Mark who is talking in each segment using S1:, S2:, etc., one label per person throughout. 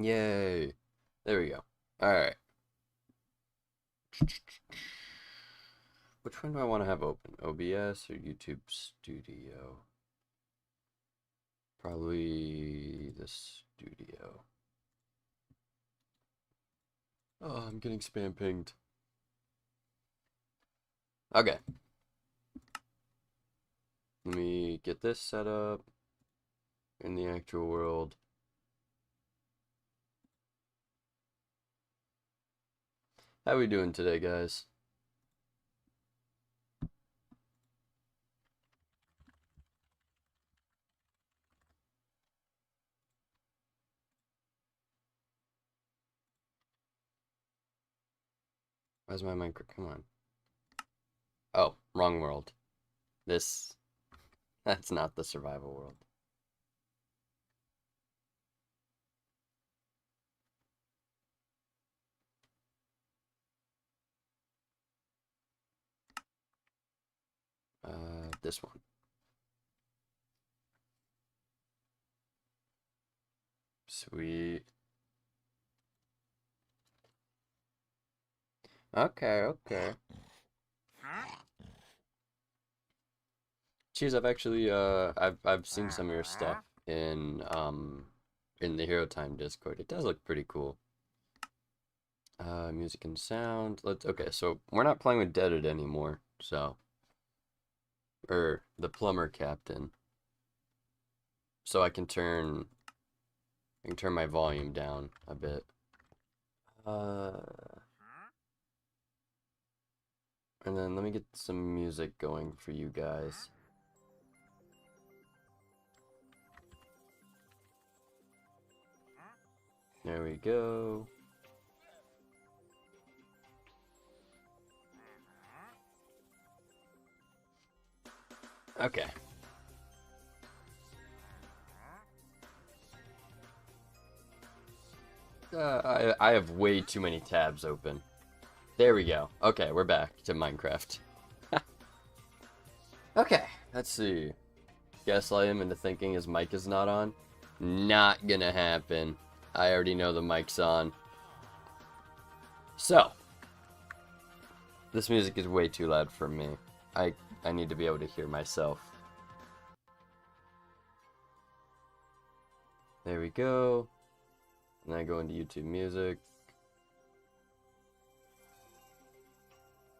S1: Yay. There we go. Alright. Which one do I want to have open? OBS or YouTube Studio? Probably the Studio. Oh, I'm getting spam pinged. Okay. Let me get this set up in the actual world. How we doing today, guys? Where's my Minecraft? Come on. Oh, wrong world. This, that's not the survival world. This one. Sweet. Okay, okay. Cheers, I've actually I've seen some of your stuff in the HeroTime Discord. It does look pretty cool. Music and sound. Okay, so we're not playing with Deaded anymore, so or the plumber captain. So I can turn my volume down a bit. Uh and then let me get some music going for you guys. There we go. Okay. I have way too many tabs open. There we go. Okay, we're back to Minecraft. Okay, let's see. Gaslight him into thinking his mic is not on. Not gonna happen. I already know the mic's on. So, this music is way too loud for me. I need to be able to hear myself. There we go. And I go into YouTube Music.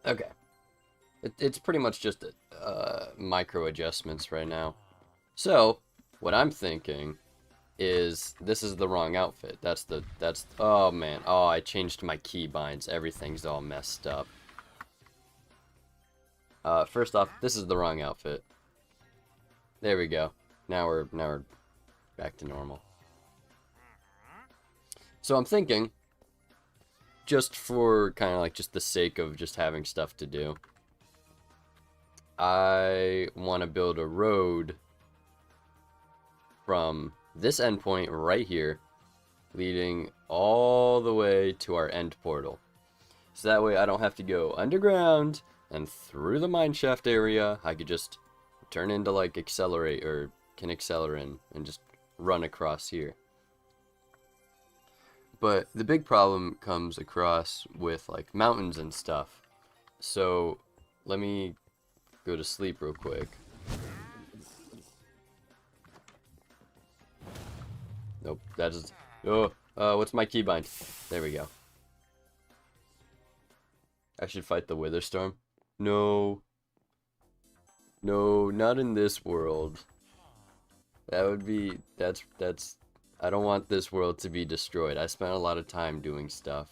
S1: Okay. It's pretty much just micro adjustments right now. So, what I'm thinking is this is the wrong outfit. Oh man. Oh, I changed my keybinds. Everything's all messed up. First off, this is the wrong outfit. There we go. Now we're back to normal. So I'm thinking, just for kind of like just the sake of just having stuff to do, I want to build a road from this endpoint right here, leading all the way to our end portal. So that way I don't have to go underground and through the mineshaft area. I could just turn into like accelerate or can accelerate and just run across here. But the big problem comes across with like mountains and stuff. So let me go to sleep real quick. Nope, that is... Oh, what's my keybind? There we go. I should fight the Wither Storm. No. No, not in this world. That would be... That's... I don't want this world to be destroyed. I spent a lot of time doing stuff.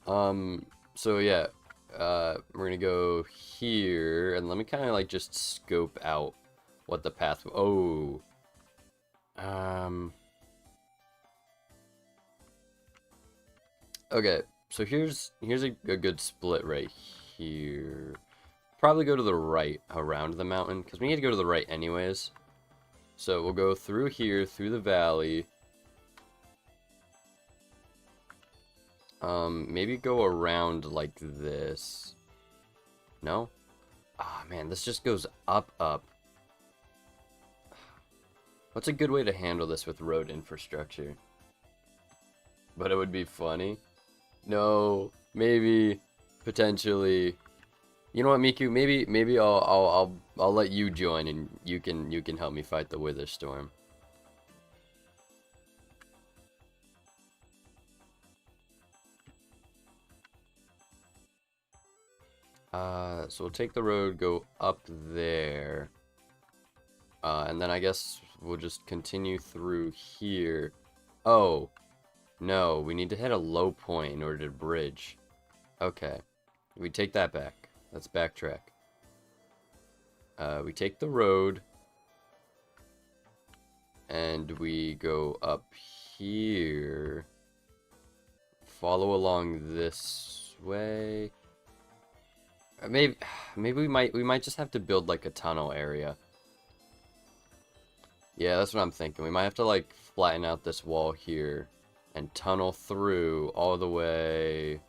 S1: So yeah. We're gonna go here, and let me kind of like just scope out what the path... Oh. Okay, so here's a good split right here. Probably go to the right around the mountain, because we need to go to the right anyways. So we'll go through here, through the valley. Maybe go around like this. No? Ah, man, this just goes up, up. What's a good way to handle this with road infrastructure? But it would be funny. No, maybe, potentially. You know what, Miku? Maybe I'll let you join and you can help me fight the Wither Storm. So we'll take the road, go up there. And then I guess we'll just continue through here. Oh, no, we need to hit a low point in order to bridge. Okay, we take that back. Let's backtrack. We take the road, and we go up here. Follow along this way. Maybe we might just have to build like a tunnel area. Yeah, that's what I'm thinking. We might have to like flatten out this wall here and tunnel through all the way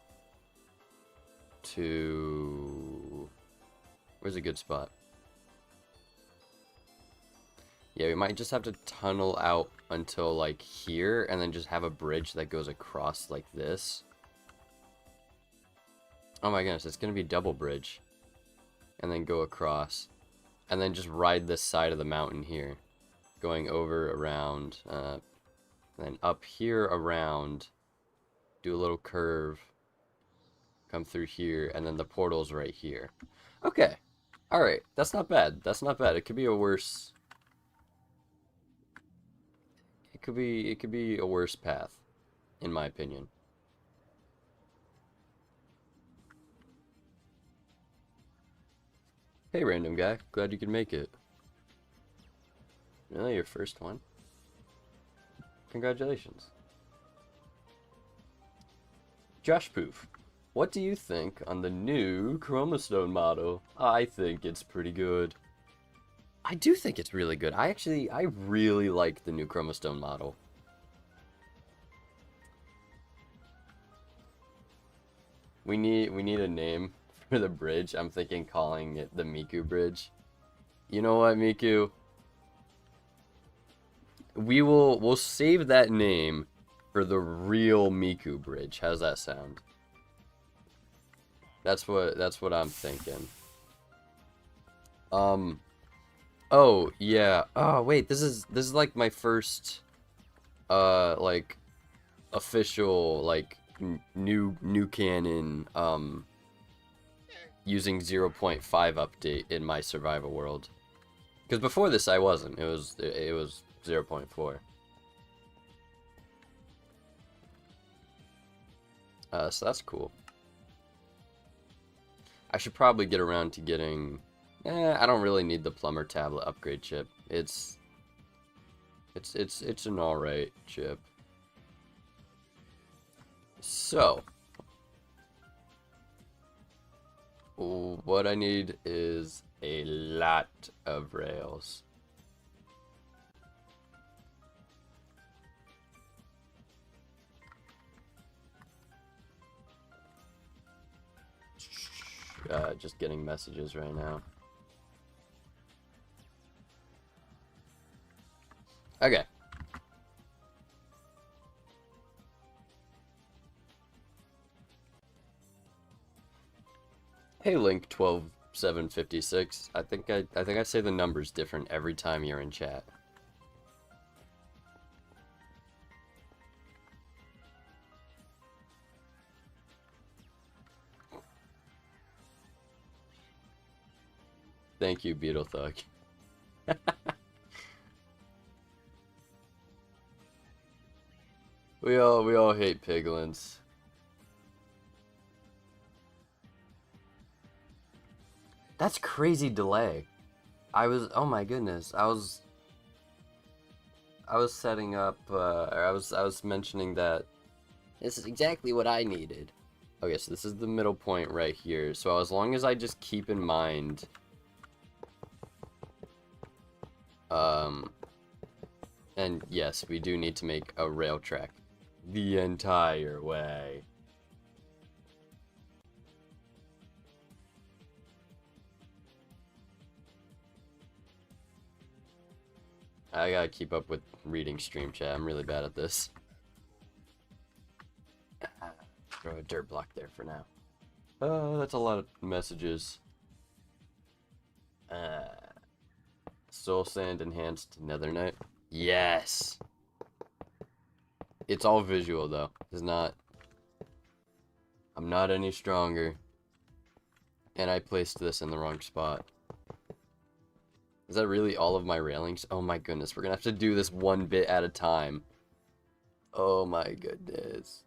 S1: to... Where's a good spot? Yeah, we might just have to tunnel out until like here and then just have a bridge that goes across like this. Oh my goodness, it's gonna be double bridge. And then go across. And then just ride this side of the mountain here. Going over, around, then up here, around, do a little curve, come through here, and then the portal's right here. Okay, alright, that's not bad, that's not bad. It could be a worse... It could be a worse path, in my opinion. Hey, random guy, glad you could make it. Really, your first one? Congratulations. Josh Poof, what do you think on the new Chromostone model? I think it's pretty good. I do think it's really good. I really like the new Chromostone model. We need a name for the bridge. I'm thinking calling it the Miku Bridge. You know what, Miku? We'll save that name for the real Miku Bridge. How's that sound? That's what I'm thinking. Oh yeah. Oh wait, this is like my first like official like new canon using 0.5 update in my survival world. Because before this I wasn't. It was 0.4. So that's cool. I should probably get around to getting... I don't really need the plumber tablet upgrade chip. It's an alright chip. So, what I need is a lot of rails. Just getting messages right now. Okay. Hey Link 12756. I think I say the numbers different every time you're in chat. Thank you, Beetle Thug. We all hate piglins. That's crazy delay. Oh my goodness. I was setting up or I was mentioning that this is exactly what I needed. Okay, so this is the middle point right here. So as long as I just keep in mind and yes, we do need to make a rail track the entire way. I gotta keep up with reading stream chat. I'm really bad at this. Throw a dirt block there for now. Oh, that's a lot of messages. Soul Sand Enhanced Nether Knight. Yes! It's all visual, though. It's not... I'm not any stronger. And I placed this in the wrong spot. Is that really all of my railings? Oh my goodness, we're gonna have to do this one bit at a time. Oh my goodness.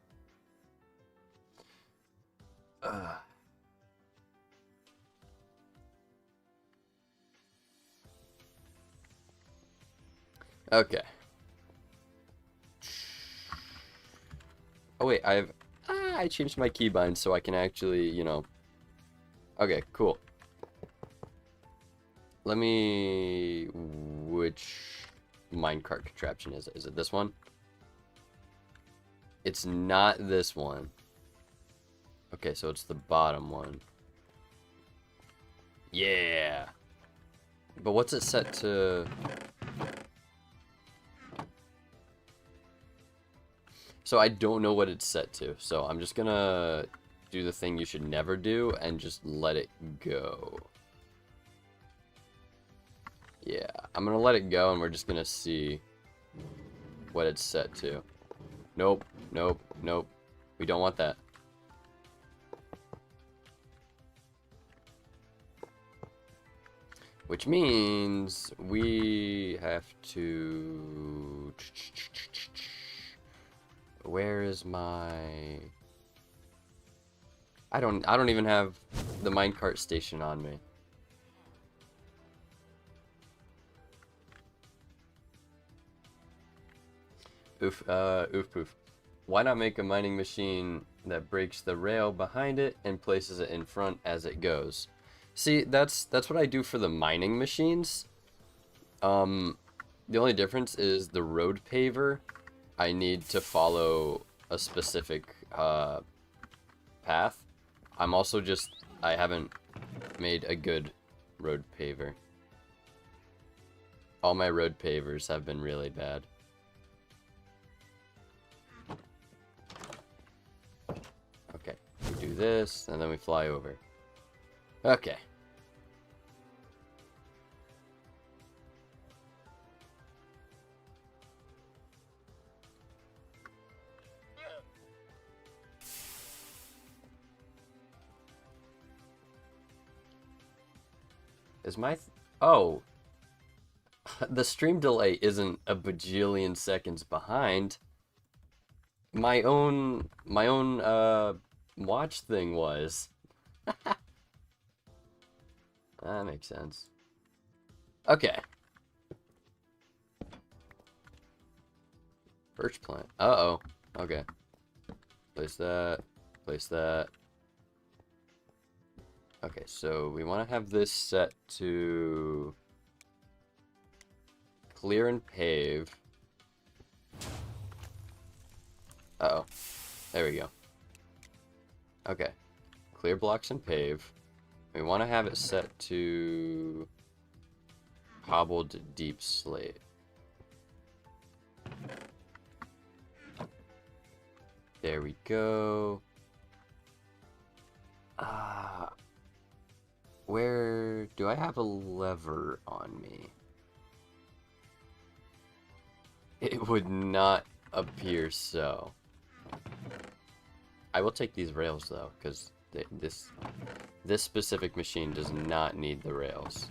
S1: Okay. Oh wait, I changed my keybind so I can actually, you know. Okay, cool. Let me... Which minecart contraption is it? Is it this one? It's not this one. Okay, so it's the bottom one. Yeah! But what's it set to... So I don't know what it's set to. So I'm just gonna do the thing you should never do and just let it go. Yeah, I'm gonna let it go and we're just gonna see what it's set to. Nope, nope, nope. We don't want that. Which means we have to... Where is my... I don't even have the minecart station on me. Oof poof. Why not make a mining machine that breaks the rail behind it and places it in front as it goes? See, that's what I do for the mining machines. The only difference is the road paver. I need to follow a specific path. I'm also just... I haven't made a good road paver. All my road pavers have been really bad. Okay, we do this, and then we fly over. Okay. Is my... Oh. The stream delay isn't a bajillion seconds behind. My own watch thing was. That makes sense. Okay. Birch plant. Uh-oh. Okay. Place that. Place that. Okay, so we want to have this set to clear and pave. Uh-oh. There we go. Okay. Clear blocks and pave. We want to have it set to cobbled deep slate. There we go. Where do I have a lever on me? It would not appear so. I will take these rails though, because this specific machine does not need the rails.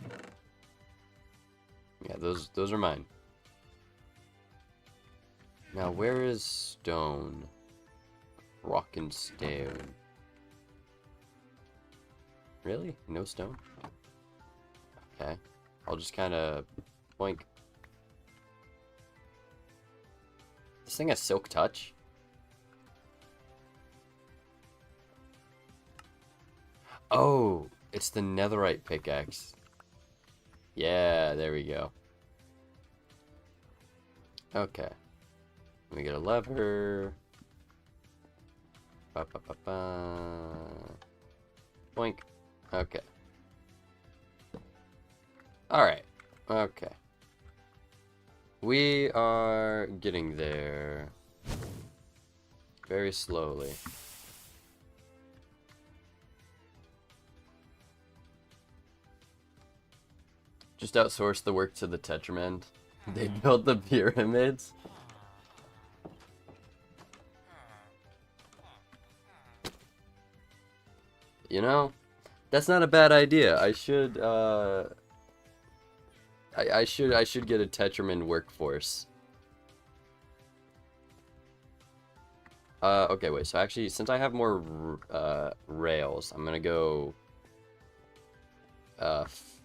S1: Yeah, those are mine. Now where is stone? Rock and stone. Really? No stone? Okay. I'll just kind of boink. This thing has silk touch? Oh, it's the netherite pickaxe. Yeah, there we go. Okay. Let me get a lever. Ba, ba, ba, ba. Boink. Okay. Alright. Okay. We are getting there. Very slowly. Just outsource the work to the Tetramen. They built the pyramids. You know, that's not a bad idea. I should I should get a Tetramen workforce. Okay, wait. So actually, since I have more rails, I'm gonna go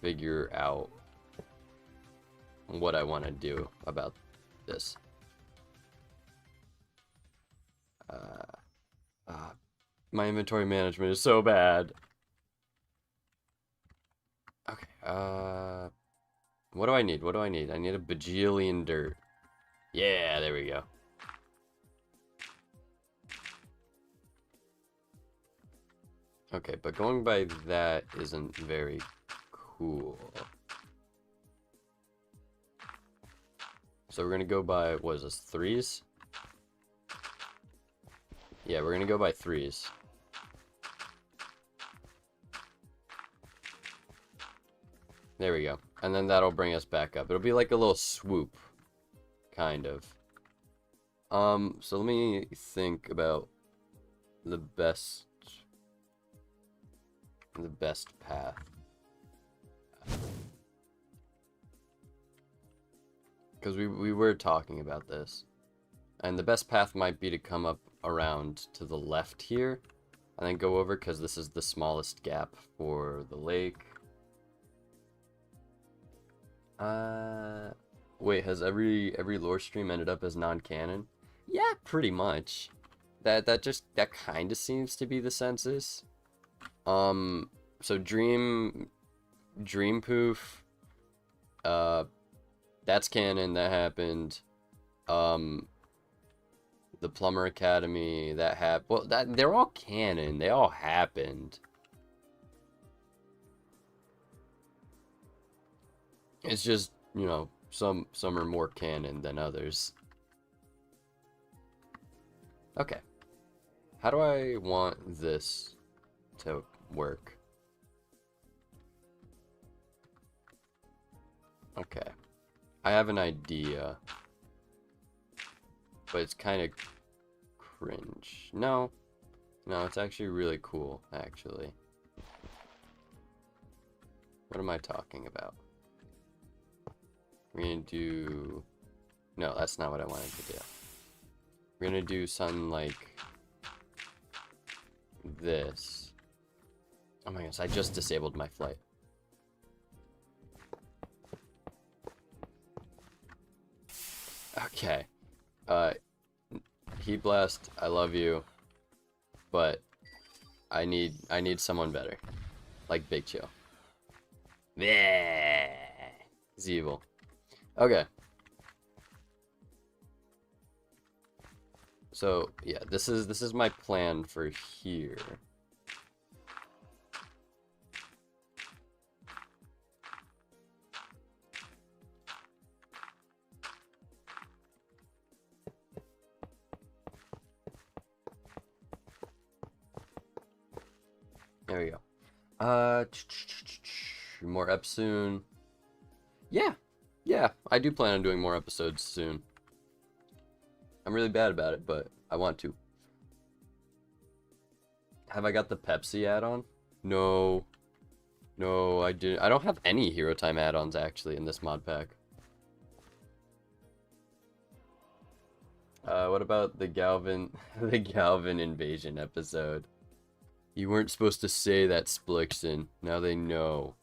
S1: figure out what I want to do about this. My inventory management is so bad. Okay, what do I need? What do I need? I need a bajillion dirt. Yeah, there we go. Okay, but going by that isn't very cool. So we're gonna go by, what is this, 3s? Yeah, we're gonna go by 3s. There we go. And then that'll bring us back up. It'll be like a little swoop, kind of. So let me think about the best path. Because we were talking about this. And the best path might be to come up around to the left here. And then go over, because this is the smallest gap for the lake. Wait, has every lore stream ended up as non-canon? Yeah, pretty much. That kind of seems to be the census. So Dream Poof, that's canon, that happened. The Plumber Academy, that happened. Well, they're all canon. They all happened. It's just, you know, some are more canon than others. Okay. How do I want this to work? Okay. I have an idea. But it's kind of cringe. No. No, it's actually really cool, actually. What am I talking about? We're gonna do... No, that's not what I wanted to do. We're gonna do something like this. Oh my gosh, I just disabled my flight. Okay. Heat Blast, I love you, but I need someone better. Like Big Chill. Yeah. He's evil. Okay. So, yeah, this is my plan for here. There we go. More eps soon. Yeah, I do plan on doing more episodes soon. I'm really bad about it, but I want to. Have I got the Pepsi add-on? No. No, I didn't. I don't have any HeroTime add-ons, actually, in this mod pack. What about the Galvin invasion episode? You weren't supposed to say that, Splixon. Now they know.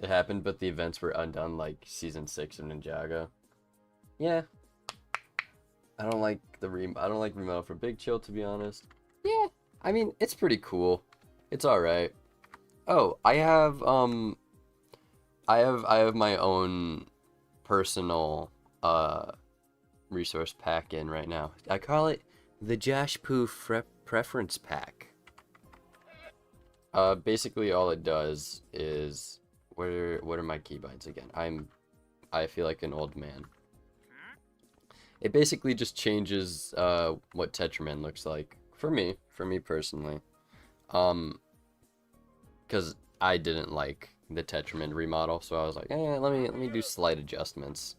S1: It happened, but the events were undone, like season 6 of Ninjago. Yeah. I don't like remodel for Big Chill, to be honest. Yeah. I mean, it's pretty cool. It's alright. Oh, I have my own personal resource pack in right now. I call it the Josh Poof preference pack. Basically all it does is, what are my keybinds again? I feel like an old man. It basically just changes what Tetraman looks like for me personally. Because I didn't like the Tetraman remodel, so I was like, let me do slight adjustments.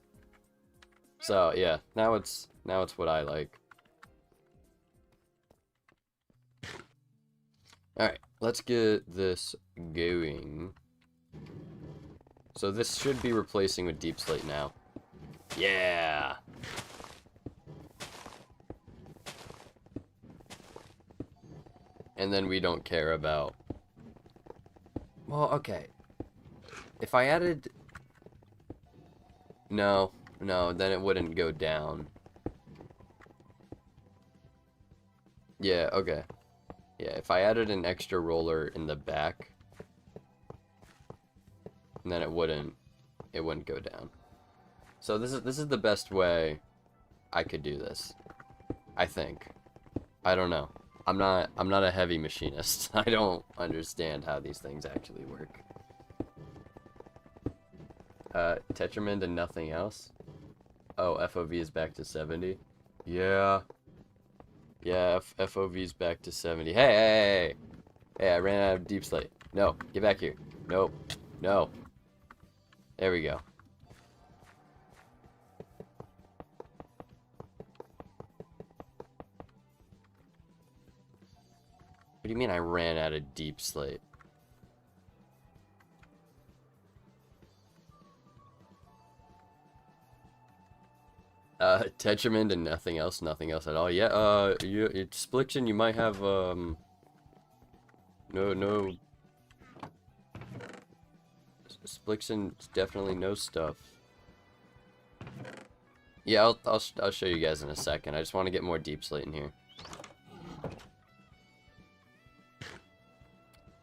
S1: So yeah, now it's what I like. Alright, let's get this going. So this should be replacing with Deep Slate now. Yeah! And then we don't care about... Well, okay. If I added... No, then it wouldn't go down. Yeah, okay. Yeah, if I added an extra roller in the back, then it wouldn't go down. So this is the best way I could do this, I think. I don't know. I'm not a heavy machinist. I don't understand how these things actually work. Tetraman and nothing else. Oh, FOV is back to 70. Yeah. Yeah, FOV's back to 70. Hey, I ran out of Deep Slate. No, get back here. Nope. No. There we go. What do you mean I ran out of Deep Slate? Tetraman and nothing else at all. Yeah, it's Spliction, you might have, no. Splixon's definitely no stuff. Yeah, I'll show you guys in a second. I just want to get more Deep Slate in here.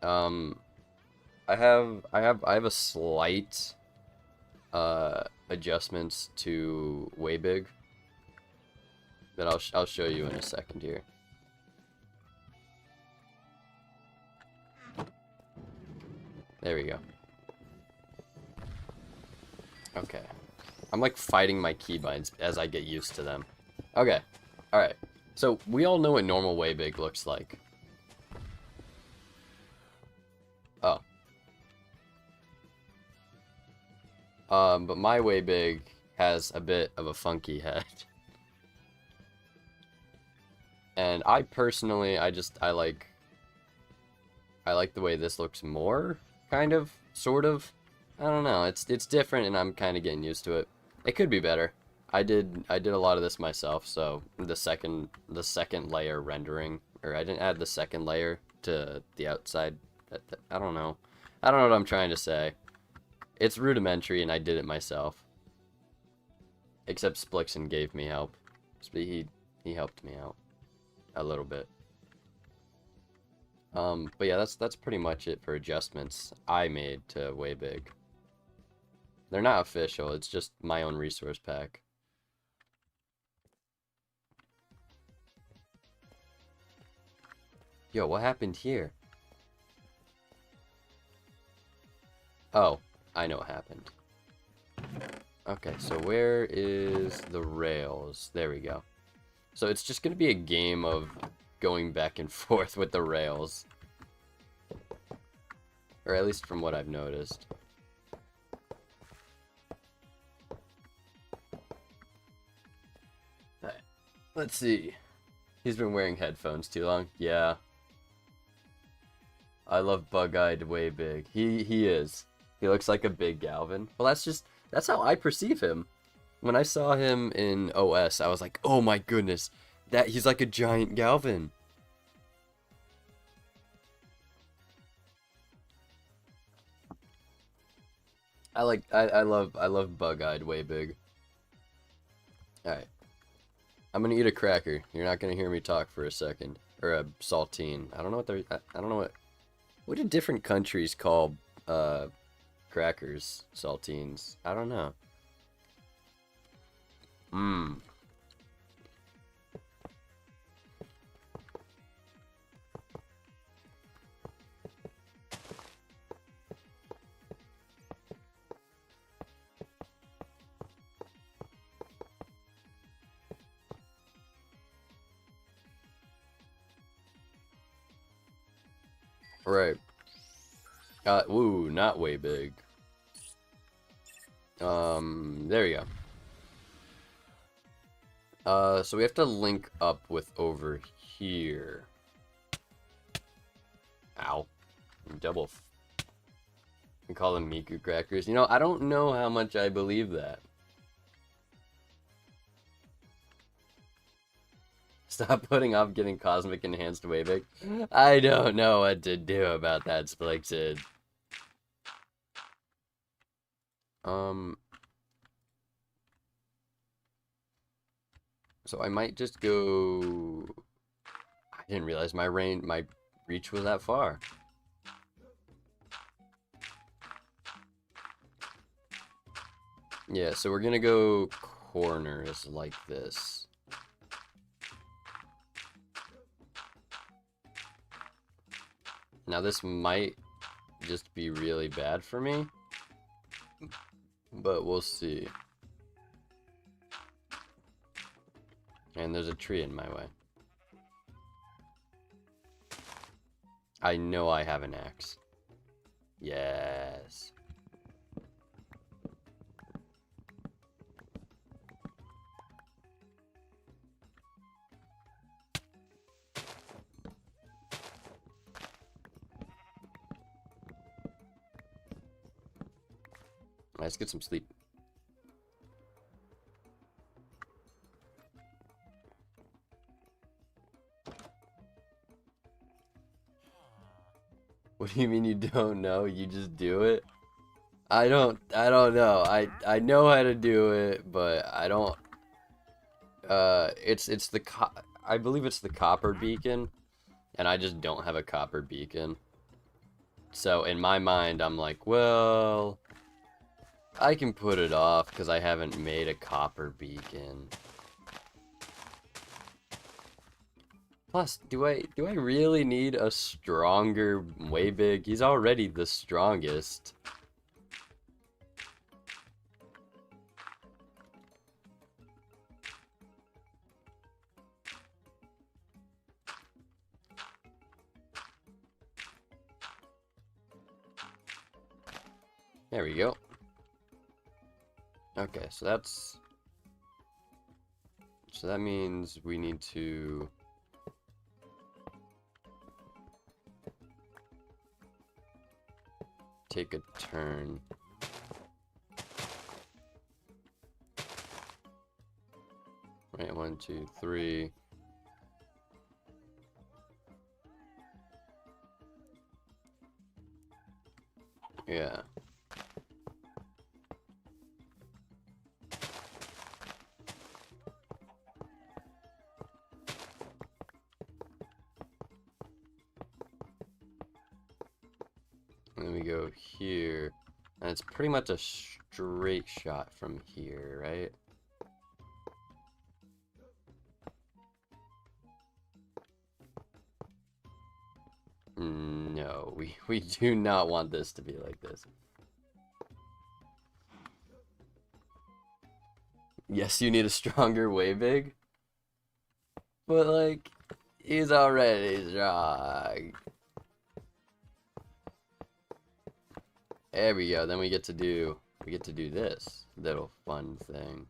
S1: I have a slight adjustments to Waybig that I'll show you in a second here. There we go. Okay. I'm like fighting my keybinds as I get used to them. Okay. Alright. So we all know what normal Waybig looks like. Oh. But my Waybig has a bit of a funky head. And I personally, I like the way this looks more, kind of, sort of. I don't know, it's different and I'm kind of getting used to it. It could be better. I did a lot of this myself, so the second layer rendering, or I didn't add the second layer to the outside. I don't know. I don't know what I'm trying to say. It's rudimentary and I did it myself. Except Splixon gave me help. He helped me out a little bit. But yeah, that's pretty much it for adjustments I made to Waybig. They're not official, it's just my own resource pack. Yo, what happened here? Oh, I know what happened. Okay, so where is the rails? There we go. So it's just gonna be a game of going back and forth with the rails. Or at least from what I've noticed. Alright, let's see. He's been wearing headphones too long. Yeah. I love bug-eyed Waybig. He is. He looks like a big Galvin. Well, that's how I perceive him. When I saw him in OS, I was like, oh my goodness, he's like a giant Galvin. I love bug-eyed Waybig. Alright. I'm gonna eat a cracker. You're not gonna hear me talk for a second. Or a saltine. I don't know what do different countries call crackers, saltines? I don't know. Mmm. Right. Woo, not way big. There you go. So we have to link up with over here. Ow. Double. We call them Miku crackers. You know, I don't know how much I believe that. Stop putting off getting Cosmic Enhanced Waving. I don't know what to do about that, Splixid. So I might just go... I didn't realize my reach was that far. Yeah, so we're gonna go corners like this. Now this might just be really bad for me, but we'll see. And there's a tree in my way. I know I have an axe. Yes. Let's get some sleep. What do you mean you don't know? You just do it? I don't know. I know how to do it, but I don't it's the I believe it's the copper beacon, and I just don't have a copper beacon. So in my mind I'm like, well, I can put it off because I haven't made a copper beacon. Plus, do I really need a stronger way big? He's already the strongest. There we go. Okay, so that means we need to take a turn. Right, 1, 2, 3. Yeah. And then we go here, and it's pretty much a straight shot from here, right? No, we do not want this to be like this. Yes, you need a stronger way big, but like, he's already strong. There we go. Then we get to do this little fun thing.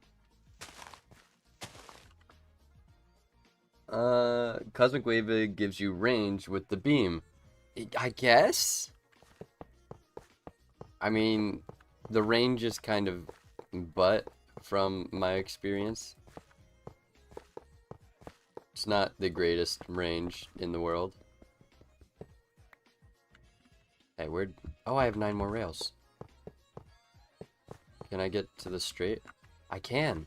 S1: Cosmic Wave gives you range with the beam. I guess. I mean, the range is kind of butt from my experience. It's not the greatest range in the world. Hey, where'd... Oh, I have 9 more rails. Can I get to the straight? I can.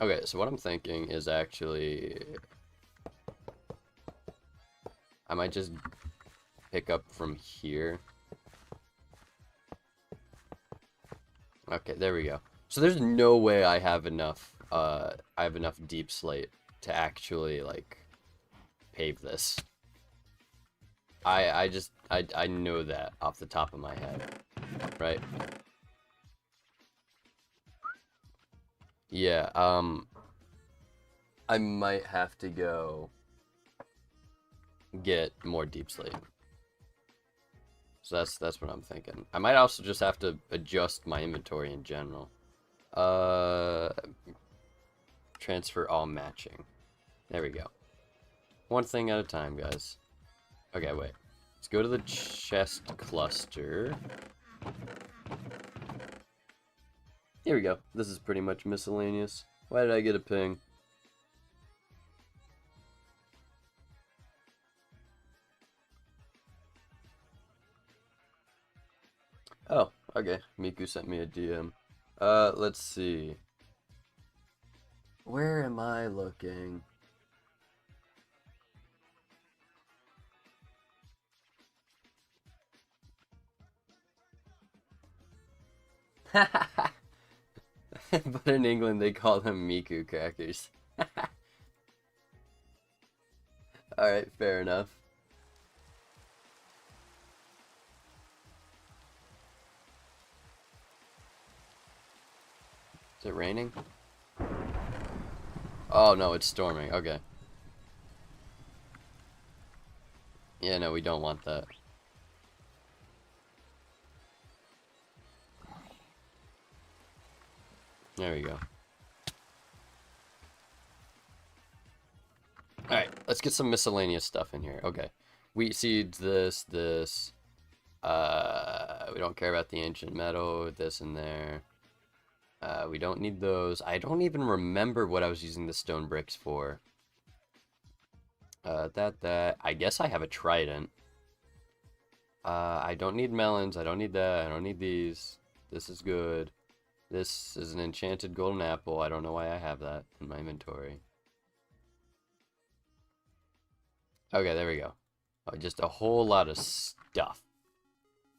S1: Okay, so what I'm thinking is actually... I might just pick up from here. Okay, there we go. So there's no way I have enough deep slate to actually, like, pave this. I know that off the top of my head, right? Yeah, I might have to go get more deep slate. So that's what I'm thinking. I might also just have to adjust my inventory in general. Transfer all matching. There we go. One thing at a time, guys. Okay, wait. Let's go to the chest cluster. Here we go. This is pretty much miscellaneous. Why did I get a ping? Oh, okay. Miku sent me a DM. Let's see. Where am I looking? But in England they call them Miku crackers. Alright, fair enough. Is it raining? Oh no, it's storming. Okay. Yeah, no, we don't want that. There we go. Alright, let's get some miscellaneous stuff in here. Okay. Wheat seeds, this. We don't care about the ancient metal, this and there. We don't need those. I don't even remember what I was using the stone bricks for. That. I guess I have a trident. I don't need melons. I don't need that. I don't need these. This is good. This is an enchanted golden apple. I don't know why I have that in my inventory. Okay, there we go. Oh, just a whole lot of stuff.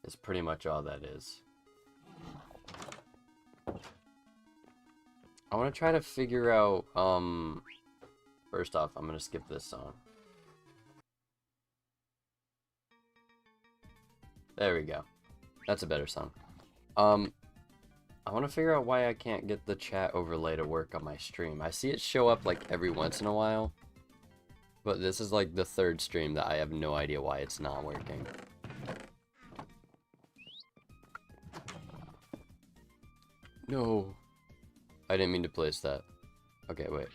S1: That's pretty much all that is. I want to try to figure out, first off, I'm going to skip this song. There we go. That's a better song. I want to figure out why I can't get the chat overlay to work on my stream. I see it show up like every once in a while, but this is like the third stream that I have no idea why it's not working. No. I didn't mean to place that. Okay, wait.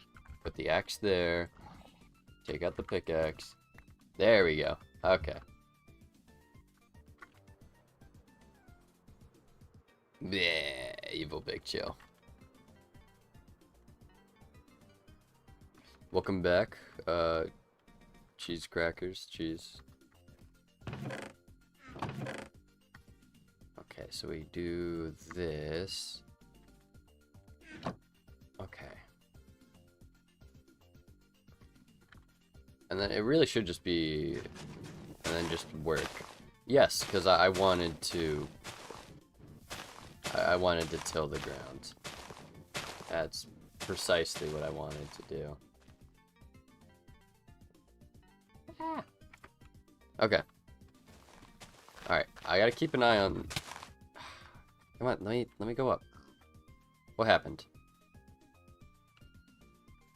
S1: Put the axe there. Take out the pickaxe. There we go. Okay. Bleh, evil Big Chill. Welcome back. Cheese crackers, cheese. Okay, so we do this. Okay. And then it really should just be, and then just work. Yes, because I wanted to, I wanted to till the ground. That's precisely what I wanted to do. Okay. Alright, I gotta keep an eye on... Come on, let me go up. What happened?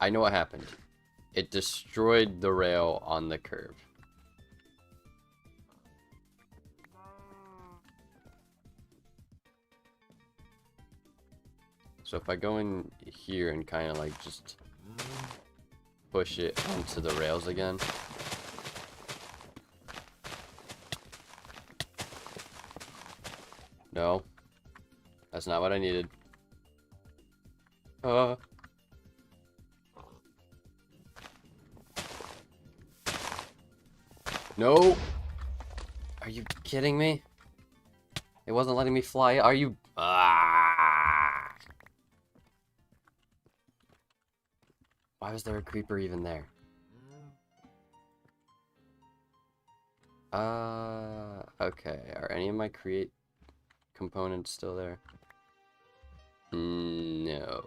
S1: I know what happened. It destroyed the rail on the curve. So if I go in here and kind of like just push it onto the rails again. No. That's not what I needed. No! Are you kidding me? It wasn't letting me fly. Are you... Ah! Why was there a creeper even there? Okay. Are any of my create components still there? No.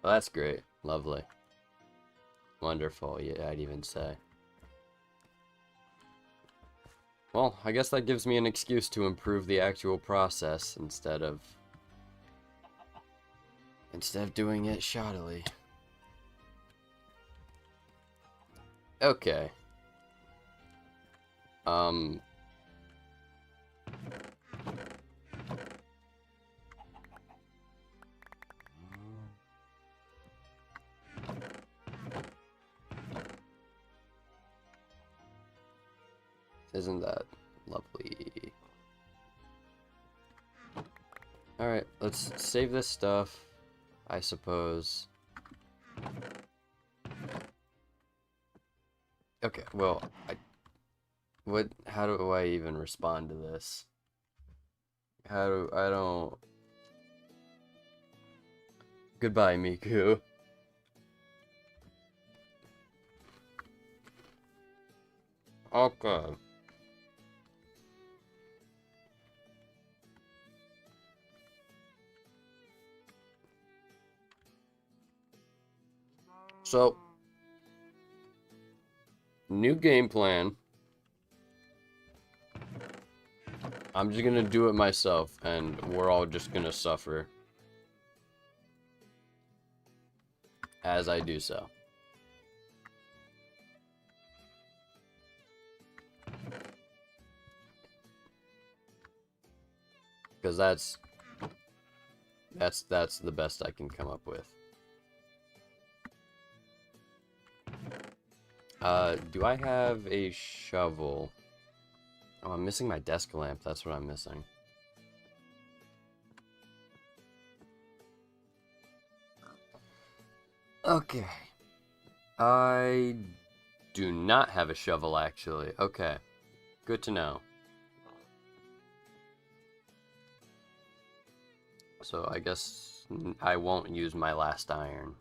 S1: Well, that's great. Lovely. Wonderful, yeah, I'd even say. Well, I guess that gives me an excuse to improve the actual process instead of doing it shoddily. Okay. Isn't that lovely? Alright, let's save this stuff, I suppose. Okay, well, how do I even respond to this? I don't... Goodbye, Miku. Okay. So, new game plan. I'm just gonna do it myself, and we're all just gonna suffer as I do so. Because that's the best I can come up with. Do I have a shovel? Oh, I'm missing my desk lamp. That's what I'm missing. Okay. I do not have a shovel, actually. Okay. Good to know. So I guess I won't use my last iron.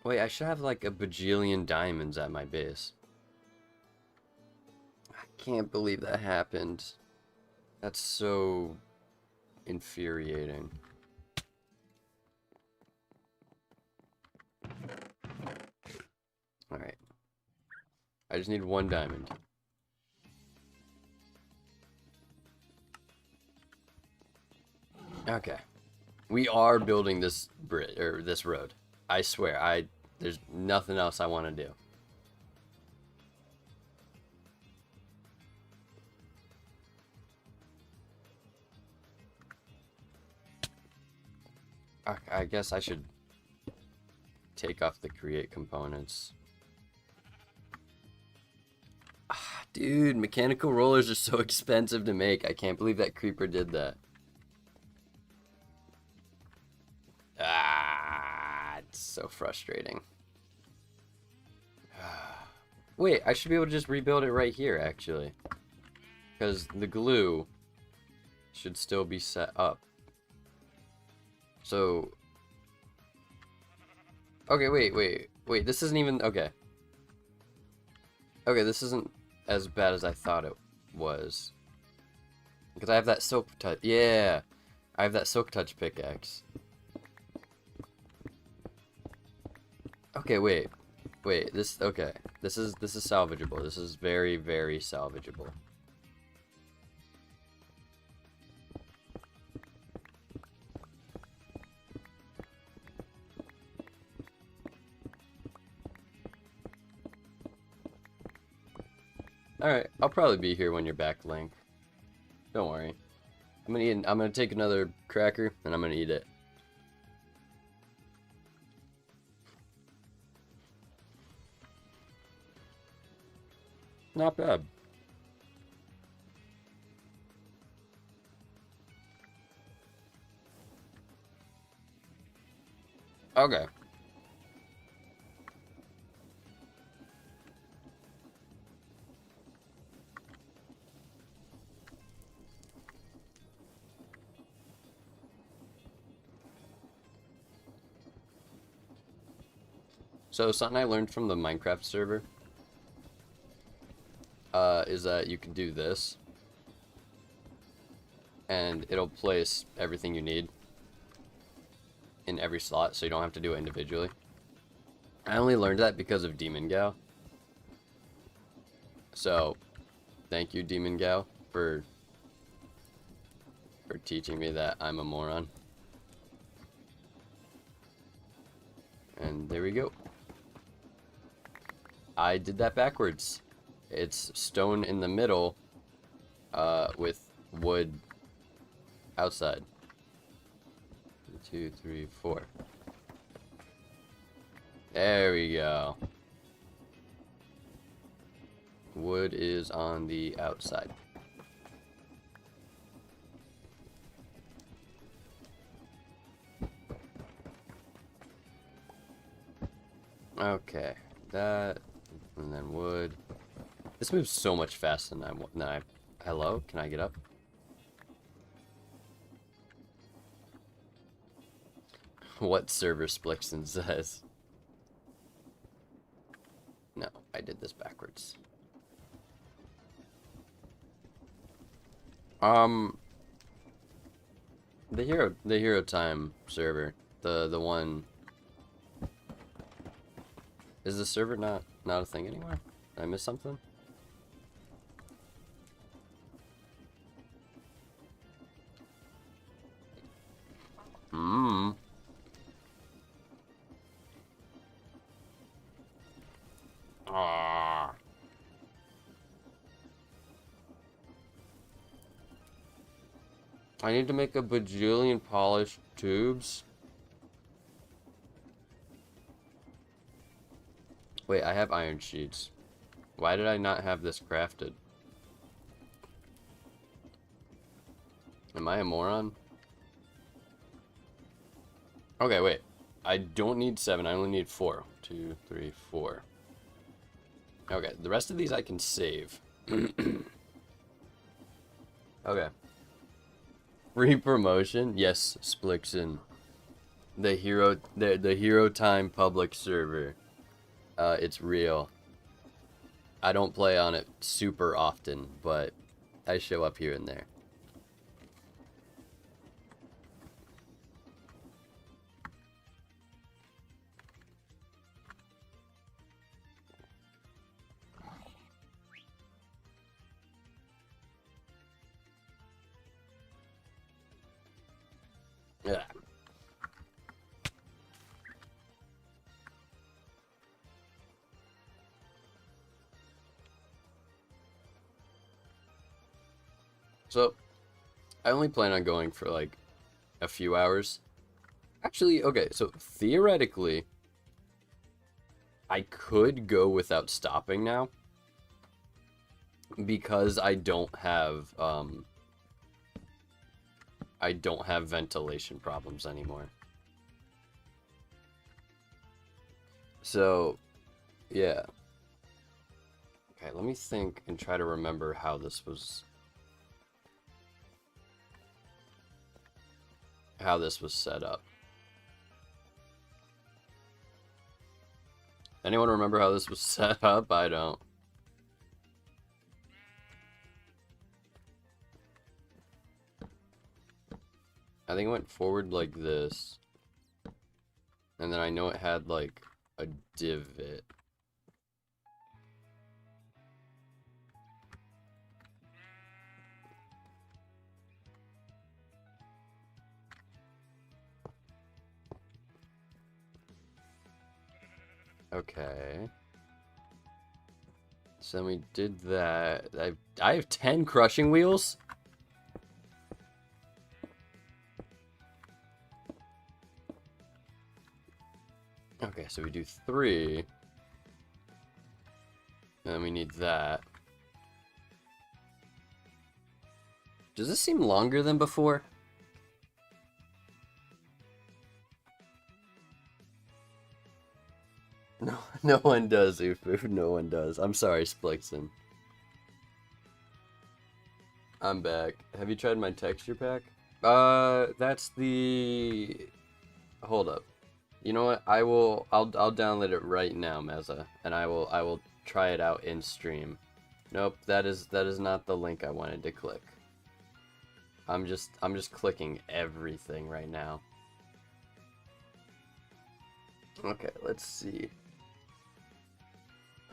S1: Wait, I should have like a bajillion diamonds at my base. I can't believe that happened. That's so infuriating. Alright. I just need one diamond. Okay. We are building this bridge, or this road. I swear, there's nothing else I want to do. I guess I should take off the create components. Ah, dude, mechanical rollers are so expensive to make. I can't believe that creeper did that. Ah, it's so frustrating. Wait, I should be able to just rebuild it right here, actually. Because the glue should still be set up. So... Okay, wait, this isn't even... Okay. Okay, this isn't as bad as I thought it was. Because I have that silk touch... Yeah! I have that silk touch pickaxe. Okay, wait, this, okay. This is salvageable. This is very, very salvageable. Alright, I'll probably be here when you're back, Link. Don't worry. I'm gonna take another cracker, and I'm gonna eat it. Not bad. Okay. So something I learned from the Minecraft server is that you can do this, and it'll place everything you need in every slot, so you don't have to do it individually. I only learned that because of Demon Gal. So, thank you, Demon Gal, for teaching me that I'm a moron. And there we go. I did that backwards. It's stone in the middle, with wood outside. 1, 2, 3, 4. There we go. Wood is on the outside. Okay, that, and then wood. This moves so much faster than I. Hello, can I get up? What server Splixon says? No, I did this backwards. The HeroTime server, the one. Is the server not a thing anymore? Did I miss something? Hmm. Ah. I need to make a bajillion polished tubes. Wait, I have iron sheets. Why did I not have this crafted? Am I a moron? Okay, wait. I don't need 7, I only need 4. 2, 3, 4. Okay, the rest of these I can save. Okay. Free promotion? Yes, Splixon. The HeroTime public server. It's real. I don't play on it super often, but I show up here and there. Yeah. So, I only plan on going for like a few hours. Actually, okay, so theoretically, I could go without stopping now because I don't have ventilation problems anymore. So, yeah. Okay, let me think and try to remember how this was set up. Anyone remember how this was set up? I don't. I think it went forward like this. And then I know it had like a divot. Okay. So then we did that. I have 10 crushing wheels? Okay, so we do 3. And then we need that. Does this seem longer than before? No, no one does, Ufu. No one does. I'm sorry, Splixon. I'm back. Have you tried my texture pack? That's the... Hold up. You know what? I'll download it right now, Meza, and I will try it out in stream. Nope, that is not the link I wanted to click. I'm just clicking everything right now. Okay, let's see.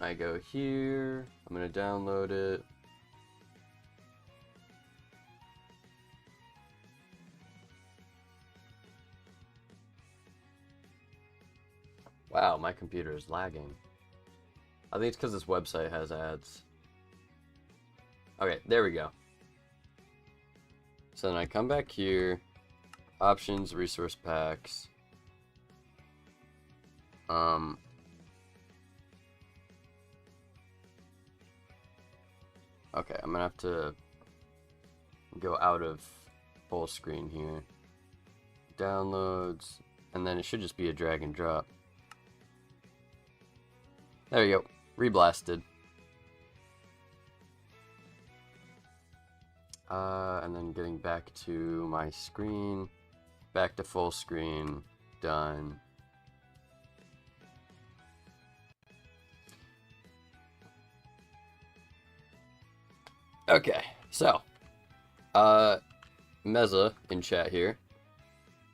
S1: I go here. I'm gonna download it. Wow, my computer is lagging. I think it's because this website has ads. Okay, there we go. So then I come back here. Options, resource packs. Okay, I'm gonna have to go out of full screen here. Downloads, and then it should just be a drag and drop. There you go, reblasted. And then getting back to my screen, back to full screen, done. Okay, so, Meza in chat here.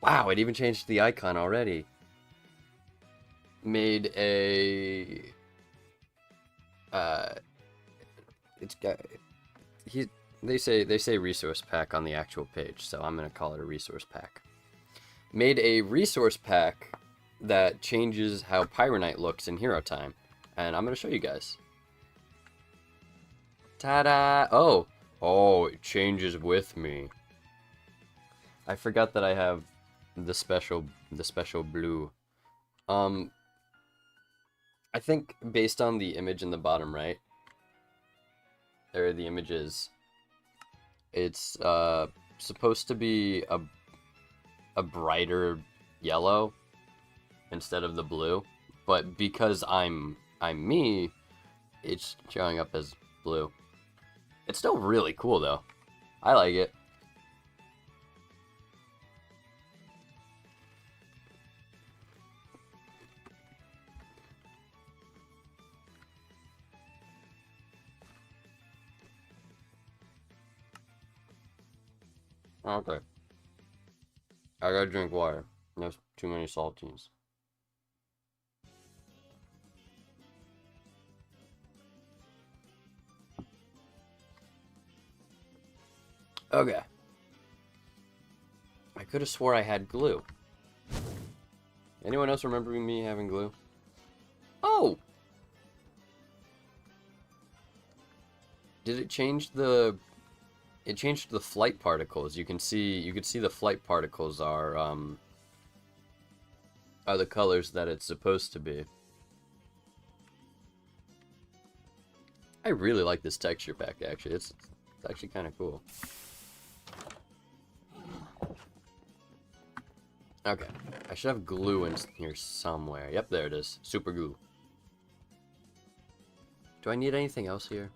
S1: Wow, it even changed the icon already. Made a, it's got, they say resource pack on the actual page, so I'm gonna call it a resource pack. Made a resource pack that changes how Pyronite looks in HeroTime, and I'm gonna show you guys. Ta-da! Oh, it changes with me. I forgot that I have the special blue. I think based on the image in the bottom right, or the images, it's supposed to be a brighter yellow instead of the blue, but because I'm me, it's showing up as blue. It's still really cool though. I like it. Okay. I gotta drink water. There's too many saltines. Okay. I could have swore I had glue. Anyone else remember me having glue? Oh! Did it change the... It changed the flight particles. You could see the flight particles are the colors that it's supposed to be. I really like this texture pack actually. It's actually kind of cool. Okay, I should have glue in here somewhere. Yep, there it is. Super glue. Do I need anything else here?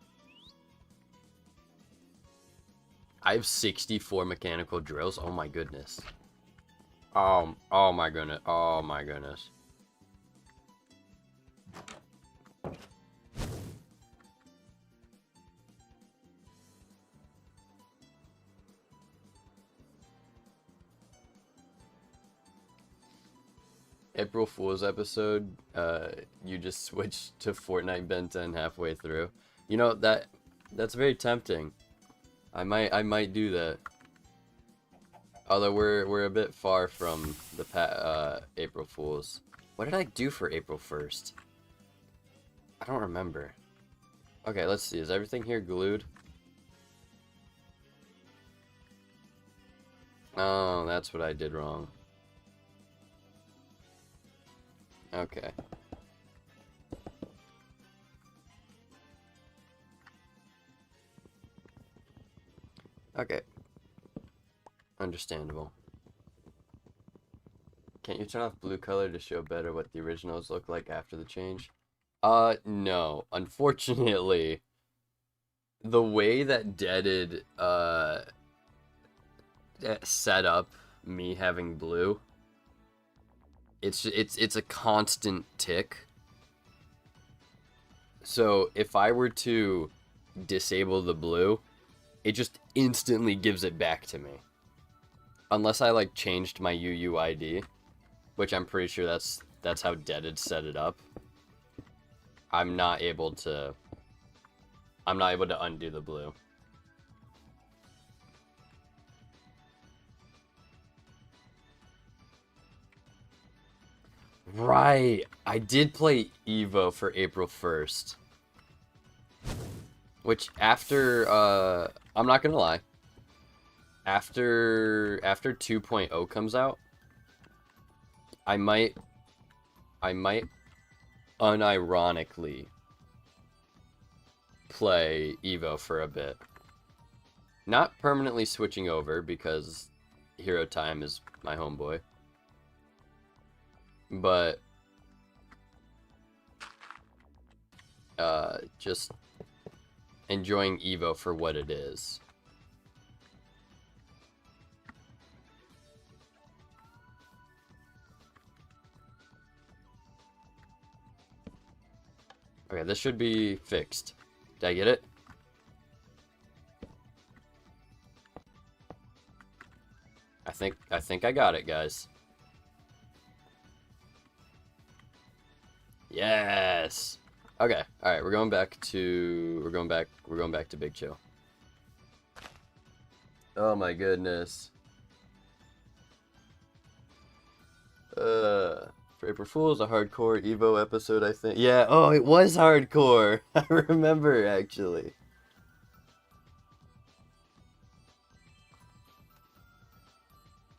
S1: I have 64 mechanical drills. Oh my goodness. Oh my goodness. Oh my goodness. April Fool's episode, you just switched to Fortnite Ben 10 halfway through. You know, that's very tempting. I might do that. Although we're a bit far from the April Fools. What did I do for April 1st? I don't remember. Okay, let's see. Is everything here glued? Oh, that's what I did wrong. Okay. Okay. Understandable. Can't you turn off blue color to show better what the originals look like after the change? No. Unfortunately, the way that Deaded, set up me having blue, it's a constant tick. So if I were to disable the blue, it just instantly gives it back to me. Unless I like changed my UUID, which I'm pretty sure that's how Deaded set it up. I'm not able to undo the blue. Right, I did play Evo for April 1st. Which after, I'm not gonna lie. After 2.0 comes out, I might unironically play Evo for a bit. Not permanently switching over because HeroTime is my homeboy. But just enjoying Evo for what it is. Okay, this should be fixed. Did I get it? I think I got it, guys. Yes. Okay. All right, we're going back to Big Chill. Oh my goodness. April Fool's a hardcore Evo episode, I think. Yeah, oh, it was hardcore. I remember, actually.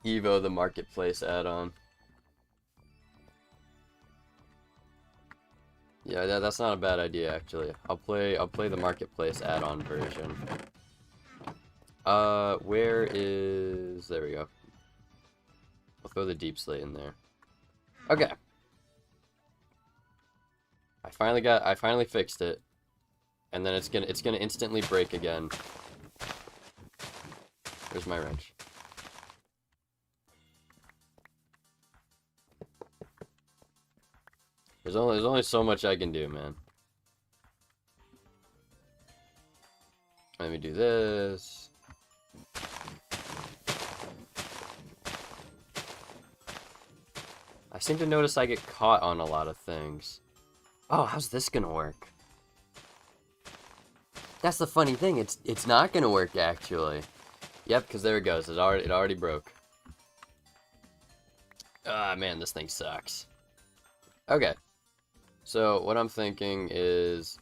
S1: Evo, the marketplace add-on. Yeah, that's not a bad idea, actually. I'll play the marketplace add-on version. Where is... There we go. I'll throw the deep slate in there. Okay. I finally fixed it. And then it's gonna instantly break again. Where's my wrench? There's only so much I can do, man. Let me do this. I seem to notice I get caught on a lot of things. Oh, how's this gonna work? That's the funny thing. It's not gonna work, actually. Yep, because there it goes. It already broke. Ah, man, this thing sucks. Okay. So what I'm thinking is,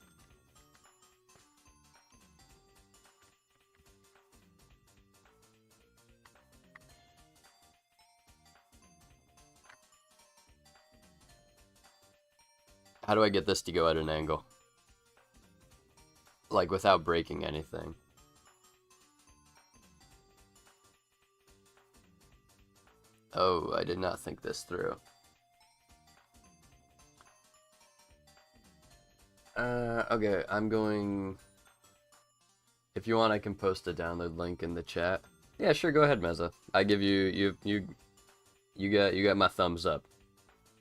S1: how do I get this to go at an angle? Like, without breaking anything. Oh, I did not think this through. Okay, I'm going... If you want, I can post a download link in the chat. Yeah, sure, go ahead, Meza. I give you got my thumbs up.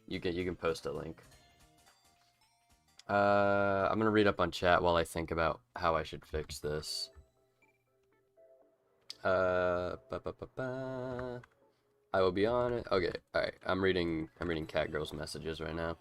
S1: You can post a link. I'm gonna read up on chat while I think about how I should fix this. I will be on it. Okay, alright. I'm reading Catgirl's messages right now.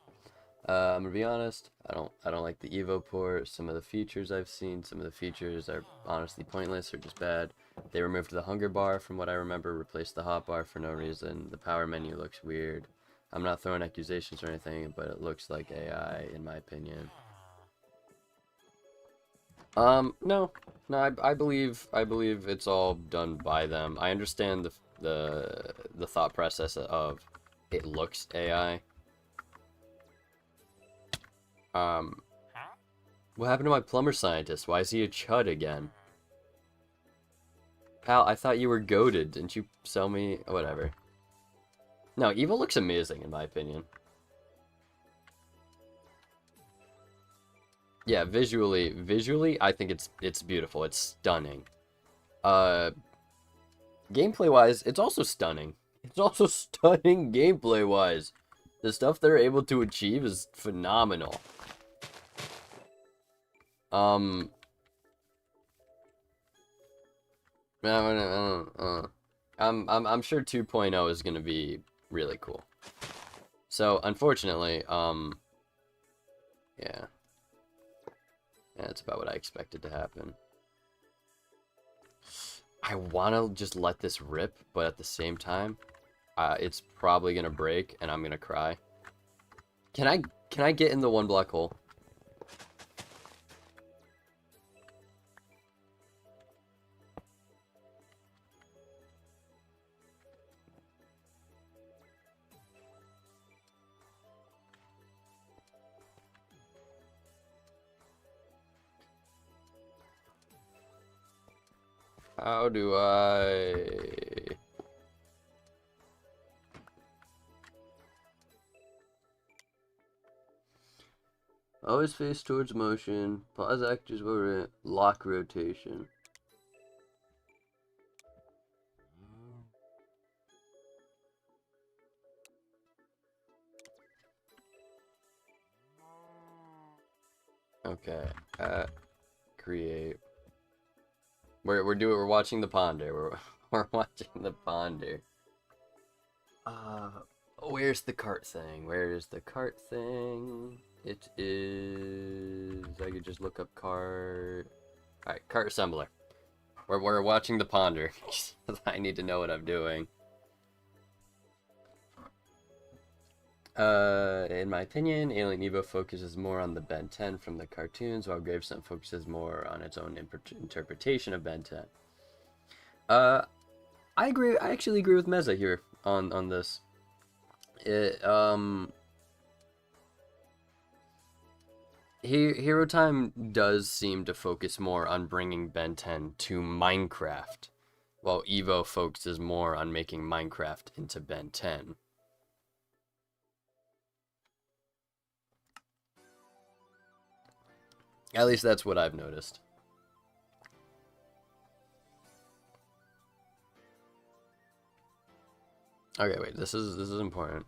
S1: I'm gonna be honest, I don't like the Evo port. Some of the features I've seen, some of the features are honestly pointless or just bad. They removed the hunger bar from what I remember, replaced the hot bar for no reason. The power menu looks weird. I'm not throwing accusations or anything, but it looks like AI in my opinion. No, I believe it's all done by them. I understand the thought process of it looks AI. What happened to my plumber scientist? Why is he a chud again? Pal, I thought you were goated. Didn't you sell me? Whatever. No, Evo looks amazing in my opinion. Yeah, visually, I think it's beautiful. It's stunning. Gameplay-wise, it's also stunning. It's also stunning gameplay-wise. The stuff they're able to achieve is phenomenal. I'm sure 2.0 is gonna be really cool. So unfortunately, yeah, that's about what I expected to happen. I want to just let this rip, but at the same time, it's probably gonna break, and I'm gonna cry. Can I get in the one black hole? How do I... Always face towards motion. Pause actors over lock rotation. Okay. Create. We're watching the ponder. We're watching the ponder. Where's the cart thing? Where is the cart thing? It is... I could just look up cart... Alright, cart assembler. We're watching the ponder. I need to know what I'm doing. In my opinion, Alien Evo focuses more on the Ben 10 from the cartoons, while Gravestone focuses more on its own interpretation of Ben 10. I agree. I actually agree with Meza here on this. HeroTime does seem to focus more on bringing Ben 10 to Minecraft, while Evo focuses more on making Minecraft into Ben 10. At least that's what I've noticed. Okay, wait, this is important.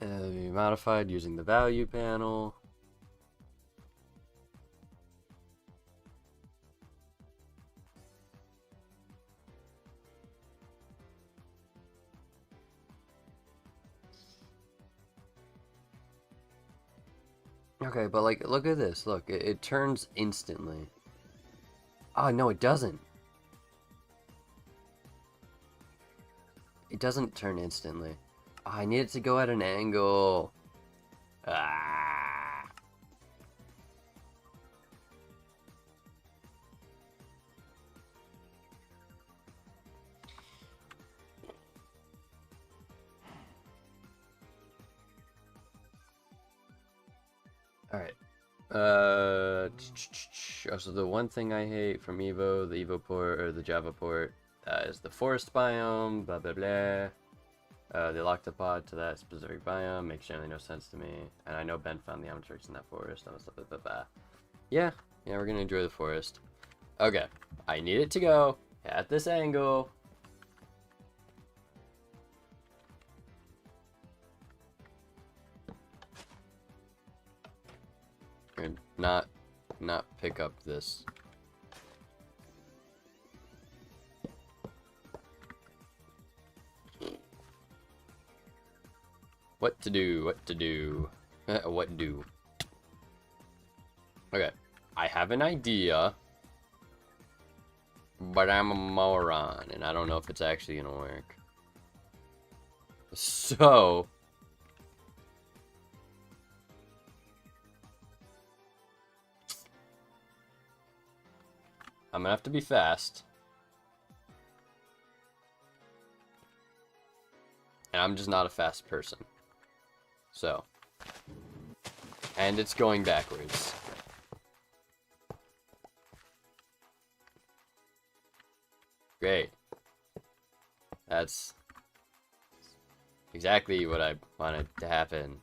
S1: Be modified using the value panel. Okay, but like, look at this. Look, it turns instantly. Oh, no, it doesn't. It doesn't turn instantly. Oh, I need it to go at an angle. Ah. Alright. So the one thing I hate from Evo, the Evo port, or the Java port, is the forest biome, blah blah blah. They locked the pod to that specific biome, makes generally no sense to me. And I know Ben found the Omnitrix in that forest, blah blah blah blah. Yeah, we're gonna enjoy the forest. Okay, I need it to go at this angle. And not pick up this. What to do? What to do? What do? Okay, I have an idea, but I'm a moron, and I don't know if it's actually gonna work. So... I'm gonna have to be fast. And I'm just not a fast person. So. And it's going backwards. Great. That's exactly what I wanted to happen.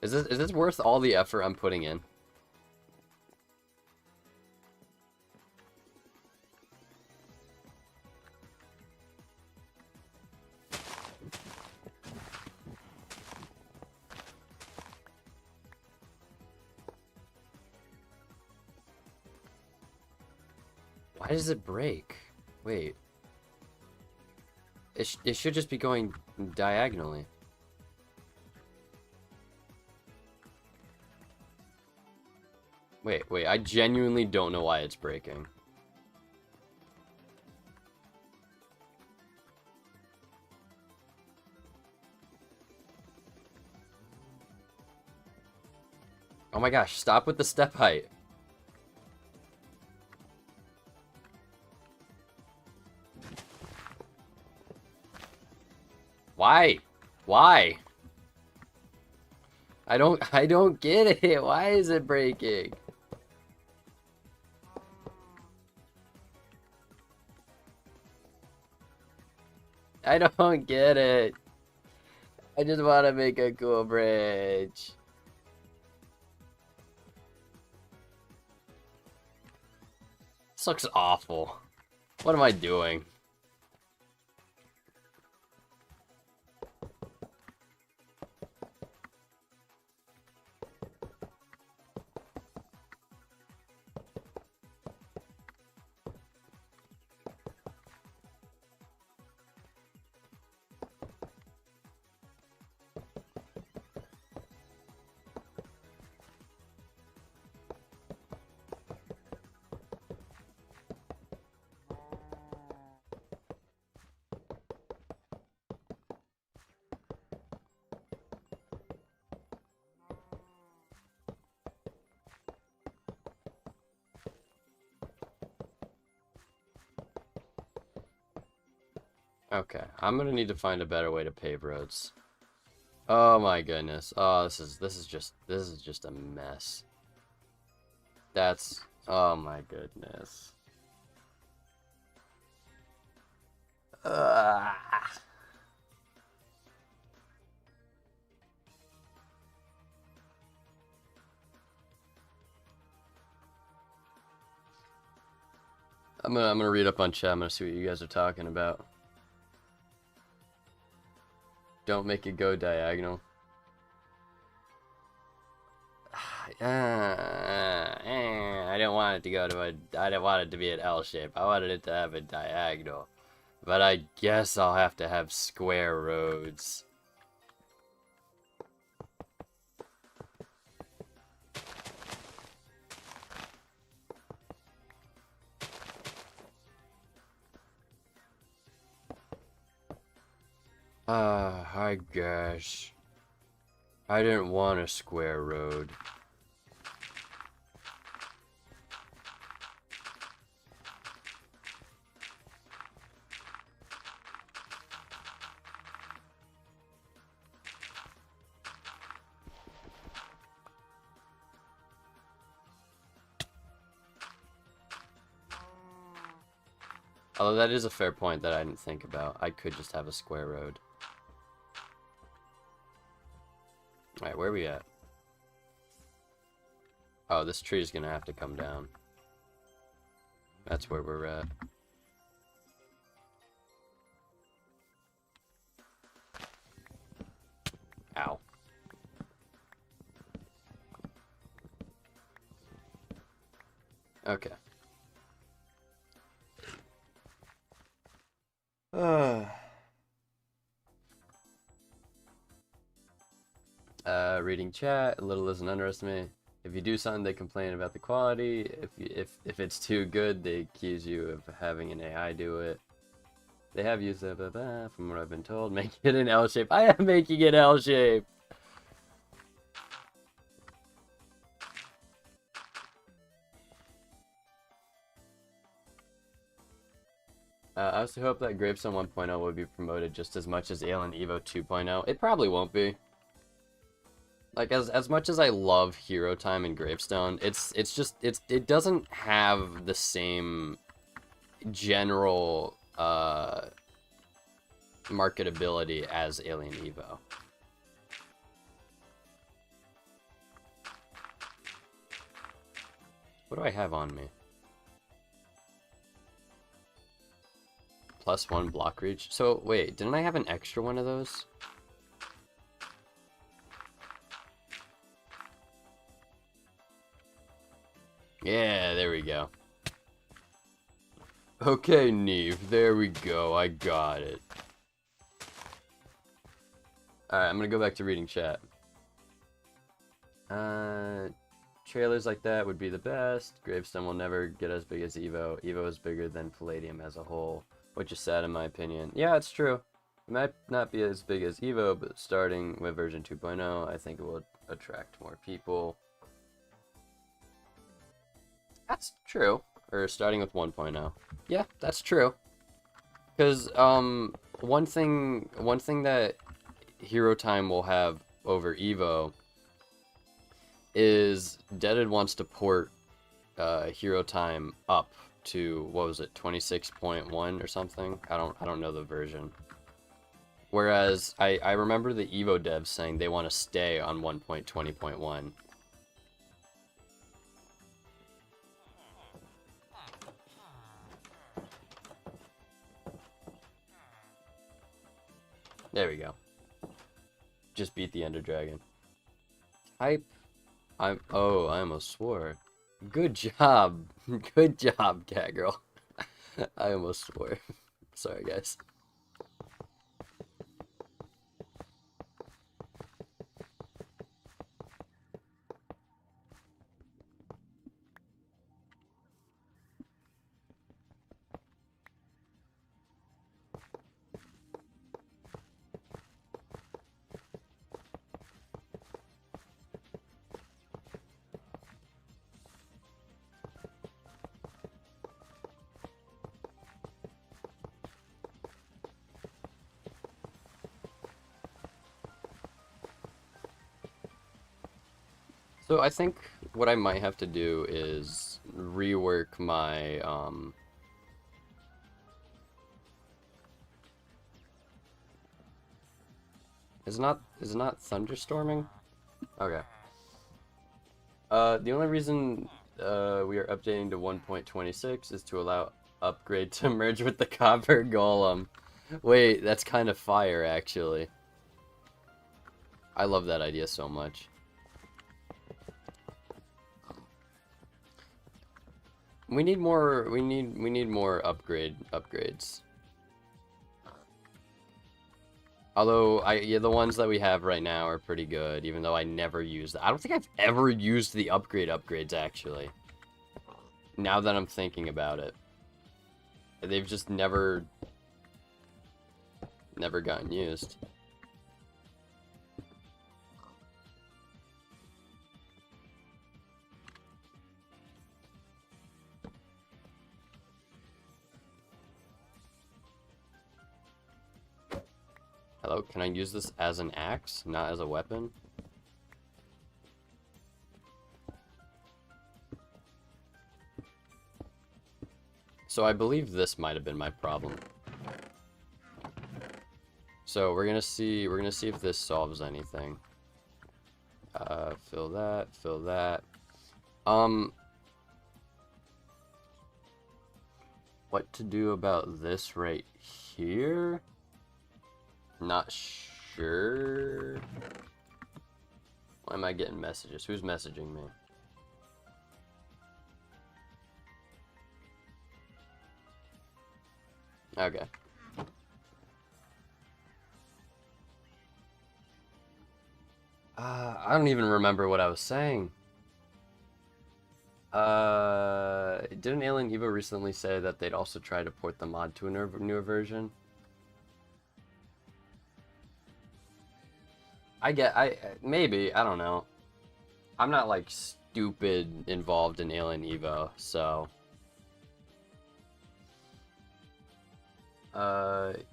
S1: Is this worth all the effort I'm putting in? Why does it break? Wait. It should just be going diagonally. Wait, I genuinely don't know why it's breaking. Oh my gosh, stop with the step height. Why? Why? I don't get it. Why is it breaking? I don't get it. I just want to make a cool bridge. This looks awful. What am I doing? Okay, I'm gonna need to find a better way to pave roads. Oh my goodness. Oh, this is just a mess. That's, oh my goodness. Ugh. I'm gonna read up on chat. I'm gonna see what you guys are talking about. Don't make it go diagonal. I don't want it to go to a. I don't want it to be an L shape. I wanted it to have a diagonal. But I guess I'll have to have square roads. I guess. I didn't want a square road. Although that is a fair point that I didn't think about. I could just have a square road. Alright, where are we at? Oh, this tree is gonna have to come down. That's where we're at. Ow. Okay. Reading chat, a little doesn't underestimate. If you do something, they complain about the quality. If it's too good, they accuse you of having an AI do it. They have used that, from what I've been told. Make it an L shape. I am making it L shape. I also hope that Gravestone 1.0 will be promoted just as much as Alien Evo 2.0. It probably won't be. Like, as much as I love HeroTime and Gravestone, it doesn't have the same general marketability as Alien Evo. What do I have on me? +1 block reach. So wait, didn't I have an extra one of those? Yeah, there we go. Okay, Neve, there we go. I got it. Alright, I'm gonna go back to reading chat. Trailers like that would be the best. Gravestone will never get as big as Evo. Evo is bigger than Palladium as a whole, which is sad in my opinion. Yeah, it's true. It might not be as big as Evo, but starting with version 2.0, I think it will attract more people. That's true. Or starting with 1.0. Yeah, that's true. Because one thing that HeroTime will have over Evo is Deaded wants to port HeroTime up to, what was it, 26.1 or something? I don't know the version. Whereas I remember the Evo devs saying they want to stay on 1.20.1. There we go. Just beat the Ender Dragon. Type. I almost swore. Good job. Good job, cat girl. I almost swore. Sorry, guys. So I think what I might have to do is rework my is it not thunderstorming? Okay. The only reason we are updating to 1.26 is to allow upgrade to merge with the copper golem. Wait, that's kind of fire actually. I love that idea so much. We need more more upgrades. Although yeah, the ones that we have right now are pretty good, even though I never used I don't think I've ever used the upgrades actually. Now that I'm thinking about it. They've just never gotten used. Hello, can I use this as an axe, not as a weapon? So I believe this might have been my problem. So we're gonna see if this solves anything. Fill that. What to do about this right here? Not sure. Why am I getting messages? Who's messaging me? Okay. I don't even remember what I was saying. Didn't Alien Evo recently say that they'd also try to port the mod to a newer version? Maybe, I don't know. I'm not like stupid involved in Alien Evo, so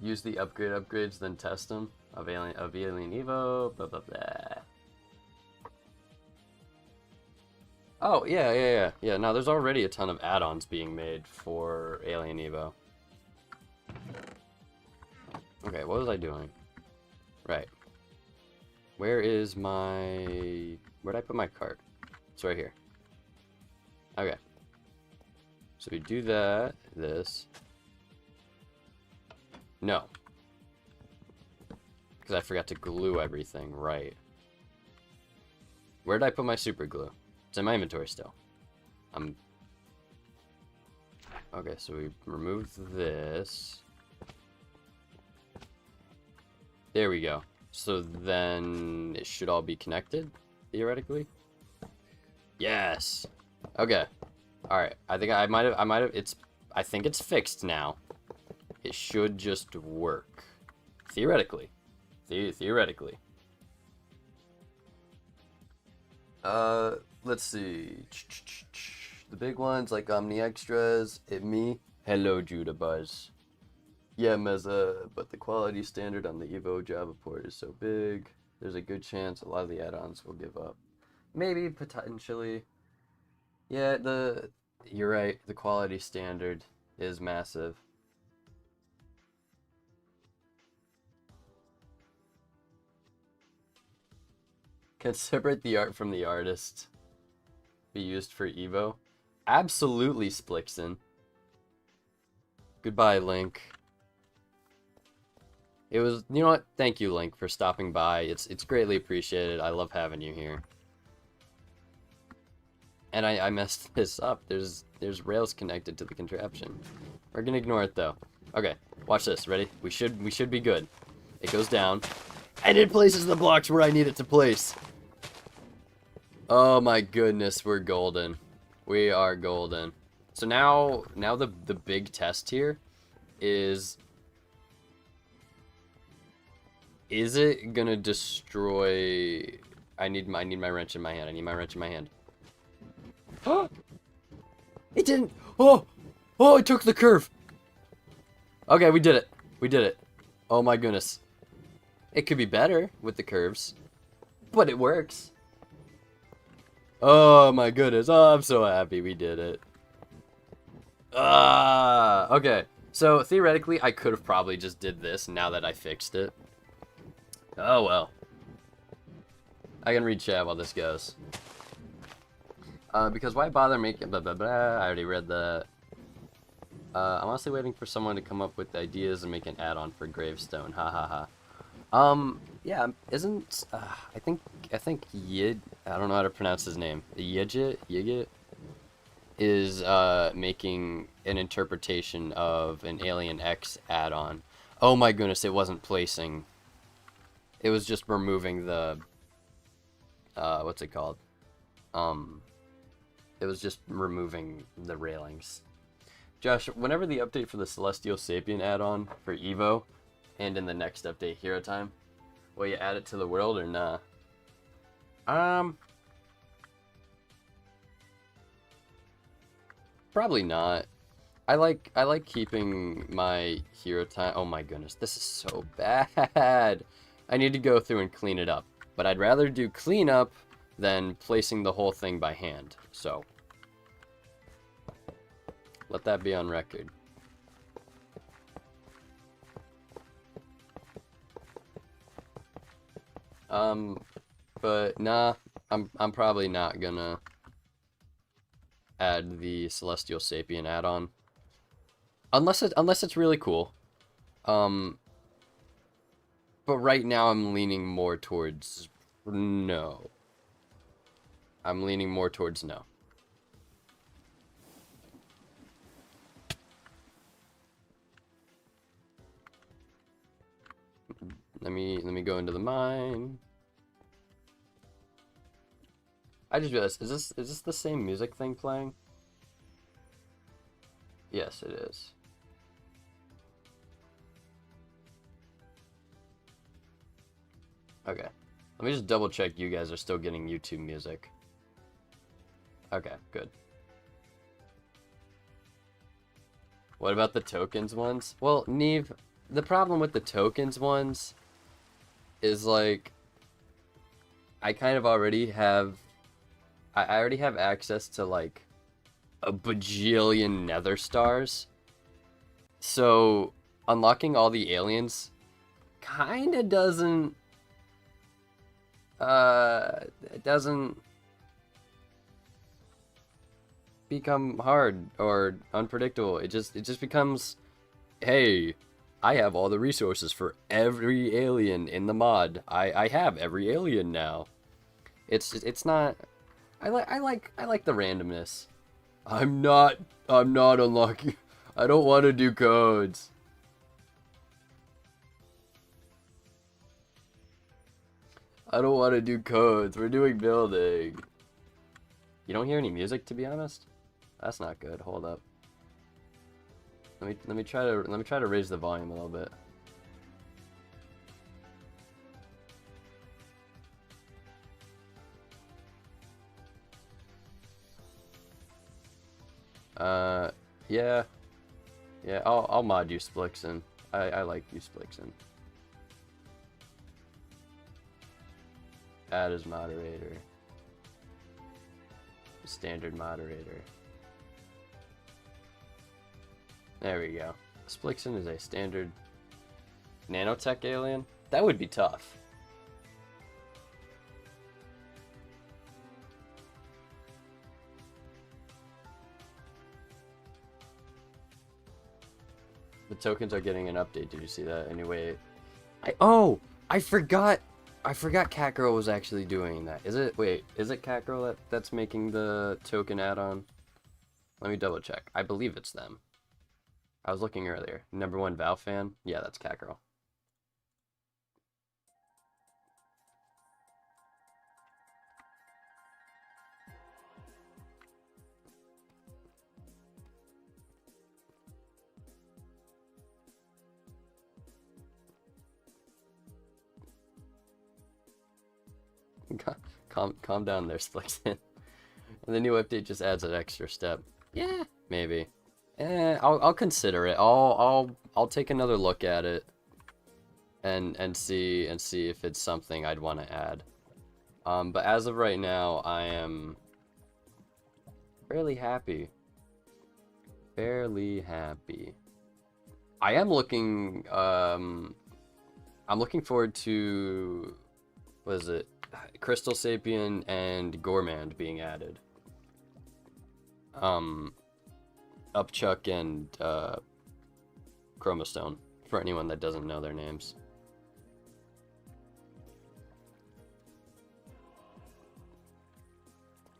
S1: use the upgrades, then test them of Alien Evo, blah blah blah. Oh yeah. No, there's already a ton of add-ons being made for Alien Evo. Okay, what was I doing? Right. Where'd I put my cart? It's right here. Okay. So we do this. No. Because I forgot to glue everything, right. Where'd I put my super glue? It's in my inventory still. Okay, so we removed this. There we go. So then it should all be connected, theoretically. Yes. Okay. All right. I think I might have. I think it's fixed now. It should just work, theoretically. Theoretically. Let's see. The big ones like Omni Extras, me. Hello, Judah Buzz. Yeah, Meza, but the quality standard on the Evo Java port is so big, there's a good chance a lot of the add-ons will give up. maybe potentially. Yeah, you're right. The quality standard is massive. Can separate the art from the artist be used for Evo? Absolutely, Splixon. Goodbye, Link. It was, you know what? Thank you, Link, for stopping by. It's greatly appreciated. I love having you here. And I messed this up. There's rails connected to the contraption. We're gonna ignore it though. Okay, watch this. Ready? We should be good. It goes down, and it places the blocks where I need it to place. Oh my goodness, we're golden. We are golden. So now the big test here is it gonna destroy? I need my wrench in my hand. I need my wrench in my hand. Oh! It didn't. Oh, it took the curve. Okay, we did it. We did it. Oh my goodness. It could be better with the curves, but it works. Oh my goodness. Oh, I'm so happy we did it. Okay. So theoretically, I could have probably just did this now that I fixed it. Oh well. I can read chat while this goes. Because why bother making blah blah blah? I already read that. I'm honestly waiting for someone to come up with ideas and make an add-on for Gravestone. Ha ha ha. Yeah, isn't I think Yid, I don't know how to pronounce his name. Yigit is making an interpretation of an Alien X add-on. Oh my goodness, it wasn't placing. It was just removing the what's it called? It was just removing the railings. Josh, whenever the update for the Celestial Sapien add-on for Evo, and in the next update, HeroTime, will you add it to the world or nah? Probably not. I like keeping my HeroTime. Oh my goodness, this is so bad. I need to go through and clean it up, but I'd rather do cleanup than placing the whole thing by hand. So let that be on record. But nah, I'm probably not gonna add the Celestial Sapien add-on unless it's really cool. But right now I'm leaning more towards no. I'm leaning more towards no. Let me go into the mine. I just realized, is this the same music thing playing? Yes, it is. Okay. Let me just double check you guys are still getting YouTube music. Okay, good. What about the tokens ones? Well, Neve, the problem with the tokens ones is like I kind of already have I already have access to like a bajillion nether stars. So unlocking all the aliens kinda doesn't it doesn't become hard or unpredictable. It just becomes, hey, I have all the resources for every alien in the mod. I have every alien now. It's not. I like the randomness. I'm not unlocking. I don't want to do codes. I don't want to do codes. We're doing building. You don't hear any music, to be honest? That's not good. Hold up. Let me try to raise the volume a little bit. Yeah. Yeah, I'll mod you, Splixon. I like you, Splixon. Add as moderator. Standard moderator. There we go. Splixon is a standard nanotech alien. That would be tough. The tokens are getting an update. Did you see that? Anyway, I forgot Catgirl was actually doing that. Is it? Wait, is it Catgirl that's making the token add-on? Let me double check. I believe it's them. I was looking earlier. #1 Valve fan? Yeah, that's Catgirl. Calm down there, Splixon. And the new update just adds an extra step. Yeah, maybe. I'll consider it. I'll take another look at it and see if it's something I'd want to add. But as of right now, I am fairly happy. Fairly happy. I am looking I'm looking forward to, what is it? Crystal Sapien and Gourmand being added. Upchuck and Chromostone, for anyone that doesn't know their names.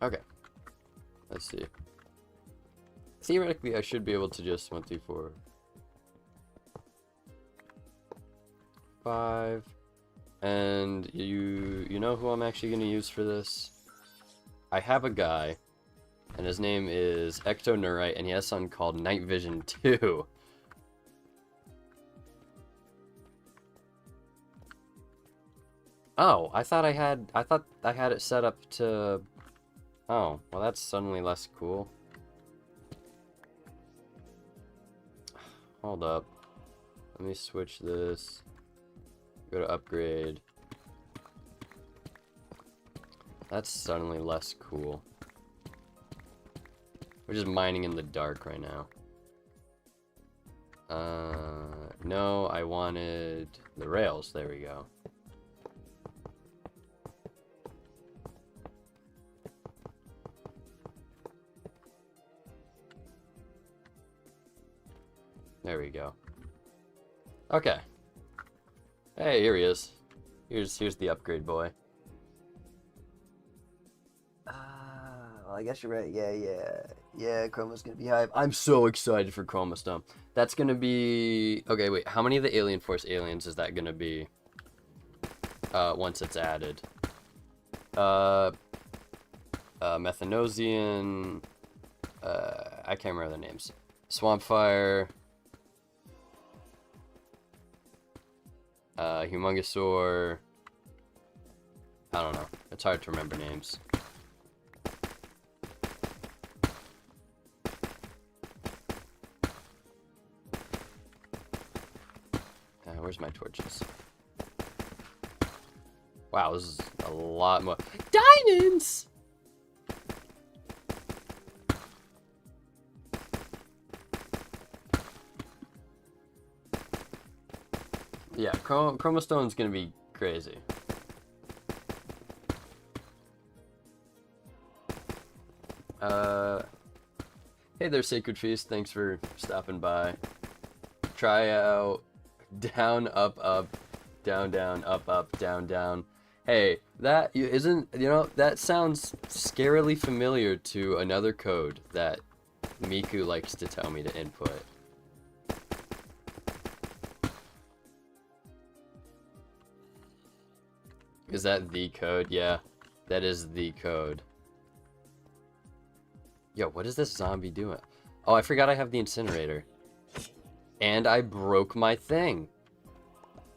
S1: Okay. Let's see. Theoretically, I should be able to just 1, 2, 4, 5. And you know who I'm actually going to use for this? I have a guy, and his name is Ectoneurite, and he has something called Night Vision 2. Oh, I thought I had it set up to... Oh, well that's suddenly less cool. Hold up. Let me switch this. Go to upgrade. That's suddenly less cool. We're just mining in the dark right now. No, I wanted the rails. There we go. There we go. Okay. Hey, here he is. Here's the upgrade boy. Well, I guess you're right. Yeah. Chroma's gonna be hype. I'm so excited for Chromostone. That's gonna be... Okay, wait. How many of the Alien Force aliens is that gonna be? Once it's added. Methanosian. I can't remember the names. Swampfire. Humongosaur. I don't know. It's hard to remember names. Where's my torches? Wow, this is a lot more. Diamonds! Yeah, Chromostone's gonna be crazy. Hey there, Sacred Feast. Thanks for stopping by. Try out down, up, up, down, down, up, up, down, down. Hey, that isn't, that sounds scarily familiar to another code that Miku likes to tell me to input. Is that the code? Yeah, that is the code. Yo, what is this zombie doing? Oh, I forgot I have the incinerator. And I broke my thing.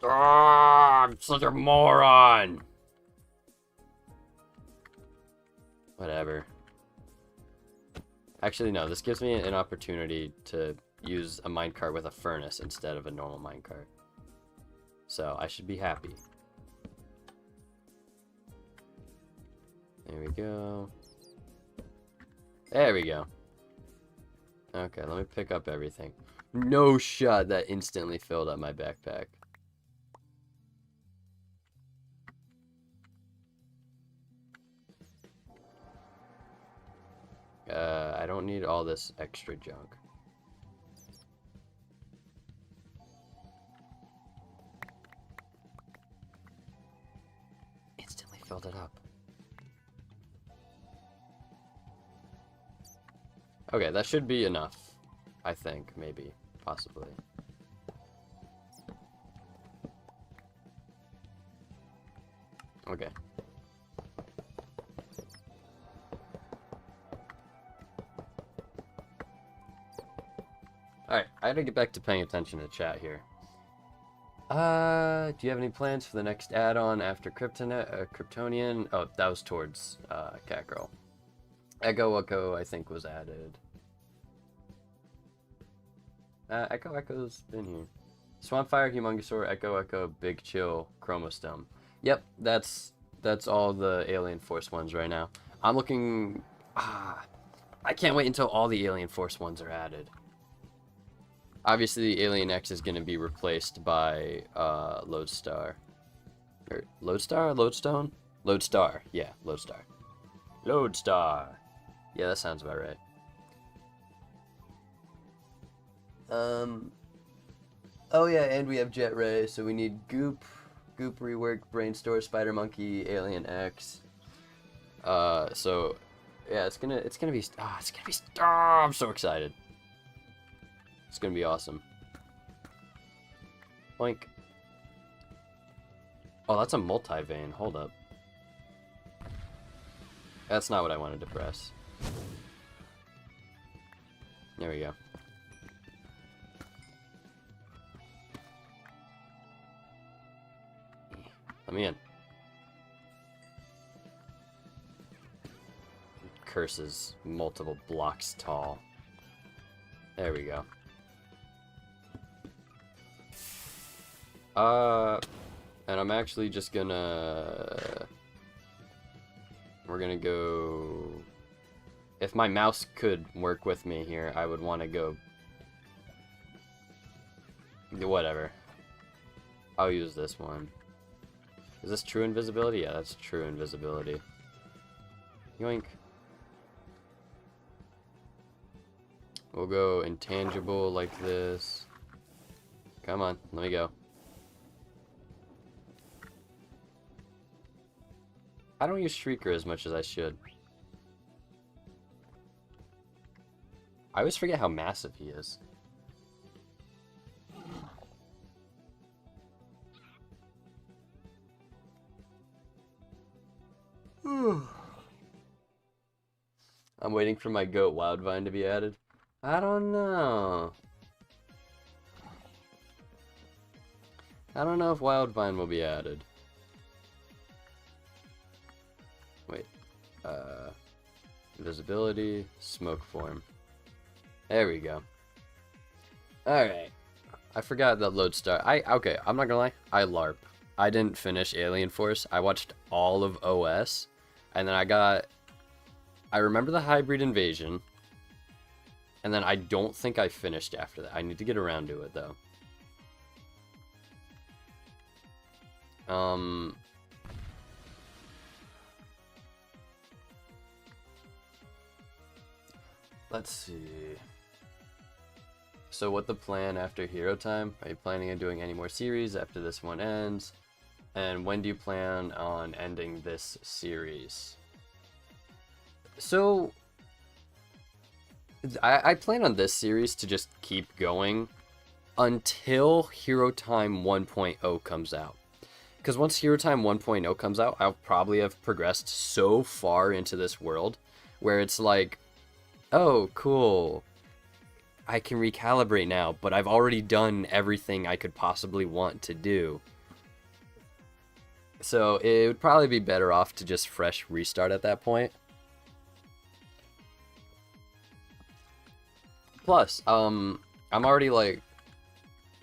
S1: Ah, I'm such a moron. Whatever. Actually, no, this gives me an opportunity to use a minecart with a furnace instead of a normal minecart. So, I should be happy. There we go. There we go. Okay, let me pick up everything. No shot, that instantly filled up my backpack. I don't need all this extra junk. Instantly filled it up. Okay, that should be enough. I think, maybe, possibly. Okay. Alright, I gotta get back to paying attention to chat here. Do you have any plans for the next add-on after Kryptonian? Oh, that was towards, Catgirl. Echo, I think, was added. Echo's been here. Swampfire, Humongousaur, Echo, Big Chill, Chromostom. Yep, that's all the Alien Force ones right now. I'm looking... I can't wait until all the Alien Force ones are added. Obviously, the Alien X is going to be replaced by Lodestar. Or Lodestar? Lodestone? Lodestar. Yeah, Lodestar. Lodestar. Yeah, that sounds about right. Oh yeah, and we have Jet Ray, so we need Goop rework, Brainstorm, Spider Monkey, Alien X. So yeah, it's gonna be I'm so excited. It's gonna be awesome. Boink. Oh, that's a multi-vein. Hold up. That's not what I wanted to press. There we go. Let me in. Curses multiple blocks tall. There we go. And I'm actually just gonna... We're gonna go... If my mouse could work with me here, I would want to go... Whatever. I'll use this one. Is this true invisibility? Yeah, that's true invisibility. Yoink. We'll go intangible like this. Come on, let me go. I don't use Shrieker as much as I should. I always forget how massive he is. I'm waiting for my goat Wildvine to be added. I don't know. I don't know if Wildvine will be added. Wait. Invisibility, smoke form. There we go. Alright. I forgot that Lodestar. Okay, I'm not gonna lie. I LARP. I didn't finish Alien Force. I watched all of OS. And then I remember the Hybrid Invasion. And then I don't think I finished after that. I need to get around to it, though. Let's see. So what the plan after HeroTime? Are you planning on doing any more series after this one ends? And when do you plan on ending this series? So I plan on this series to just keep going until HeroTime 1.0 comes out. Because once HeroTime 1.0 comes out, I'll probably have progressed so far into this world where it's like, oh, cool, I can recalibrate now, but I've already done everything I could possibly want to do. So it would probably be better off to just fresh restart at that point. Plus, I'm already, like,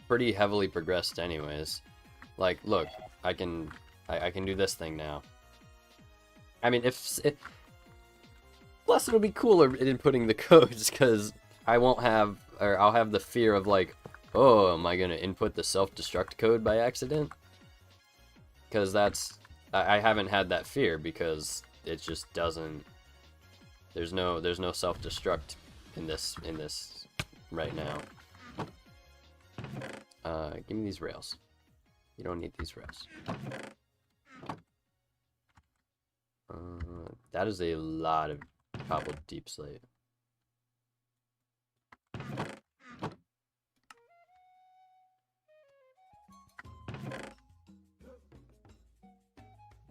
S1: pretty heavily progressed anyways. Like, look, I can do this thing now. I mean, Plus, it'll be cooler inputting the codes because I won't have, or I'll have the fear of like, oh, am I gonna input the self-destruct code by accident? Because I haven't had that fear because it just doesn't. There's no self-destruct in this right now. Give me these rails. You don't need these rails. That is a lot of cobbled deep slate.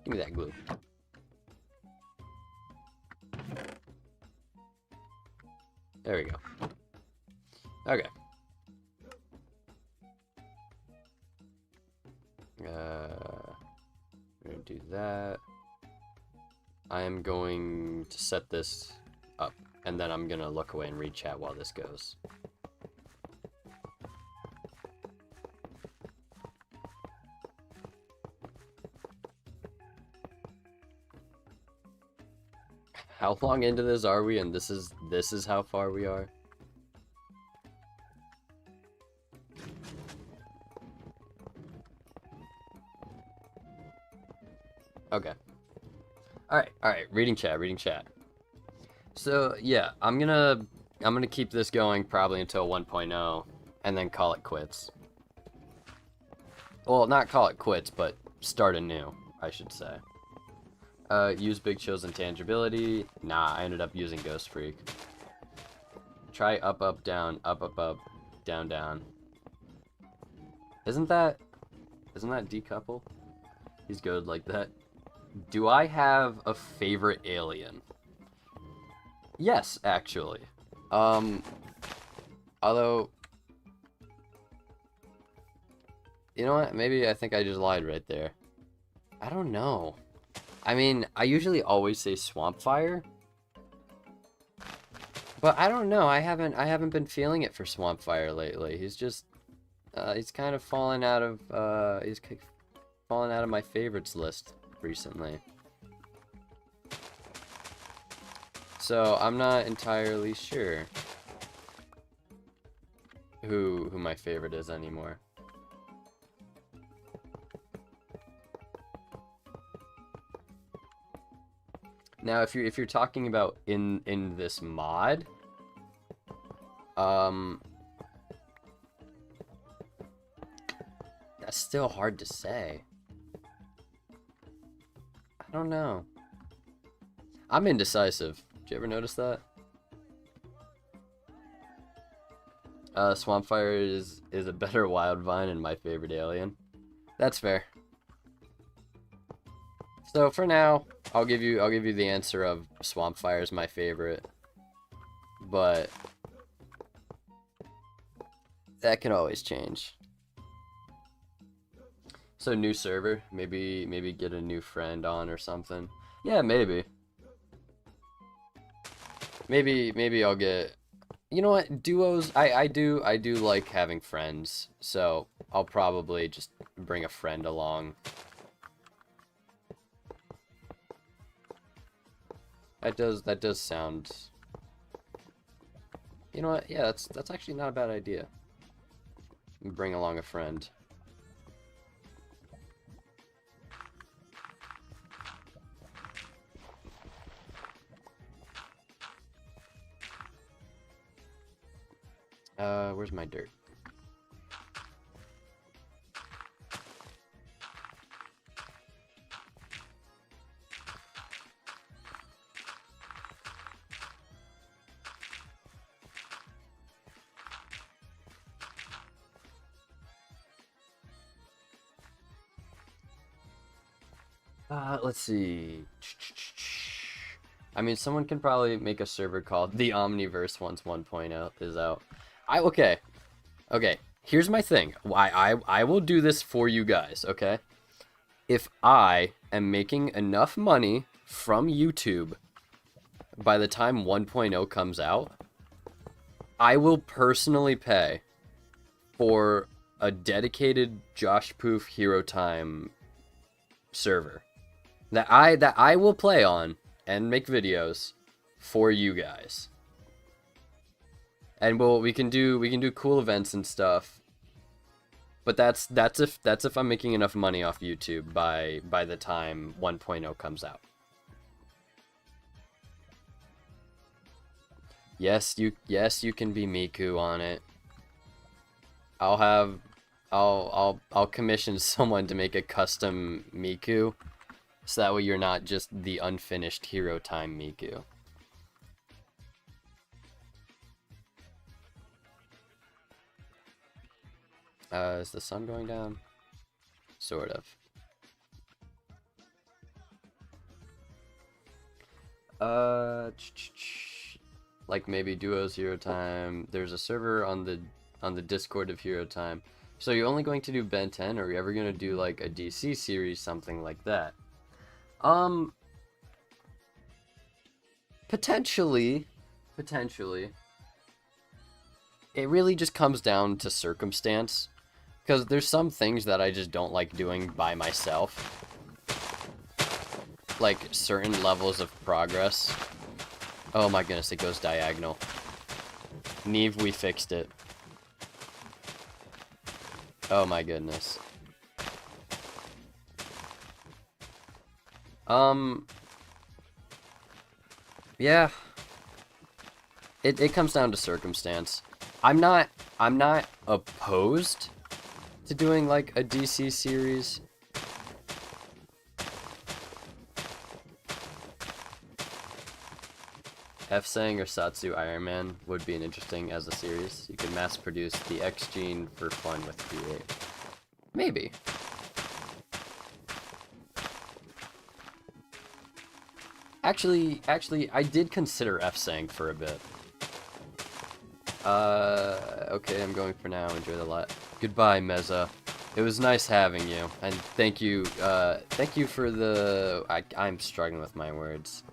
S1: Give me that glue. There we go. Okay. We're gonna do that. I am going to set this up, and then I'm gonna look away and read chat while this goes. How long into this are we? And this is how far we are. Okay. All right. Reading chat. So yeah, I'm gonna keep this going probably until 1.0, and then call it quits. Well, not call it quits, but start anew, I should say. Use Big Chill's intangibility. Nah, I ended up using Ghost Freak. Try up, up, down, down, down. Isn't that decouple? He's good like that. Do I have a favorite alien? Yes, actually. Although, you know what? Maybe I think I just lied right there. I don't know. I mean, I usually always say Swampfire, but I don't know. I haven't been feeling it for Swampfire lately. He's just, he's kind of fallen out of, my favorites list recently. So I'm not entirely sure who my favorite is anymore. Now, if you're talking about in this mod, that's still hard to say. I don't know. I'm indecisive. Did you ever notice that? Swampfire is a better Wildvine and my favorite alien. That's fair. So for now, I'll give you the answer of Swampfire is my favorite, but that can always change. So new server, maybe get a new friend on or something. Yeah, maybe. Maybe I'll get. You know what? Duos. I do like having friends, so I'll probably just bring a friend along. That does sound. You know what? Yeah, that's actually not a bad idea. Bring along a friend. Where's my dirt? Let's see. I mean, someone can probably make a server called The Omniverse once 1.0 is out. Okay. Here's my thing. I will do this for you guys, okay? If I am making enough money from YouTube by the time 1.0 comes out, I will personally pay for a dedicated Josh Poof HeroTime server that I will play on and make videos for you guys. And we can do cool events and stuff. But that's if I'm making enough money off YouTube by the time 1.0 comes out. Yes, you can be Miku on it. I'll commission someone to make a custom Miku, so that way you're not just the unfinished HeroTime Miku. Is the sun going down? Sort of. Like maybe duos HeroTime. There's a server on the Discord of HeroTime. So you're only going to do Ben 10, or are you ever gonna do like a DC series, something like that? Potentially. It really just comes down to circumstance, because there's some things that I just don't like doing by myself. Like certain levels of progress. Oh my goodness, it goes diagonal. Neve, we fixed it. Oh my goodness. Yeah. It comes down to circumstance. I'm not opposed to doing like a DC series. F-Sang or Satsu Iron Man would be an interesting as a series. You could mass produce the X gene for fun with Create. Maybe. Actually, I did consider F-Sang for a bit. Okay, I'm going for now. Enjoy the lot. Goodbye, Meza. It was nice having you, and thank you for the... I'm struggling with my words.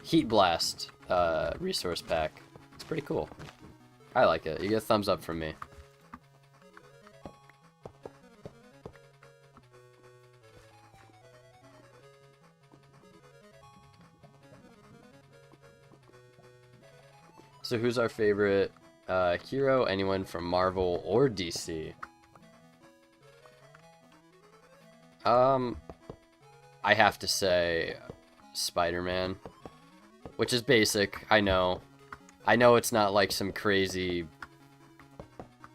S1: Heat Blast resource pack. It's pretty cool. I like it. You get a thumbs up from me. So who's our favorite hero? Anyone from Marvel or DC? I have to say Spider-Man. Which is basic, I know. I know it's not like some crazy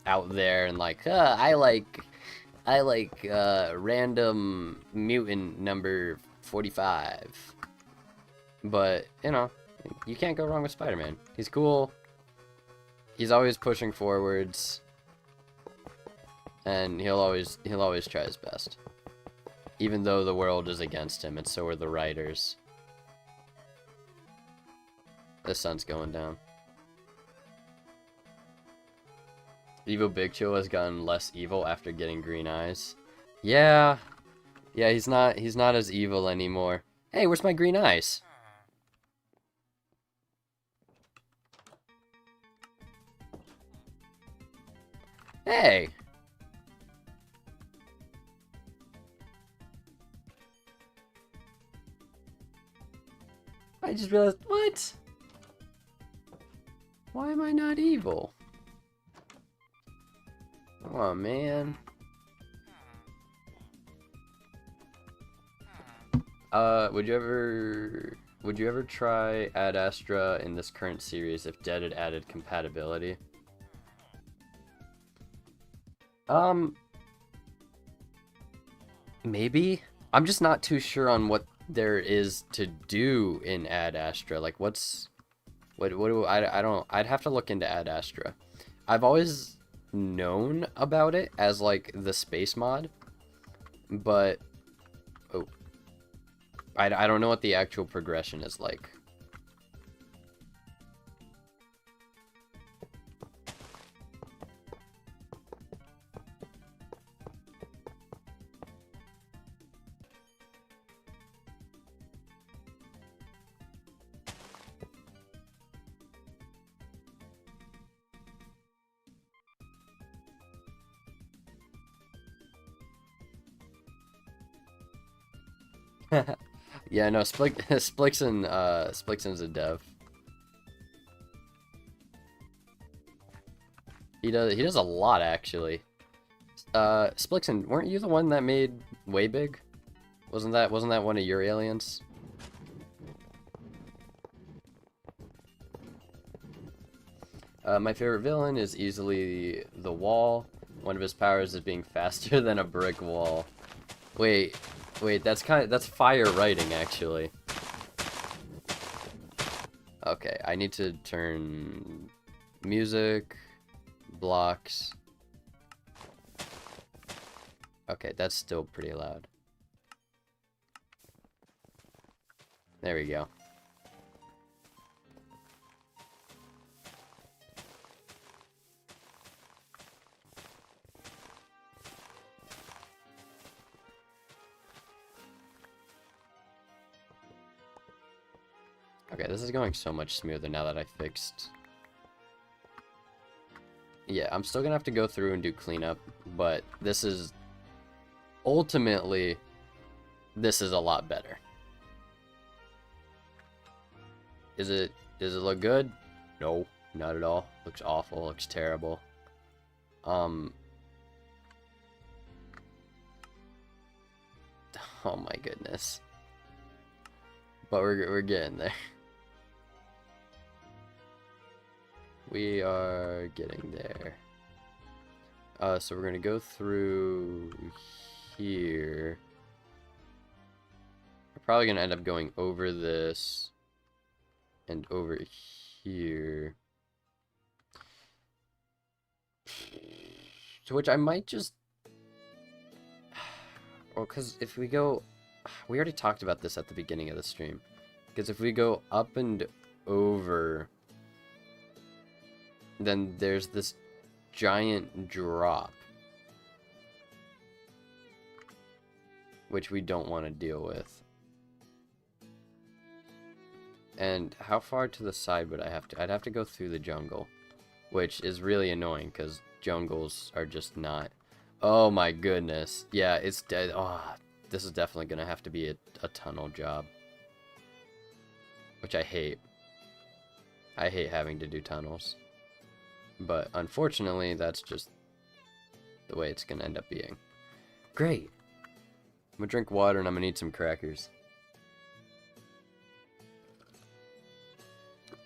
S1: out there and like, I like random mutant number 45. But, you know, you can't go wrong with Spider-Man. He's cool. He's always pushing forwards. And he'll always try his best. Even though the world is against him, and so are the writers. The sun's going down. Evil Big Chill has gotten less evil after getting green eyes. Yeah. Yeah, he's not as evil anymore. Hey, where's my green eyes? Hey. I just realized, what? Why am I not evil? Oh man. Would you ever try Ad Astra in this current series if Dead had added compatibility? Maybe. I'm just not too sure on what there is to do in Ad Astra. Like, what do I don't, I'd have to look into Ad Astra. I've always known about it as like the space mod, but I don't know what the actual progression is like. Yeah, no, Splixon's a dev. He does a lot, actually. Splixon, weren't you the one that made Way Big? Wasn't that one of your aliens? My favorite villain is easily the Wall. One of his powers is being faster than a brick wall. Wait, that's fire writing, actually. Okay, I need to turn music, blocks. Okay, that's still pretty loud. There we go. Okay, this is going so much smoother now that I fixed. Yeah, I'm still gonna have to go through and do cleanup, but this is ultimately, this is a lot better. Does it look good? No, not at all. Looks awful, looks terrible. Oh my goodness. But we're getting there. We are getting there. So we're gonna go through here. We're probably gonna end up going over this and over here. To which I might just, well, because if we go, we already talked about this at the beginning of the stream. Because if we go up and over, then there's this giant drop, which we don't want to deal with. And how far to the side would I have to? I'd have to go through the jungle, which is really annoying because jungles are just not. Oh my goodness. Yeah, it's dead. Oh, this is definitely gonna have to be a tunnel job, which I hate. I hate having to do tunnels. But unfortunately, that's just the way it's gonna end up being. Great. I'm gonna drink water and I'm gonna eat some crackers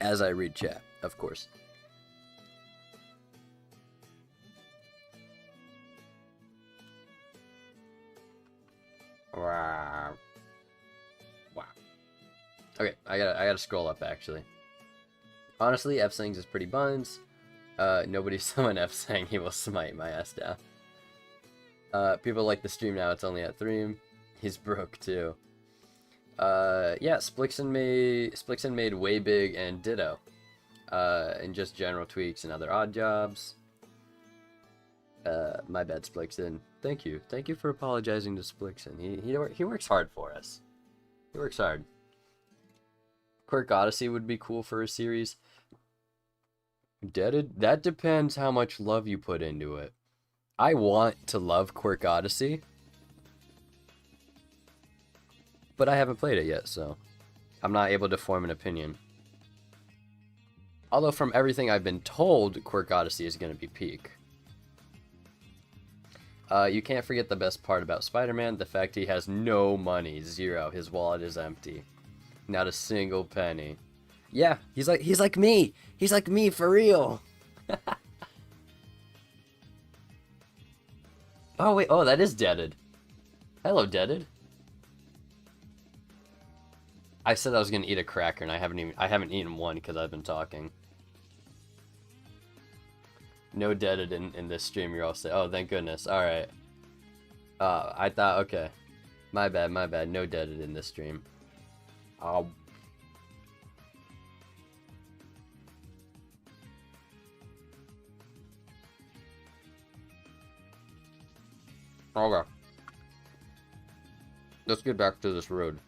S1: as I read chat, of course. Wow. Okay, I gotta scroll up actually. Honestly, F-Sings is pretty buns. Nobody summon F-Sang, he will smite my ass down. People like the stream now, it's only at 3. He's broke too. Yeah, Splixon made Way Big and Ditto. And just general tweaks and other odd jobs. My bad, Splixon. Thank you for apologizing to Splixon. He works hard for us. He works hard. Quirk Odyssey would be cool for a series. That depends how much love you put into it. I want to love Quirk Odyssey, but I haven't played it yet, so I'm not able to form an opinion. Although from everything I've been told, Quirk Odyssey is going to be peak. You can't forget the best part about Spider-Man, the fact he has no money, 0. His wallet is empty. Not a single penny. Yeah, he's like me. He's like me for real. Oh wait, oh that is Deaded. Hello, Deaded. I said I was gonna eat a cracker, and I haven't eaten one because I've been talking. No Deaded in this stream. You're all say, oh thank goodness. All right. I thought okay. My bad. No Deaded in this stream. Oh. Okay. Let's get back to this road.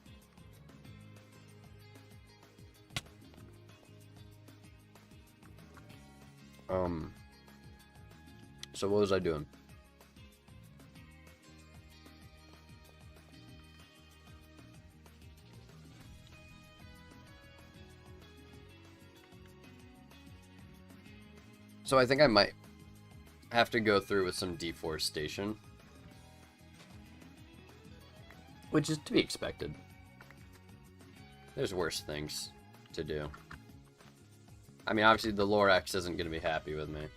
S1: So what was I doing? So I think I might have to go through with some deforestation, which is to be expected. There's worse things to do. I mean, obviously the Lorax isn't going to be happy with me.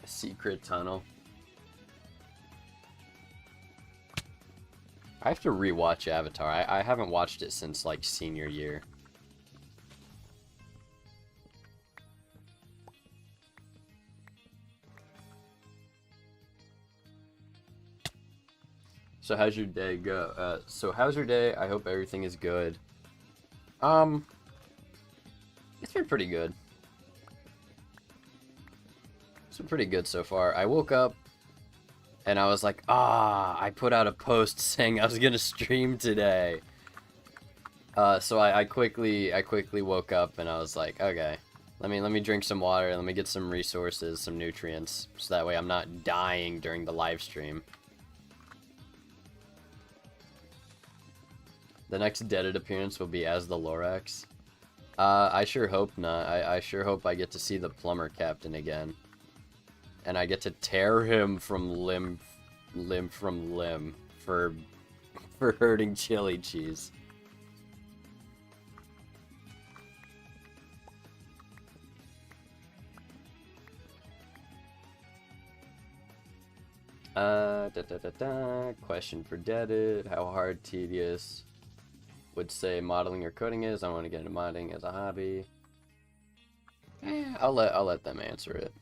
S1: A secret tunnel. I have to rewatch Avatar. I haven't watched it since, like, senior year. So how's your day go? How's your day? I hope everything is good. It's been pretty good. It's been pretty good so far. I woke up and I was like, I put out a post saying I was gonna stream today. So I quickly woke up and I was like, okay, let me drink some water, let me get some resources, some nutrients, so that way I'm not dying during the live stream. The next Deaded appearance will be as the Lorax. I sure hope not. I sure hope I get to see the plumber captain again. And I get to tear him from limb from limb for hurting chili cheese. Question for Deaded. How hard, tedious would say modeling or coding is? I want to get into modding as a hobby. I'll let them answer it.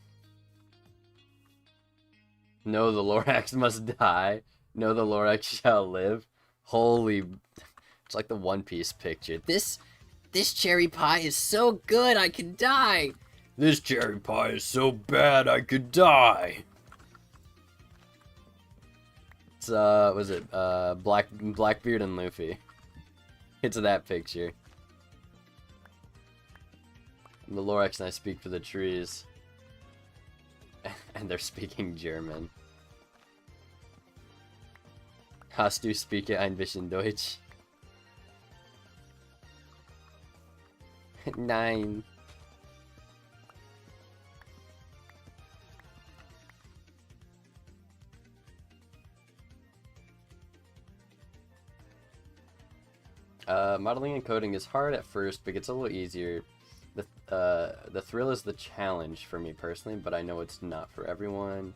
S1: No, the Lorax must die. No, the Lorax shall live. Holy, it's like the One Piece picture. This cherry pie is so good I could die. This cherry pie is so bad I could die. It's was it Blackbeard and Luffy? It's that picture. And the Lorax and I speak for the trees. And they're speaking German. Hast du speak ein bisschen Deutsch? Nein. Modeling and coding is hard at first, but gets a little easier. The thrill is the challenge for me personally, but I know it's not for everyone.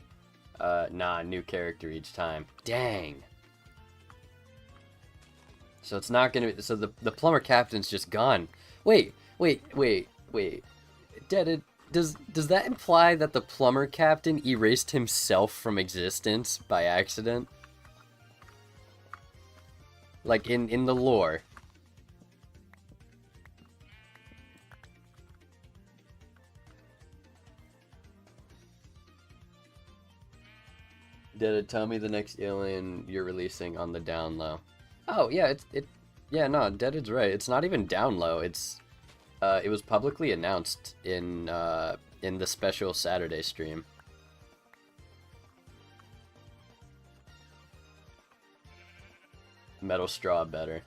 S1: Nah, new character each time. Dang. So it's not gonna be, so the plumber captain's just gone. Wait. Deaded, does that imply that the plumber captain erased himself from existence by accident? Like in the lore. Deaded, tell me the next alien you're releasing on the down low. Oh yeah, yeah, no, Deaded's right. It's not even down low. It was publicly announced in the special Saturday stream. Metal Straw better.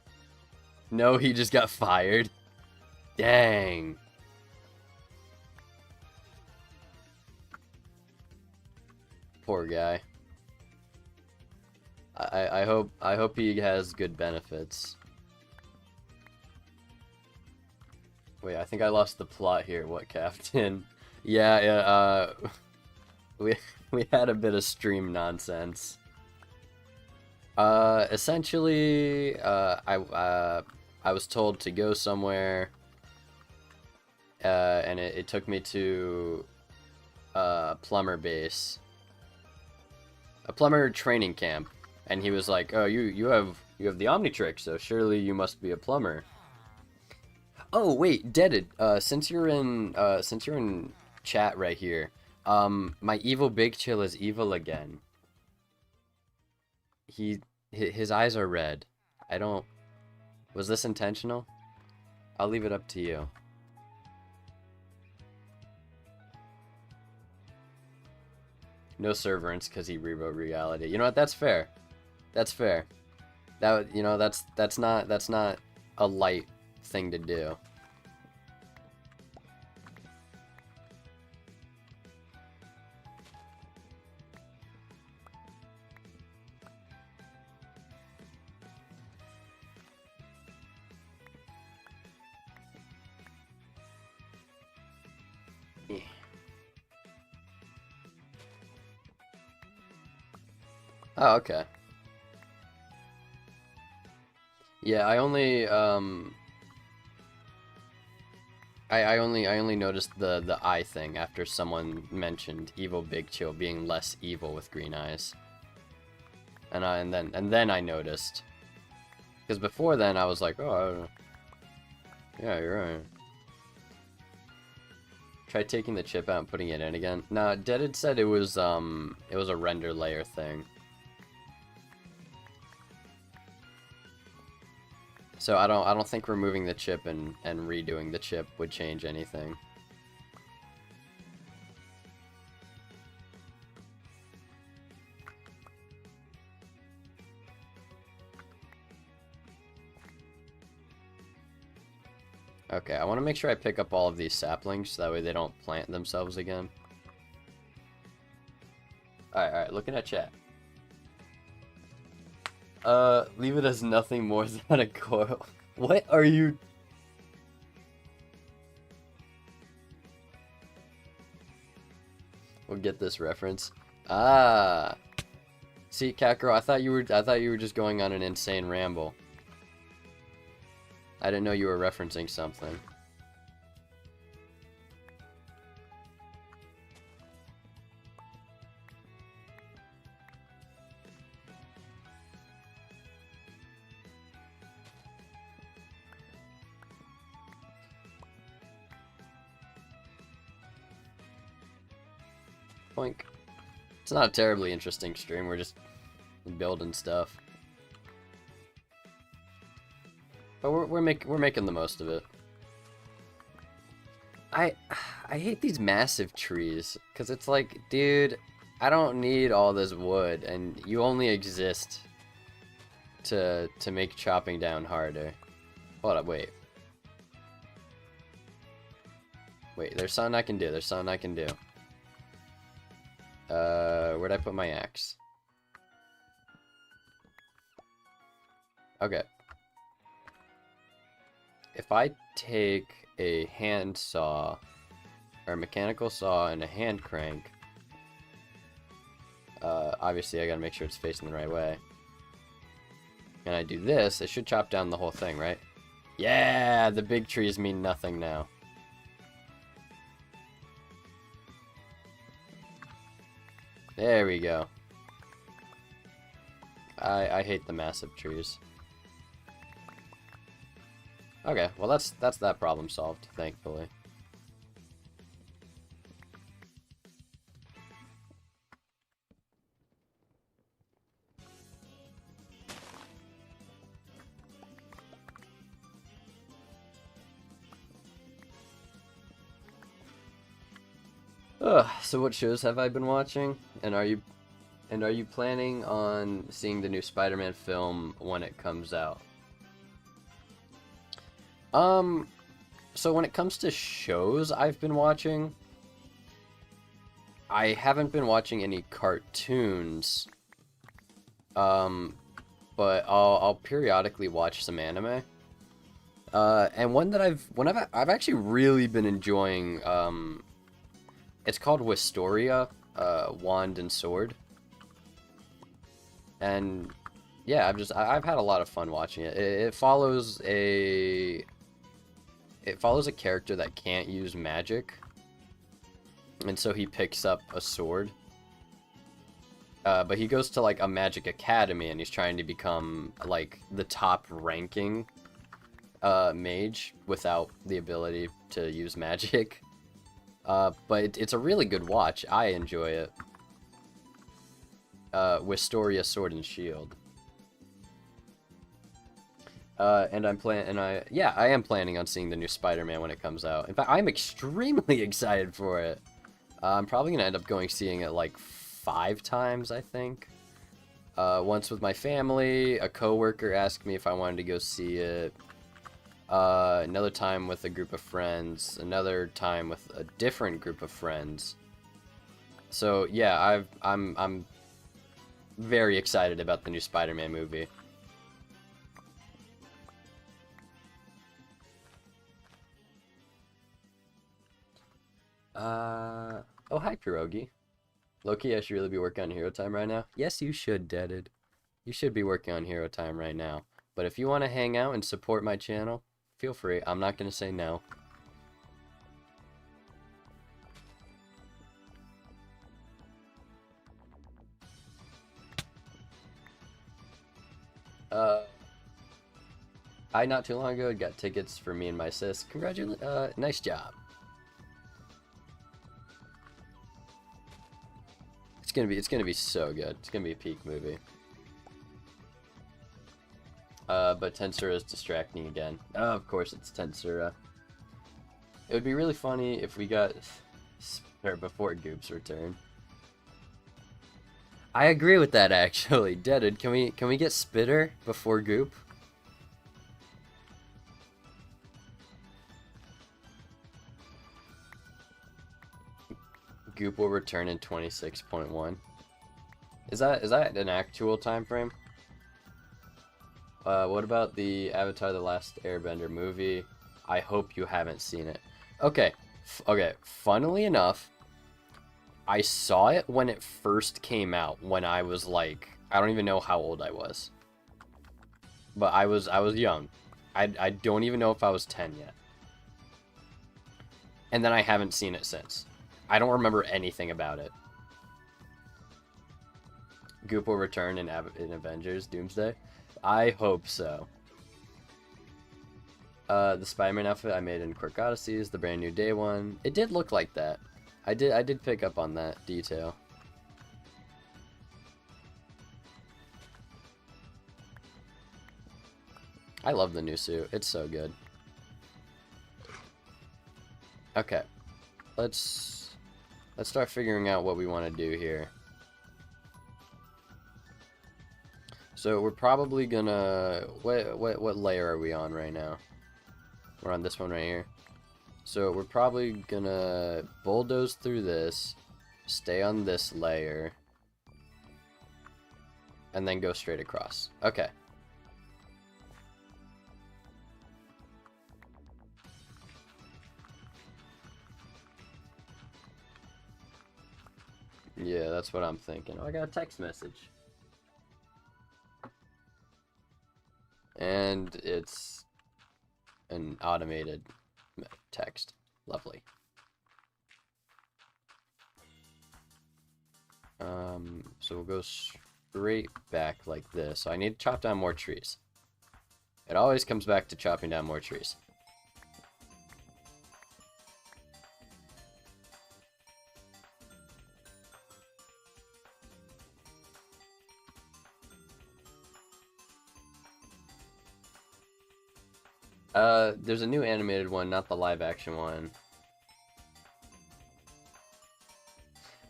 S1: No, he just got fired. Dang. Poor guy. I hope he has good benefits. Wait, I think I lost the plot here. What, Captain? Yeah, we had a bit of stream nonsense. Essentially, I was told to go somewhere, and it took me to plumber base, a plumber training camp. And he was like, "Oh, you have the Omnitrix, so surely you must be a plumber." Oh wait, Deaded. Since you're in chat right here, my evil Big Chill is evil again. His eyes are red. I don't. Was this intentional? I'll leave it up to you. No serverance because he rewrote reality. You know what? That's fair. That's fair. That, you know, that's not a light thing to do. Oh, okay. Yeah, I only noticed the eye thing after someone mentioned Evil Big Chill being less evil with green eyes. And then I noticed. Because before then I was like, oh, I don't know. Yeah, you're right. Try taking the chip out and putting it in again. Nah, Deaded said it was a render layer thing. So I don't think removing the chip and redoing the chip would change anything. Okay, I want to make sure I pick up all of these saplings so that way they don't plant themselves again. Alright, looking at chat. Leave it as nothing more than a coil. What are you... We'll get this reference. Ah. See, Cat Girl, I thought you were just going on an insane ramble. I didn't know you were referencing something. Boink. It's not a terribly interesting stream, we're just building stuff. But we're making the most of it. I hate these massive trees, cause it's like, dude, I don't need all this wood, and you only exist to make chopping down harder. Hold up, wait. Wait, there's something I can do. There's something I can do. Where'd I put my axe? Okay. If I take a hand saw, or a mechanical saw and a hand crank, obviously I gotta make sure it's facing the right way. And I do this, it should chop down the whole thing, right? Yeah, the big trees mean nothing now. There we go. I hate the massive trees. Okay, well that's that problem solved, thankfully. So what shows have I been watching? And are you planning on seeing the new Spider-Man film when it comes out? So when it comes to shows I've been watching, I haven't been watching any cartoons. But I'll periodically watch some anime. And one that I've actually really been enjoying, it's called Wistoria, Wand and Sword. And yeah, I've had a lot of fun watching it. It follows a character that can't use magic, and so he picks up a sword. But he goes to like a magic academy, and he's trying to become like the top ranking mage without the ability to use magic. But it's a really good watch. I enjoy it. Wistoria Sword and Shield. And I am planning on seeing the new Spider-Man when it comes out. In fact, I'm extremely excited for it. I'm probably gonna end up seeing it like 5 times, I think. Once with my family, a coworker asked me if I wanted to go see it. another time with a group of friends, another time with a different group of friends. So yeah, I'm very excited about the new Spider-Man movie. Oh hi Pierogi. Loki, I should really be working on HeroTime right now. Yes, you should, Deaded. You should be working on HeroTime right now. But if you want to hang out and support my channel, feel free. I'm not going to say no. I not too long ago got tickets for me and my sis. Nice job. It's gonna be so good. It's gonna be a peak movie. But Tensura is distracting again. Oh, of course it's Tensura. It would be really funny if we got Spitter before Goop's return. I agree with that actually. Deaded, can we get Spitter before Goop? Goop will return in 26.1. Is that an actual time frame? What about the Avatar: The Last Airbender movie? I hope you haven't seen it. Okay, okay. Funnily enough, I saw it when it first came out. When I was like, I don't even know how old I was, but I was young. I don't even know if I was 10 yet. And then I haven't seen it since. I don't remember anything about it. Goop will return in Avengers Doomsday. I hope so. The Spider-Man outfit I made in Quirk Odysseys, the brand new day one. It did look like that. I did pick up on that detail. I love the new suit. It's so good. Okay. Let's start figuring out what we want to do here. So we're probably gonna what layer are we on right now? We're on this one right here. So we're probably gonna bulldoze through this, stay on this layer, and then go straight across. Okay. Yeah, that's what I'm thinking. Oh, I got a text message. And it's an automated text. Lovely. So we'll go straight back like this. So I need to chop down more trees. It always comes back to chopping down more trees. There's a new animated one, not the live action one.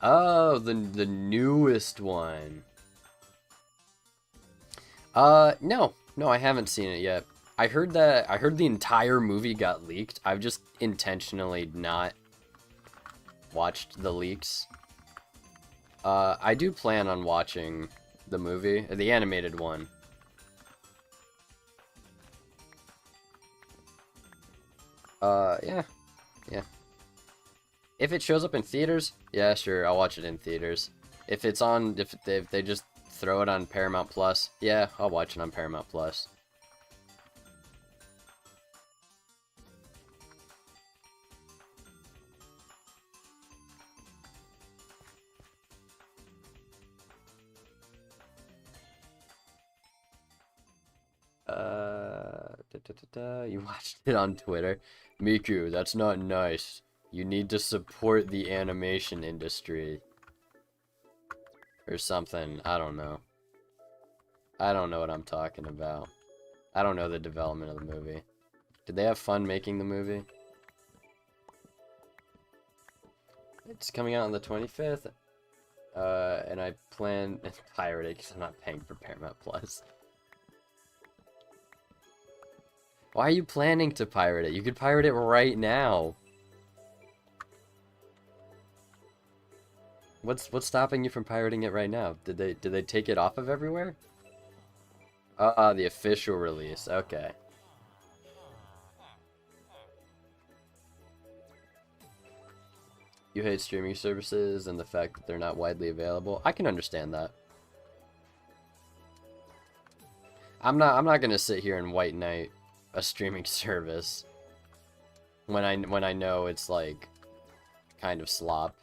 S1: Oh, the newest one. No, I haven't seen it yet. I heard the entire movie got leaked. I've just intentionally not watched the leaks. I do plan on watching the movie, the animated one. Yeah. If it shows up in theaters, yeah, sure, I'll watch it in theaters. If it's on, if they just throw it on Paramount Plus, yeah, I'll watch it on Paramount Plus. You watched it on Twitter? Miku, that's not nice. You need to support the animation industry. Or something. I don't know. I don't know what I'm talking about. I don't know the development of the movie. Did they have fun making the movie? It's coming out on the 25th. And I plan to pirate it because I'm not paying for Paramount Plus. Why are you planning to pirate it? You could pirate it right now. What's stopping you from pirating it right now? Did they take it off of everywhere? The official release. Okay. You hate streaming services and the fact that they're not widely available. I can understand that. I'm not gonna sit here and white knight a streaming service when I know it's like kind of slop.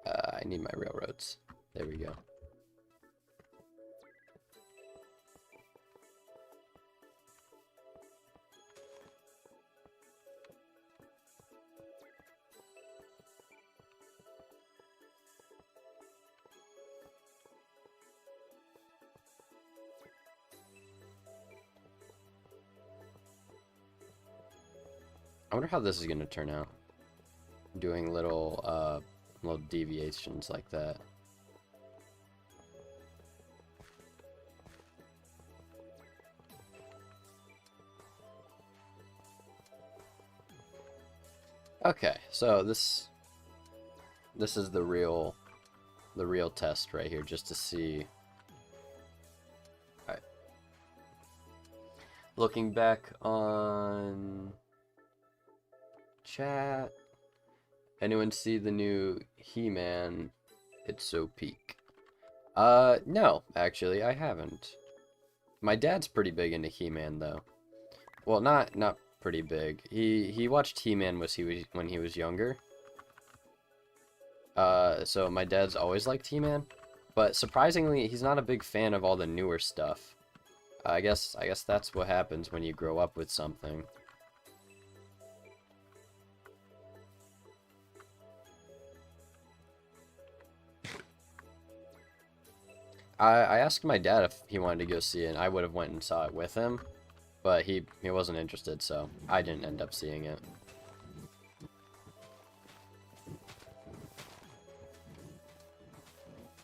S1: I need my railroads. There we go. I wonder how this is gonna turn out. Doing little deviations like that. Okay, so this is the real test right here, just to see. All right. Looking back on chat, anyone see the new He-Man? It's so peak. No, actually, I haven't. My dad's pretty big into He-Man, though. Well, not pretty big. He watched He-Man when he was younger. So my dad's always liked He-Man, but surprisingly, he's not a big fan of all the newer stuff. I guess that's what happens when you grow up with something. I asked my dad if he wanted to go see it, and I would have went and saw it with him, but he wasn't interested, so I didn't end up seeing it.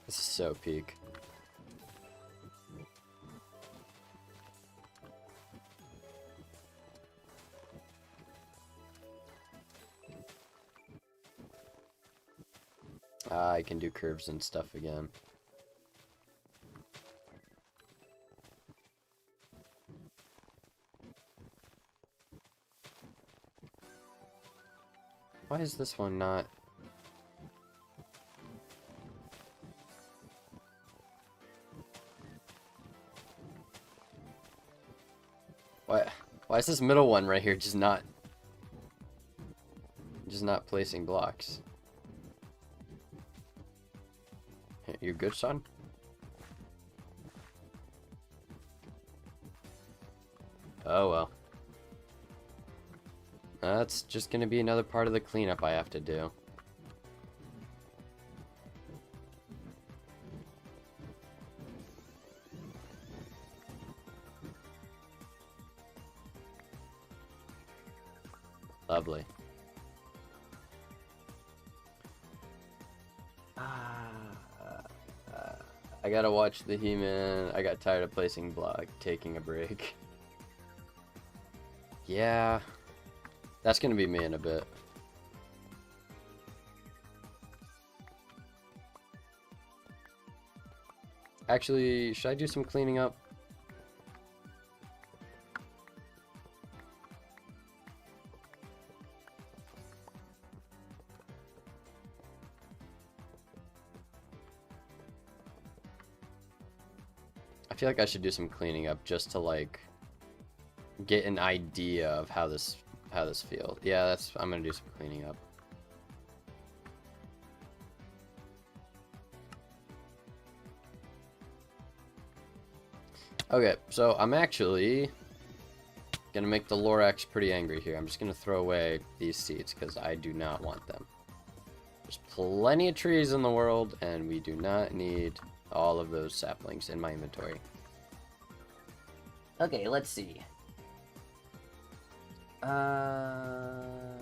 S1: This is so peak. I can do curves and stuff again. Why is this one not? Why is this middle one right here just not placing blocks? You good, son? Oh well. That's just gonna be another part of the cleanup I have to do. Lovely. I gotta watch the He-Man. I got tired of placing block, taking a break. Yeah. That's gonna be me in a bit. Actually, should I do some cleaning up? I feel like I should do some cleaning up just to like get an idea of how this feels. Yeah, I'm gonna do some cleaning up. Okay, so I'm actually gonna make the Lorax pretty angry here. I'm just gonna throw away these seeds because I do not want them. There's plenty of trees in the world, and we do not need all of those saplings in my inventory. Okay, let's see. The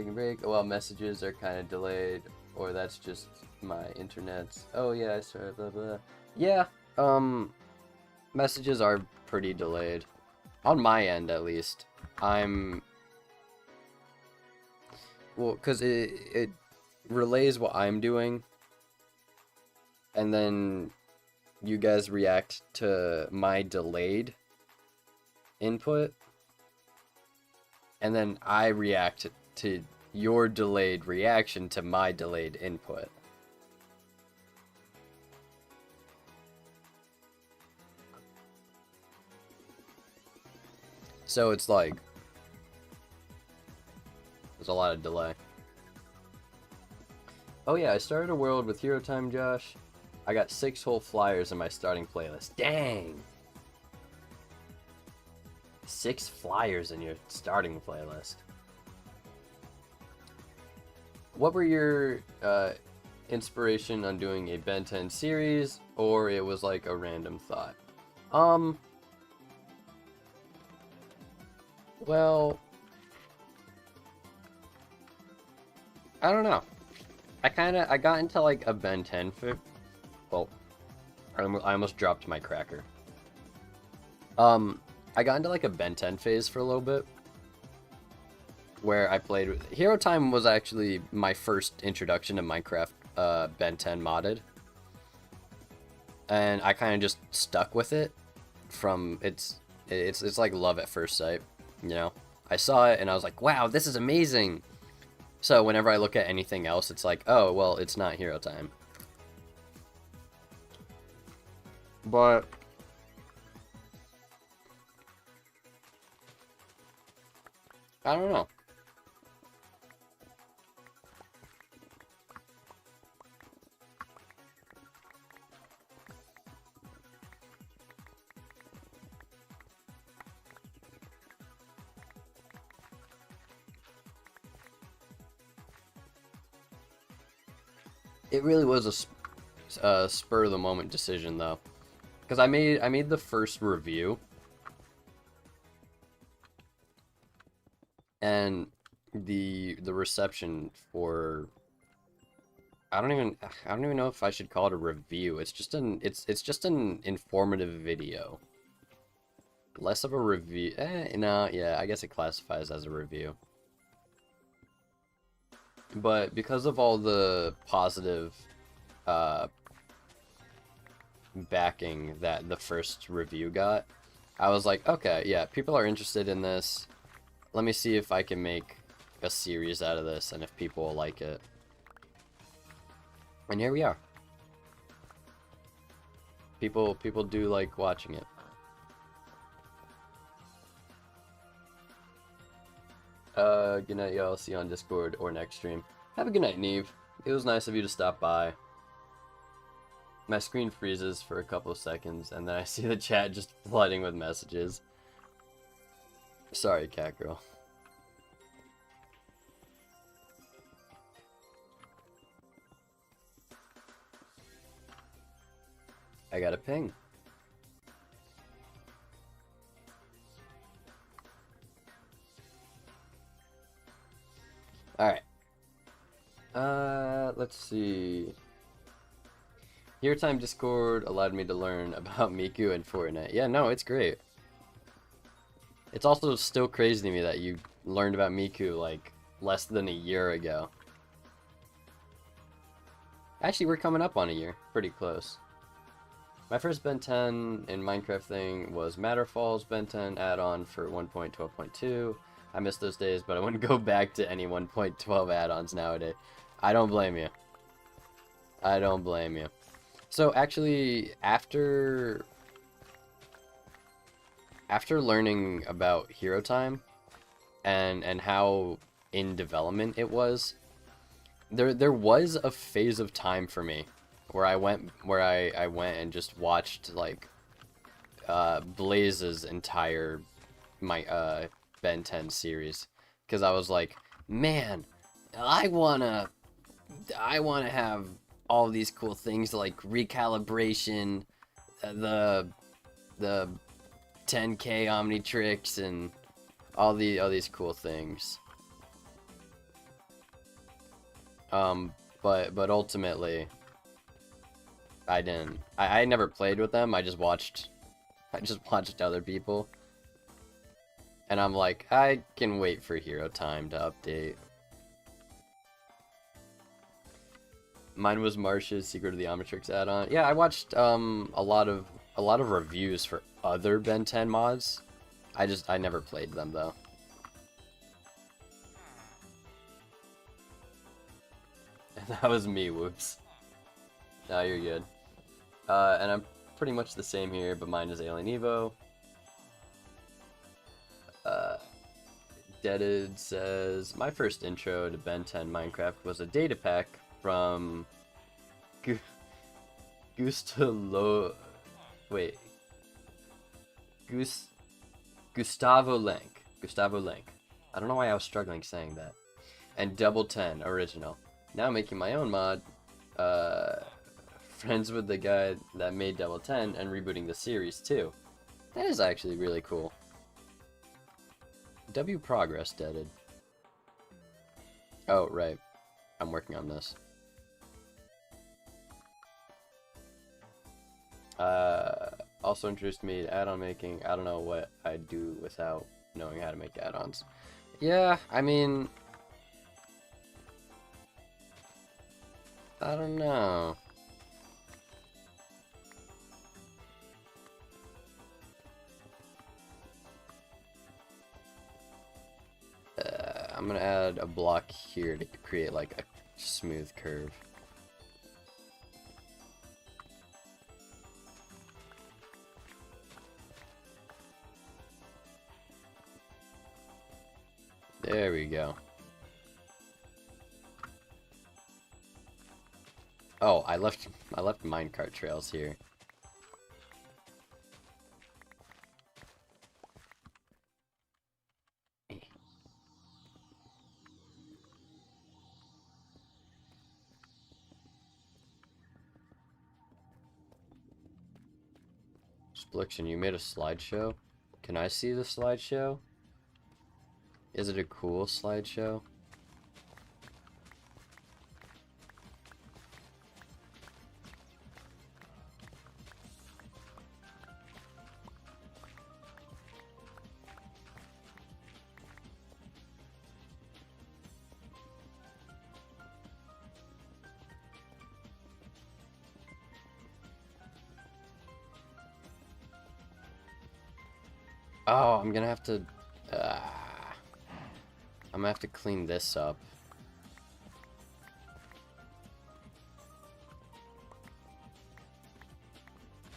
S1: taking a break. Well, messages are kind of delayed, or that's just my internet. Oh yeah, I started blah blah. Yeah, messages are pretty delayed. On my end, at least. Well, because it relays what I'm doing, and then you guys react to my delayed input, and then I react to your delayed reaction to my delayed input. So it's like, there's a lot of delay. Oh yeah, I started a world with HeroTime, Josh. I got 6 whole flyers in my starting playlist. Dang! 6 flyers in your starting playlist. What were your inspiration on doing a Ben 10 series, or it was like a random thought? Well, I don't know. I got into like a Ben 10 well, I almost dropped my cracker. I got into like a Ben 10 phase for a little bit, where I played with HeroTime was actually my first introduction to Minecraft Ben 10 modded, and I kind of just stuck with it from it's like love at first sight, you know. I saw it and I was like, wow, this is amazing. So whenever I look at anything else, it's like, oh well, it's not HeroTime. But I don't know. It really was a spur of the moment decision though, because I made the first review, and the reception for I don't even know if I should call it a review. It's just an informative video. Less of a review. No, yeah, I guess it classifies as a review. But because of all the positive backing that the first review got, I was like, okay, yeah, people are interested in this. Let me see if I can make a series out of this and if people will like it. And here we are. People do like watching it. Good night, y'all. See you on Discord or next stream. Have a good night, Neve. It was nice of you to stop by. My screen freezes for a couple of seconds, and then I see the chat just flooding with messages. Sorry, cat girl. I got a ping. Alright. Let's see. HeroTime Discord allowed me to learn about Miku and Fortnite. Yeah, no, it's great. It's also still crazy to me that you learned about Miku, like, less than a year ago. Actually, we're coming up on a year. Pretty close. My first Ben 10 in Minecraft thing was Matterfall's Ben 10 add-on for 1.12.2. I miss those days, but I wouldn't go back to any 1.12 add-ons nowadays. I don't blame you. I don't blame you. So actually, after learning about HeroTime and how in development it was, there was a phase of time for me where I went and just watched like Blaze's entire Ben 10 series, because I was like, man, I wanna have all these cool things like recalibration, the 10K Omnitrix, and all these cool things. But ultimately, I didn't. I never played with them. I just watched other people. And I'm like, I can wait for HeroTime to update. Mine was Marsh's Secret of the Omnitrix add-on. Yeah, I watched a lot of reviews for other Ben 10 mods. I never played them though. That was me, whoops. No, you're good. And I'm pretty much the same here, but mine is Alien Evo. Deaded says, my first intro to Ben 10 Minecraft was a data pack from Gustavo Lenk. Gustavo Lenk. I don't know why I was struggling saying that. And Double 10 original. Now making my own mod. Friends with the guy that made Double 10 and rebooting the series too. That is actually really cool. W progress, Deaded. Oh, right. I'm working on this. Also introduced me to add-on making. I don't know what I'd do without knowing how to make add-ons. Yeah, I mean... I don't know. I'm gonna add a block here to create like a smooth curve. There we go. Oh, I left minecart trails here. Spliction, you made a slideshow? Can I see the slideshow? Is it a cool slideshow? Oh, I'm gonna have to clean this up.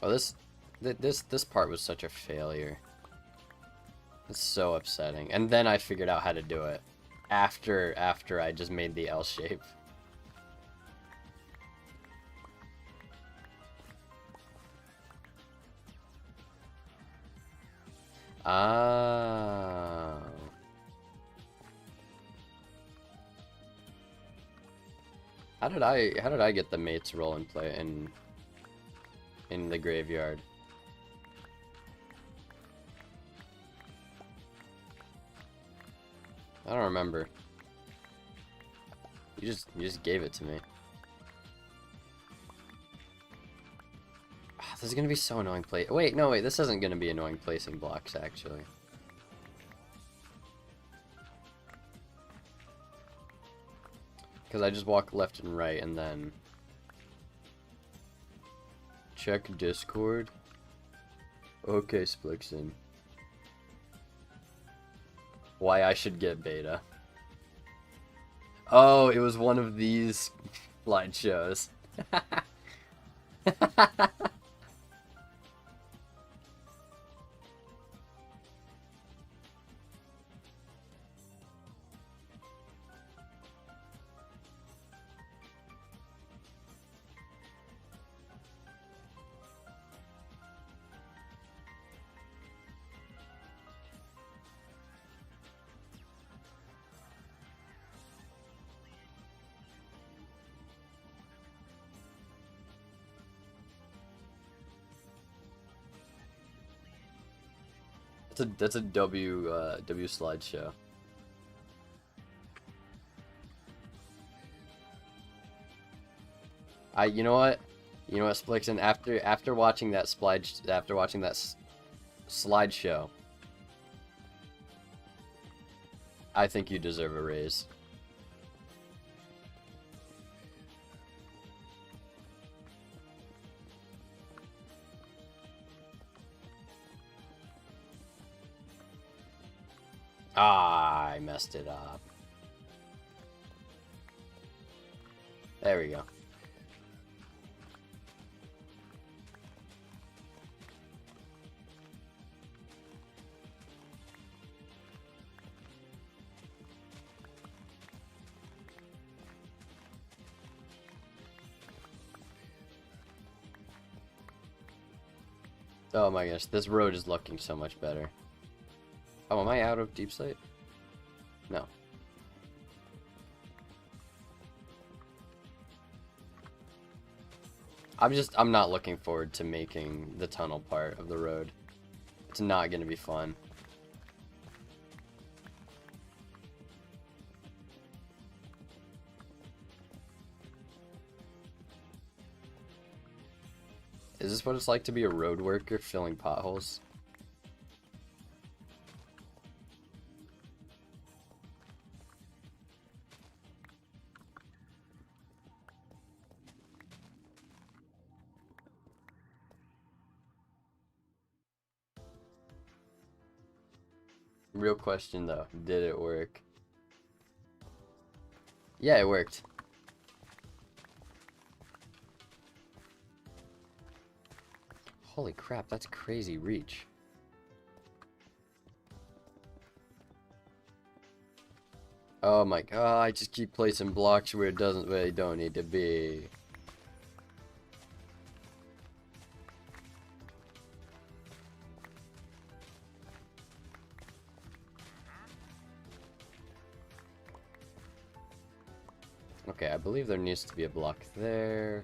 S1: Oh, this part was such a failure. It's so upsetting. And then I figured out how to do it after I just made the L shape. Ah. How did I get the mates role and play in the graveyard? I don't remember. You just gave it to me. This is gonna be so annoying. Wait, no, wait. This isn't gonna be annoying placing blocks actually. Because I just walk left and right and then check Discord. Okay, Splixon. Why I should get beta. Oh, it was one of these slideshows. That's a W slideshow. You know what? You know what, Splixon? After watching that slideshow, I think you deserve a raise. Ah, I messed it up. There we go. Oh my gosh, this road is looking so much better. Oh, am I out of deep slate? No. I'm not looking forward to making the tunnel part of the road. It's not gonna be fun. Is this what it's like to be a road worker filling potholes? Real question though, did it work? Yeah, it worked. Holy crap, that's crazy reach. Oh my god, I just keep placing blocks where they don't need to be. Okay, I believe there needs to be a block there.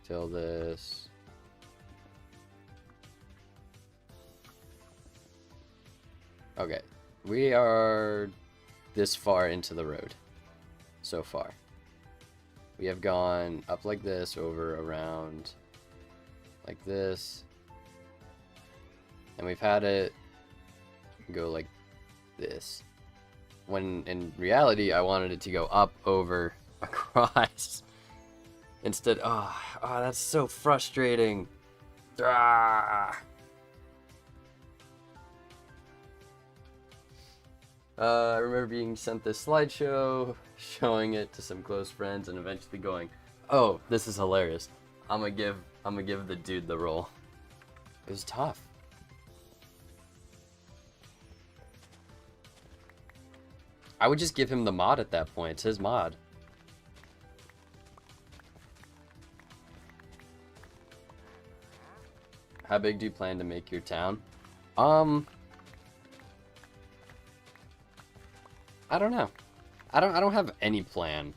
S1: Till this. Okay, we are this far into the road so far. We have gone up like this, over, around, like this. And we've had it go like this. When in reality, I wanted it to go up, over, across. Instead, oh, that's so frustrating. Ah. I remember being sent this slideshow, showing it to some close friends, and eventually going, "Oh, this is hilarious. I'm gonna give the dude the role." It was tough. I would just give him the mod at that point. It's his mod. How big do you plan to make your town? I don't know. I don't have any plan.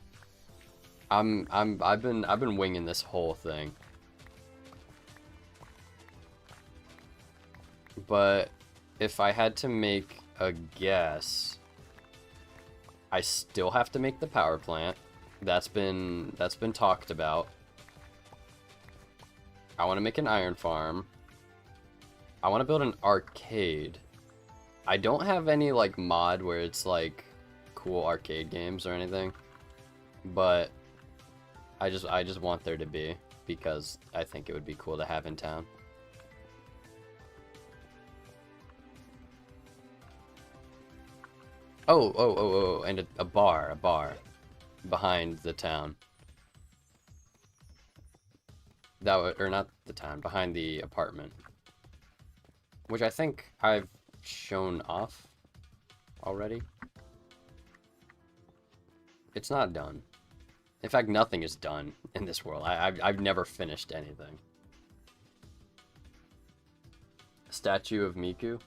S1: I've been winging this whole thing. But if I had to make a guess, I still have to make the power plant. That's been talked about. I want to make an iron farm. I want to build an arcade. I don't have any like mod where it's like cool arcade games or anything, but I just want there to be, because I think it would be cool to have in town. Oh, and a bar behind the town. That would, or not the town, behind the apartment, which I think I've shown off already. It's not done. In fact, nothing is done in this world. I've never finished anything. Statue of Miku.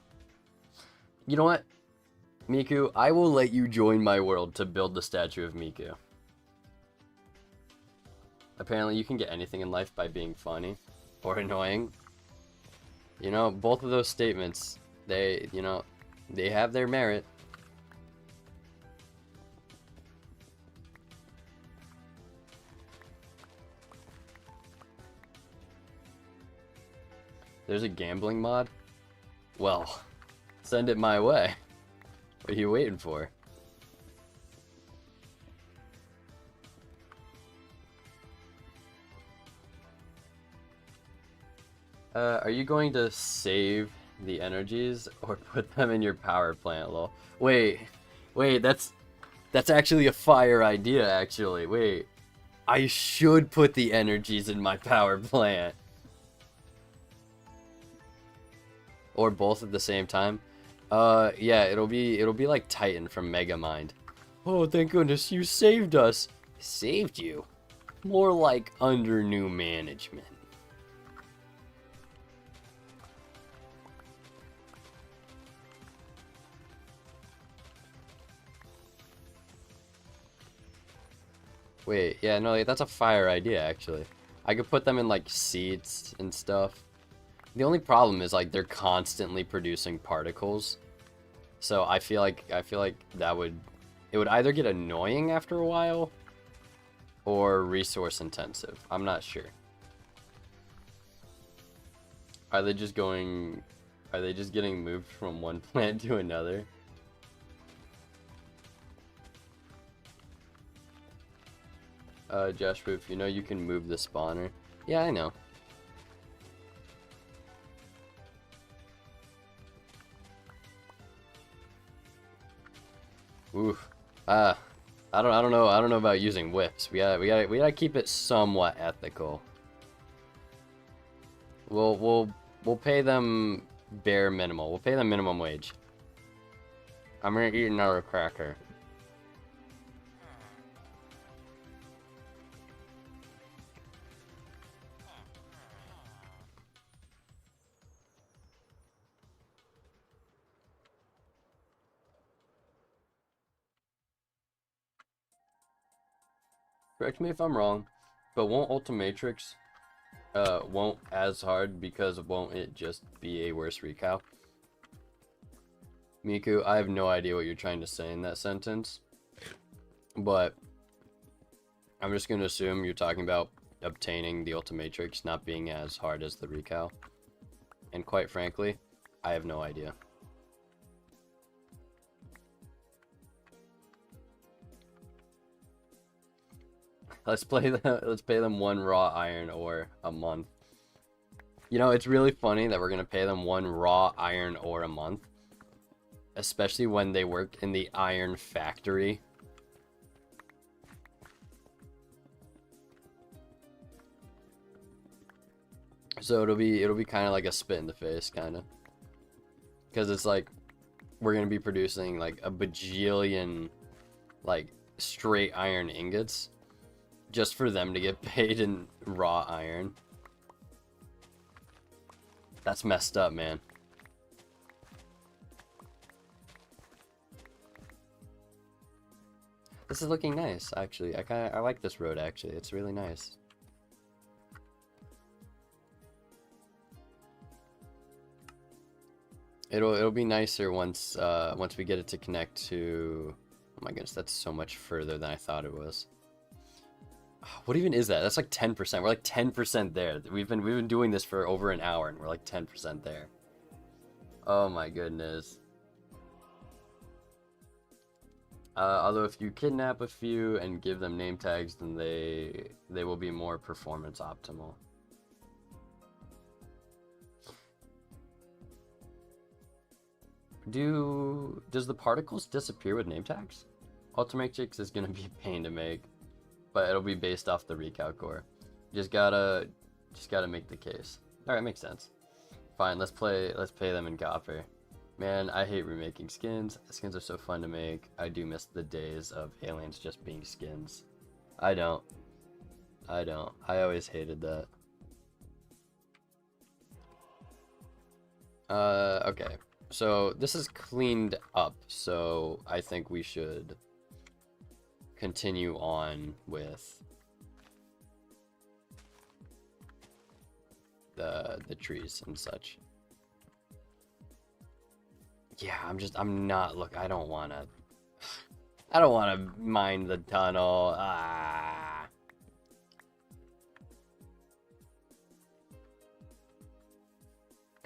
S1: You know what, Miku? I will let you join my world to build the statue of Miku. Apparently, you can get anything in life by being funny or annoying. You know, both of those statements, they have their merit. There's a gambling mod? Well, send it my way. What are you waiting for? Are you going to save the energies or put them in your power plant, lol? Wait, that's actually a fire idea, actually. Wait, I should put the energies in my power plant. Or both at the same time. Yeah, it'll be like Titan from Megamind. Oh, thank goodness you saved us. Saved you? More like under new management. Wait, yeah, no, like, that's a fire idea, actually. I could put them in, like, seeds and stuff. The only problem is, like, they're constantly producing particles. So I feel like that would... It would either get annoying after a while, or resource intensive. I'm not sure. Are they just going... Are they just getting moved from one plant to another? Josh Proof, you know you can move the spawner. Yeah, I know. Oof. I don't know about using whips. We gotta keep it somewhat ethical. We'll pay them bare minimal. We'll pay them minimum wage. I'm gonna eat another cracker. Correct me if I'm wrong, but won't Ultimatrix won't as hard because won't it just be a worse recal? Miku, I have no idea what you're trying to say in that sentence, but I'm just going to assume you're talking about obtaining the Ultimatrix not being as hard as the recal. And quite frankly, I have no idea. Let's pay them one raw iron ore a month. You know, it's really funny that we're gonna pay them one raw iron ore a month, especially when they work in the iron factory. So it'll be kind of like a spit in the face, kind of, because it's like we're gonna be producing like a bajillion like straight iron ingots just for them to get paid in raw iron. That's messed up, man. This is looking nice, actually. I like this road, actually. It's really nice. It'll be nicer once once we get it to connect to... Oh my goodness, that's so much further than I thought it was. What even is that? That's like 10%. We're like 10% there. We've been doing this for over an hour and we're like 10% there. Oh my goodness. Although if you kidnap a few and give them name tags, then they will be more performance optimal. Does the particles disappear with name tags? Ultimatrix is gonna be a pain to make, but it'll be based off the recal core. Just gotta make the case. All right, makes sense. Fine, let's pay them in copper. Man, I hate remaking skins. Skins are so fun to make. I do miss the days of aliens just being skins. I don't. I always hated that. Okay. So this is cleaned up, so I think we should continue on with the trees and such. Yeah, I'm not, look, I don't want to mine the tunnel. Ah.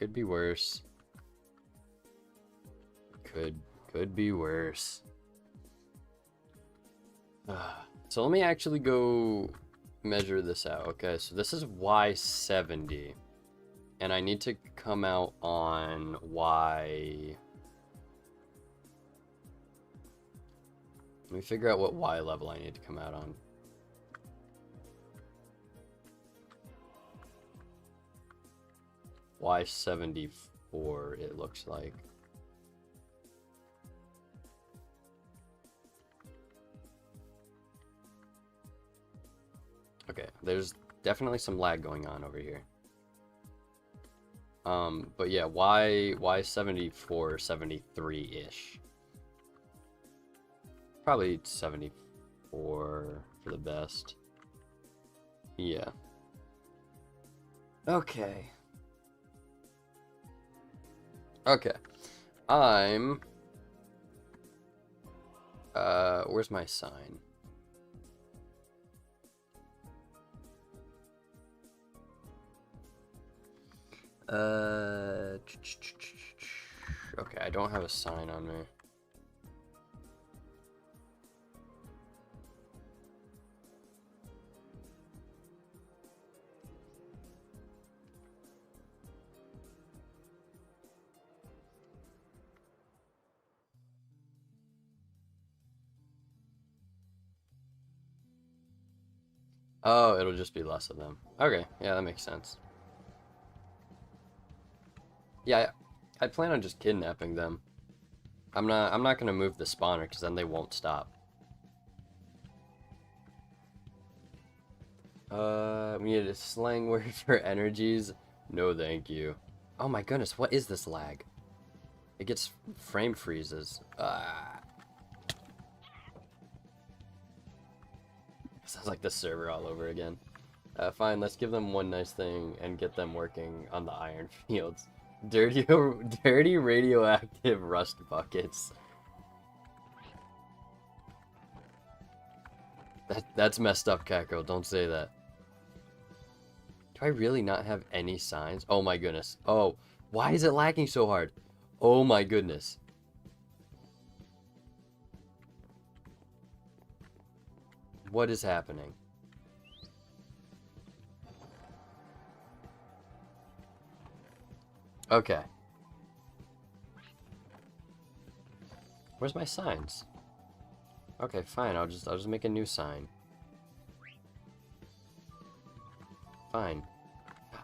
S1: could be worse. Could be worse. So let me actually go measure this out. Okay, so this is Y70. And I need to come out on Y... Let me figure out what Y level I need to come out on. Y74, it looks like. Okay, there's definitely some lag going on over here. But yeah, Y74, 73-ish. Probably 74 for the best. Yeah. Okay. Okay. I'm... where's my sign? Okay, I don't have a sign on me. Oh, it'll just be less of them. Okay, yeah, that makes sense. Yeah, I plan on just kidnapping them. I'm not gonna move the spawner because then they won't stop. We need a slang word for energies. No, thank you. Oh my goodness, what is this lag? It gets frame freezes. Sounds like the server all over again. Fine, let's give them one nice thing and get them working on the iron fields. Dirty radioactive rust buckets. That's messed up, Kako. Don't say that. Do I really not have any signs? Oh my goodness. Oh, why is it lagging so hard? Oh my goodness. What is happening? Okay. Where's my signs? Okay, fine. I'll just make a new sign. Fine.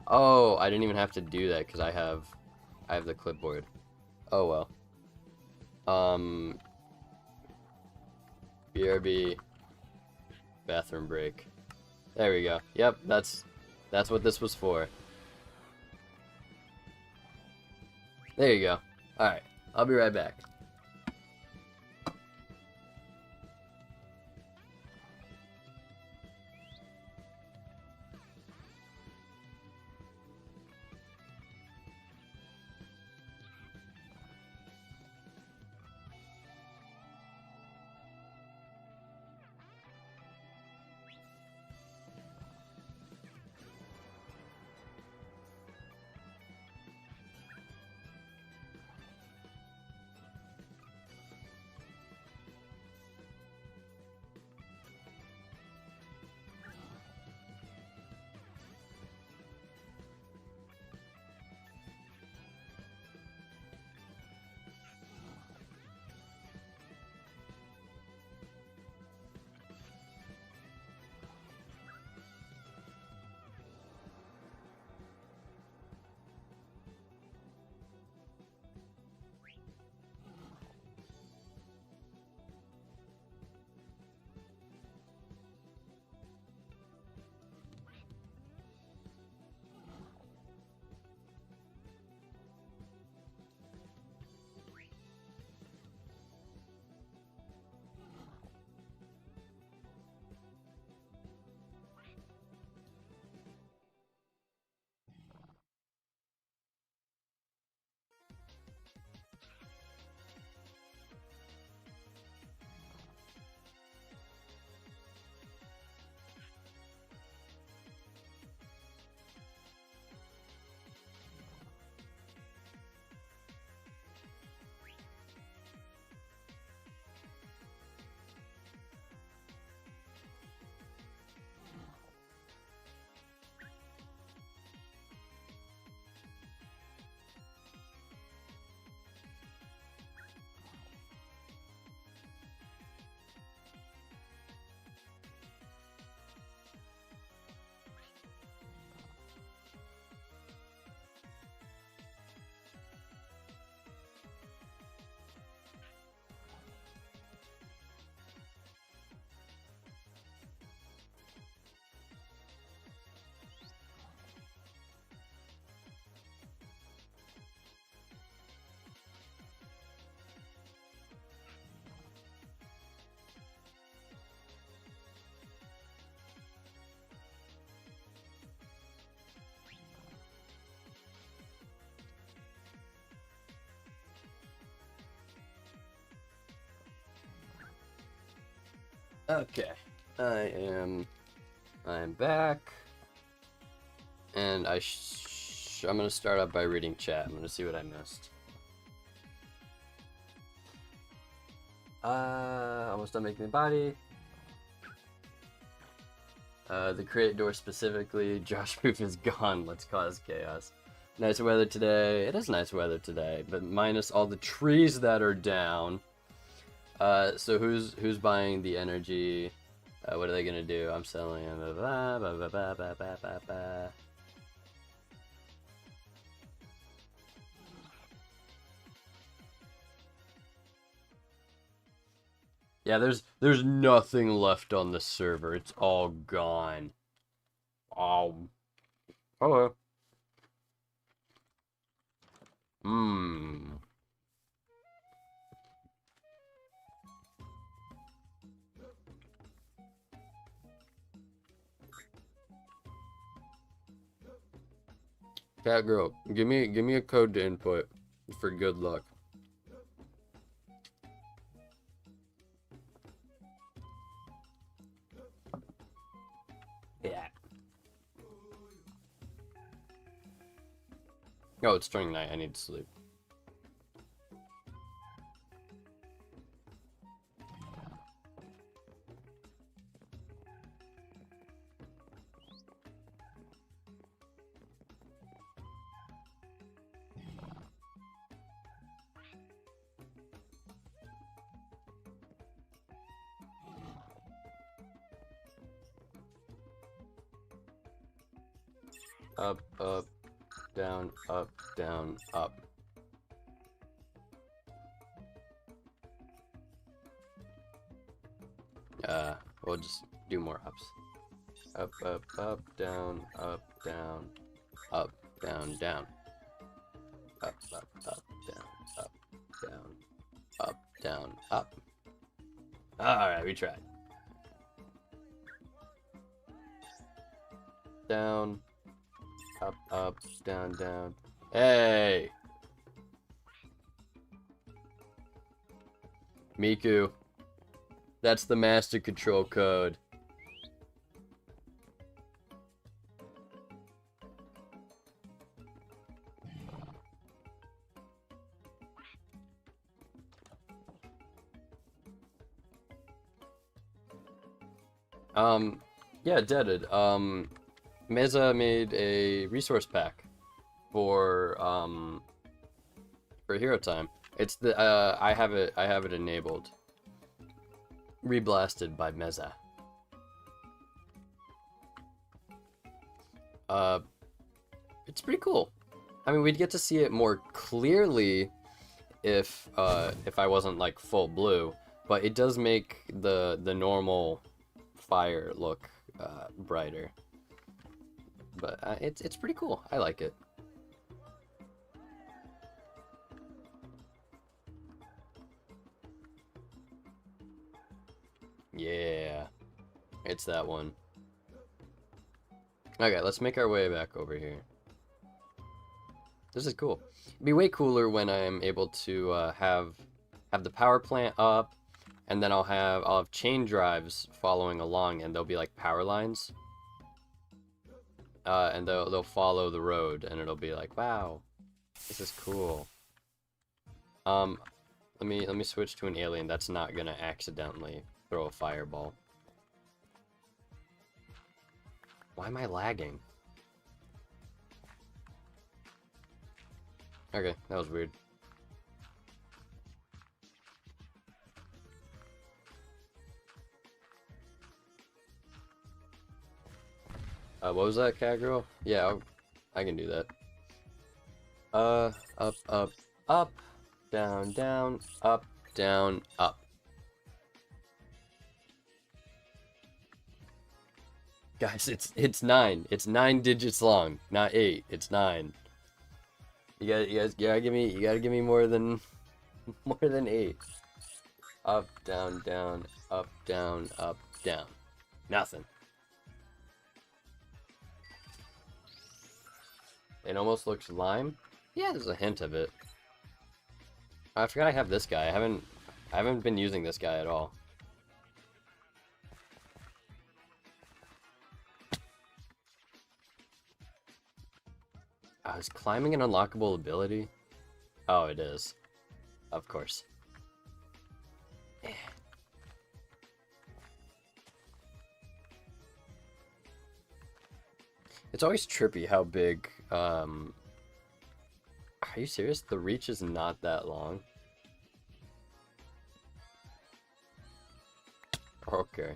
S1: Oh, I didn't even have to do that because I have the clipboard. Oh well. BRB bathroom break. There we go. Yep, that's what this was for. There you go. Alright, I'll be right back. Okay, I am back, and I'm gonna start out by reading chat. I'm gonna see what I missed. Almost done making the body. The crate door specifically. Josh Proof is gone. Let's cause chaos. Nice weather today. It is nice weather today, but minus all the trees that are down. So who's buying the energy? What are they gonna do? I'm selling. Yeah, there's nothing left on the server. It's all gone. Oh. Hello. Mmm. Cat girl, give me a code to input for good luck. Yeah. Oh, it's turning night. I need to sleep. Up, up, down, up, down, up. We'll just do more ups. Up, up, up, down, up, down, up, down, down. Up, up, up, down, up, down, up, down, up. Alright, we tried. Down, up, up, down, down. Hey! Miku. That's the master control code. Yeah, Deaded. Meza made a resource pack for HeroTime. It's the I have it enabled. Reblasted by Meza. It's pretty cool. I mean, we'd get to see it more clearly if I wasn't like full blue, but it does make the normal fire look brighter. But it's pretty cool. I like it. Yeah, it's that one. Okay, let's make our way back over here. This is cool. It'd be way cooler when I'm able to have the power plant up, and then I'll have chain drives following along, and they'll be like power lines. And they'll follow the road, and it'll be like, wow, this is cool. Let me switch to an alien that's not gonna accidentally throw a fireball. Why am I lagging? Okay, that was weird. What was that, cat girl? Yeah, I can do that. Up, up, up, down, down, up, down, up. Guys, it's 9. It's 9 digits long, not 8. It's 9. You guys gotta give me more than 8. Up, down, down, up, down, up, down. Nothing. It almost looks lime. Yeah, there's a hint of it. I forgot I have this guy. I haven't been using this guy at all. Is climbing an unlockable ability? Oh, it is. Of course. It's always trippy how big, Are you serious? The reach is not that long. Okay.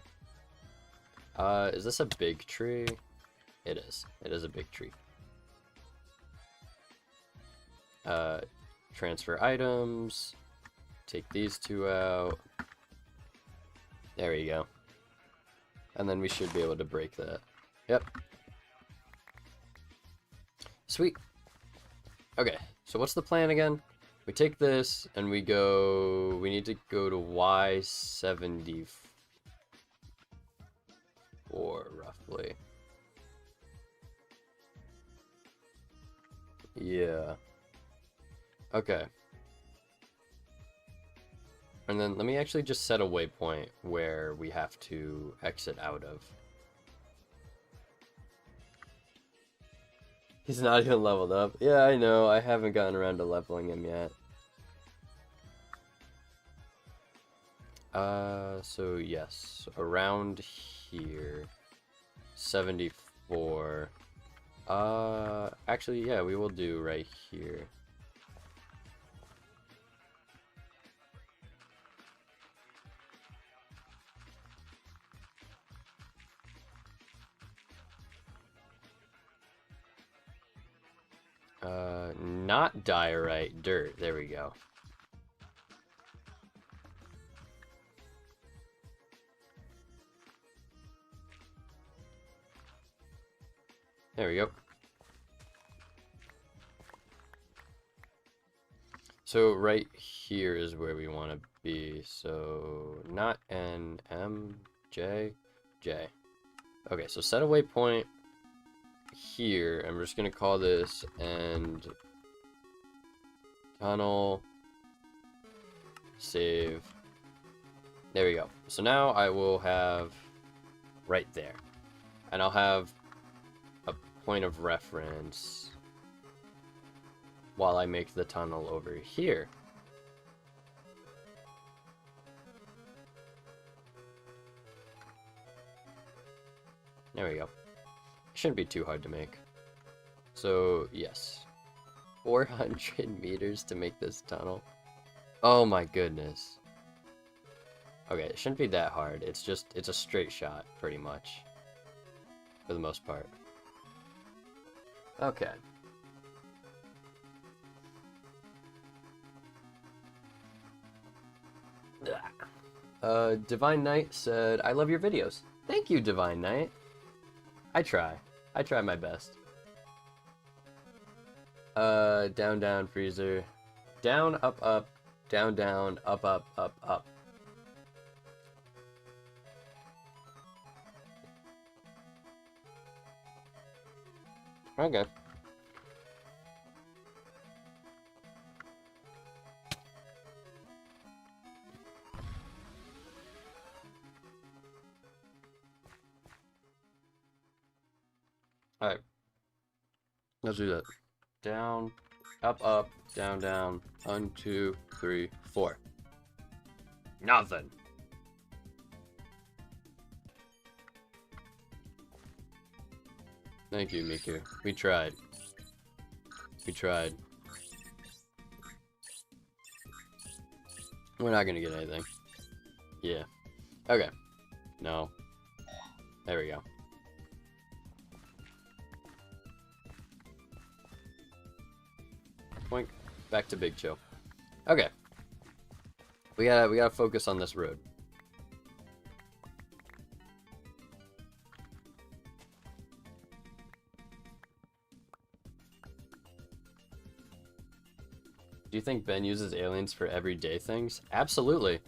S1: Is this a big tree? It is. It is a big tree. Transfer items. Take these two out. There you go. And then we should be able to break that. Yep. Sweet. Okay, so what's the plan again? We take this and we go... We need to go to Y74, roughly. Yeah. Okay. And then let me actually just set a waypoint where we have to exit out of. He's not even leveled up. Yeah, I know. I haven't gotten around to leveling him yet. So yes, around here. 74. Actually, yeah, we will do right here. Not diorite, dirt. There we go. There we go. So right here is where we want to be. So not N, M, J, J. Okay, so set a waypoint here, and we're just gonna call this end tunnel. Save. There we go. So now I will have right there, and I'll have a point of reference while I make the tunnel over here. There we go. Shouldn't be too hard to make. So, yes. 400 meters to make this tunnel. Oh my goodness. Okay, it shouldn't be that hard. It's a straight shot, pretty much. For the most part. Okay. Divine Knight said, I love your videos. Thank you, Divine Knight. I try my best. Down, down, freezer. Down, up, up. Down, down, up, up, up, up. Okay. Alright. Let's do that. Down, up, down, down. 1, 2, 3, 4. Nothing. Thank you, Miku. We tried. We tried. We're not gonna get anything. Yeah. Okay. No. There we go. Point back to Big Chill. Okay. We gotta focus on this road. Do you think Ben uses aliens for everyday things? Absolutely.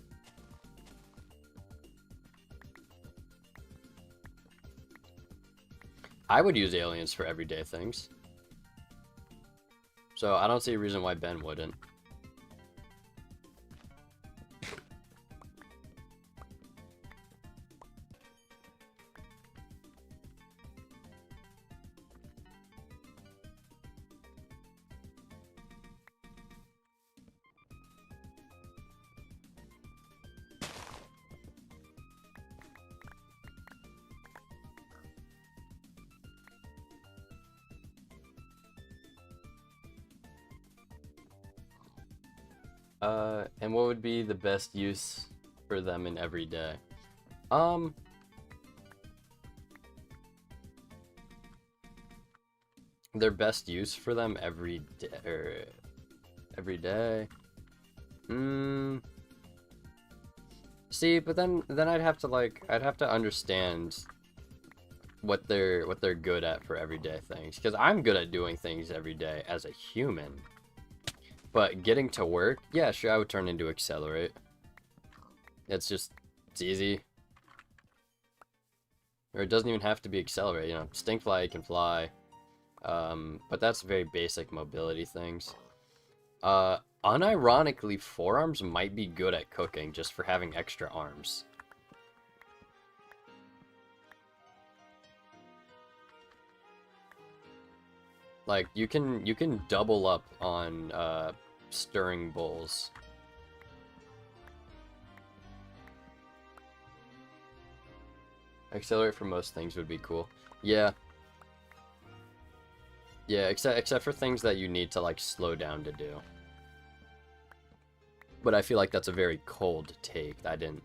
S1: I would use aliens for everyday things. So I don't see a reason why Ben wouldn't. And what would be the best use for them in every day? Um, their best use for them every day, every day. See, but then I'd have to understand what they're good at for everyday things, because I'm good at doing things every day as a human. But getting to work, yeah, sure, I would turn into Accelerate. It's easy. Or it doesn't even have to be Accelerate, you know, Stinkfly can fly. But that's very basic mobility things. Unironically, forearms might be good at cooking just for having extra arms. Like, you can double up on, stirring bowls. Accelerate for most things would be cool. Yeah. Yeah, except for things that you need to, like, slow down to do. But I feel like that's a very cold take. I didn't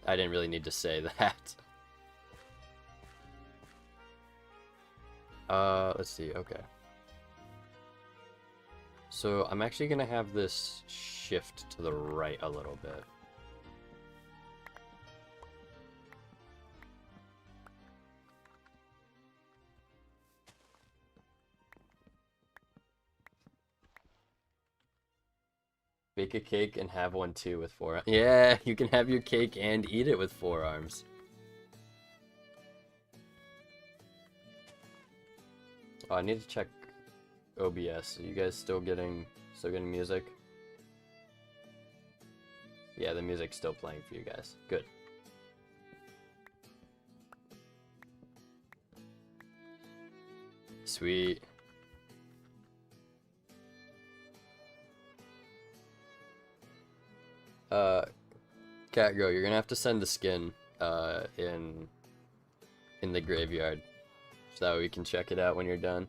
S1: really need to say that. Let's see, okay. So I'm actually gonna have this shift to the right a little bit. Bake a cake and have one too with 4 arms. Yeah, you can have your cake and eat it with 4 arms. Oh, I need to check OBS. Are you guys still getting music? Yeah, the music's still playing for you guys. Good. Sweet. Catgirl, you're gonna have to send the skin, in the graveyard, so that we can check it out when you're done.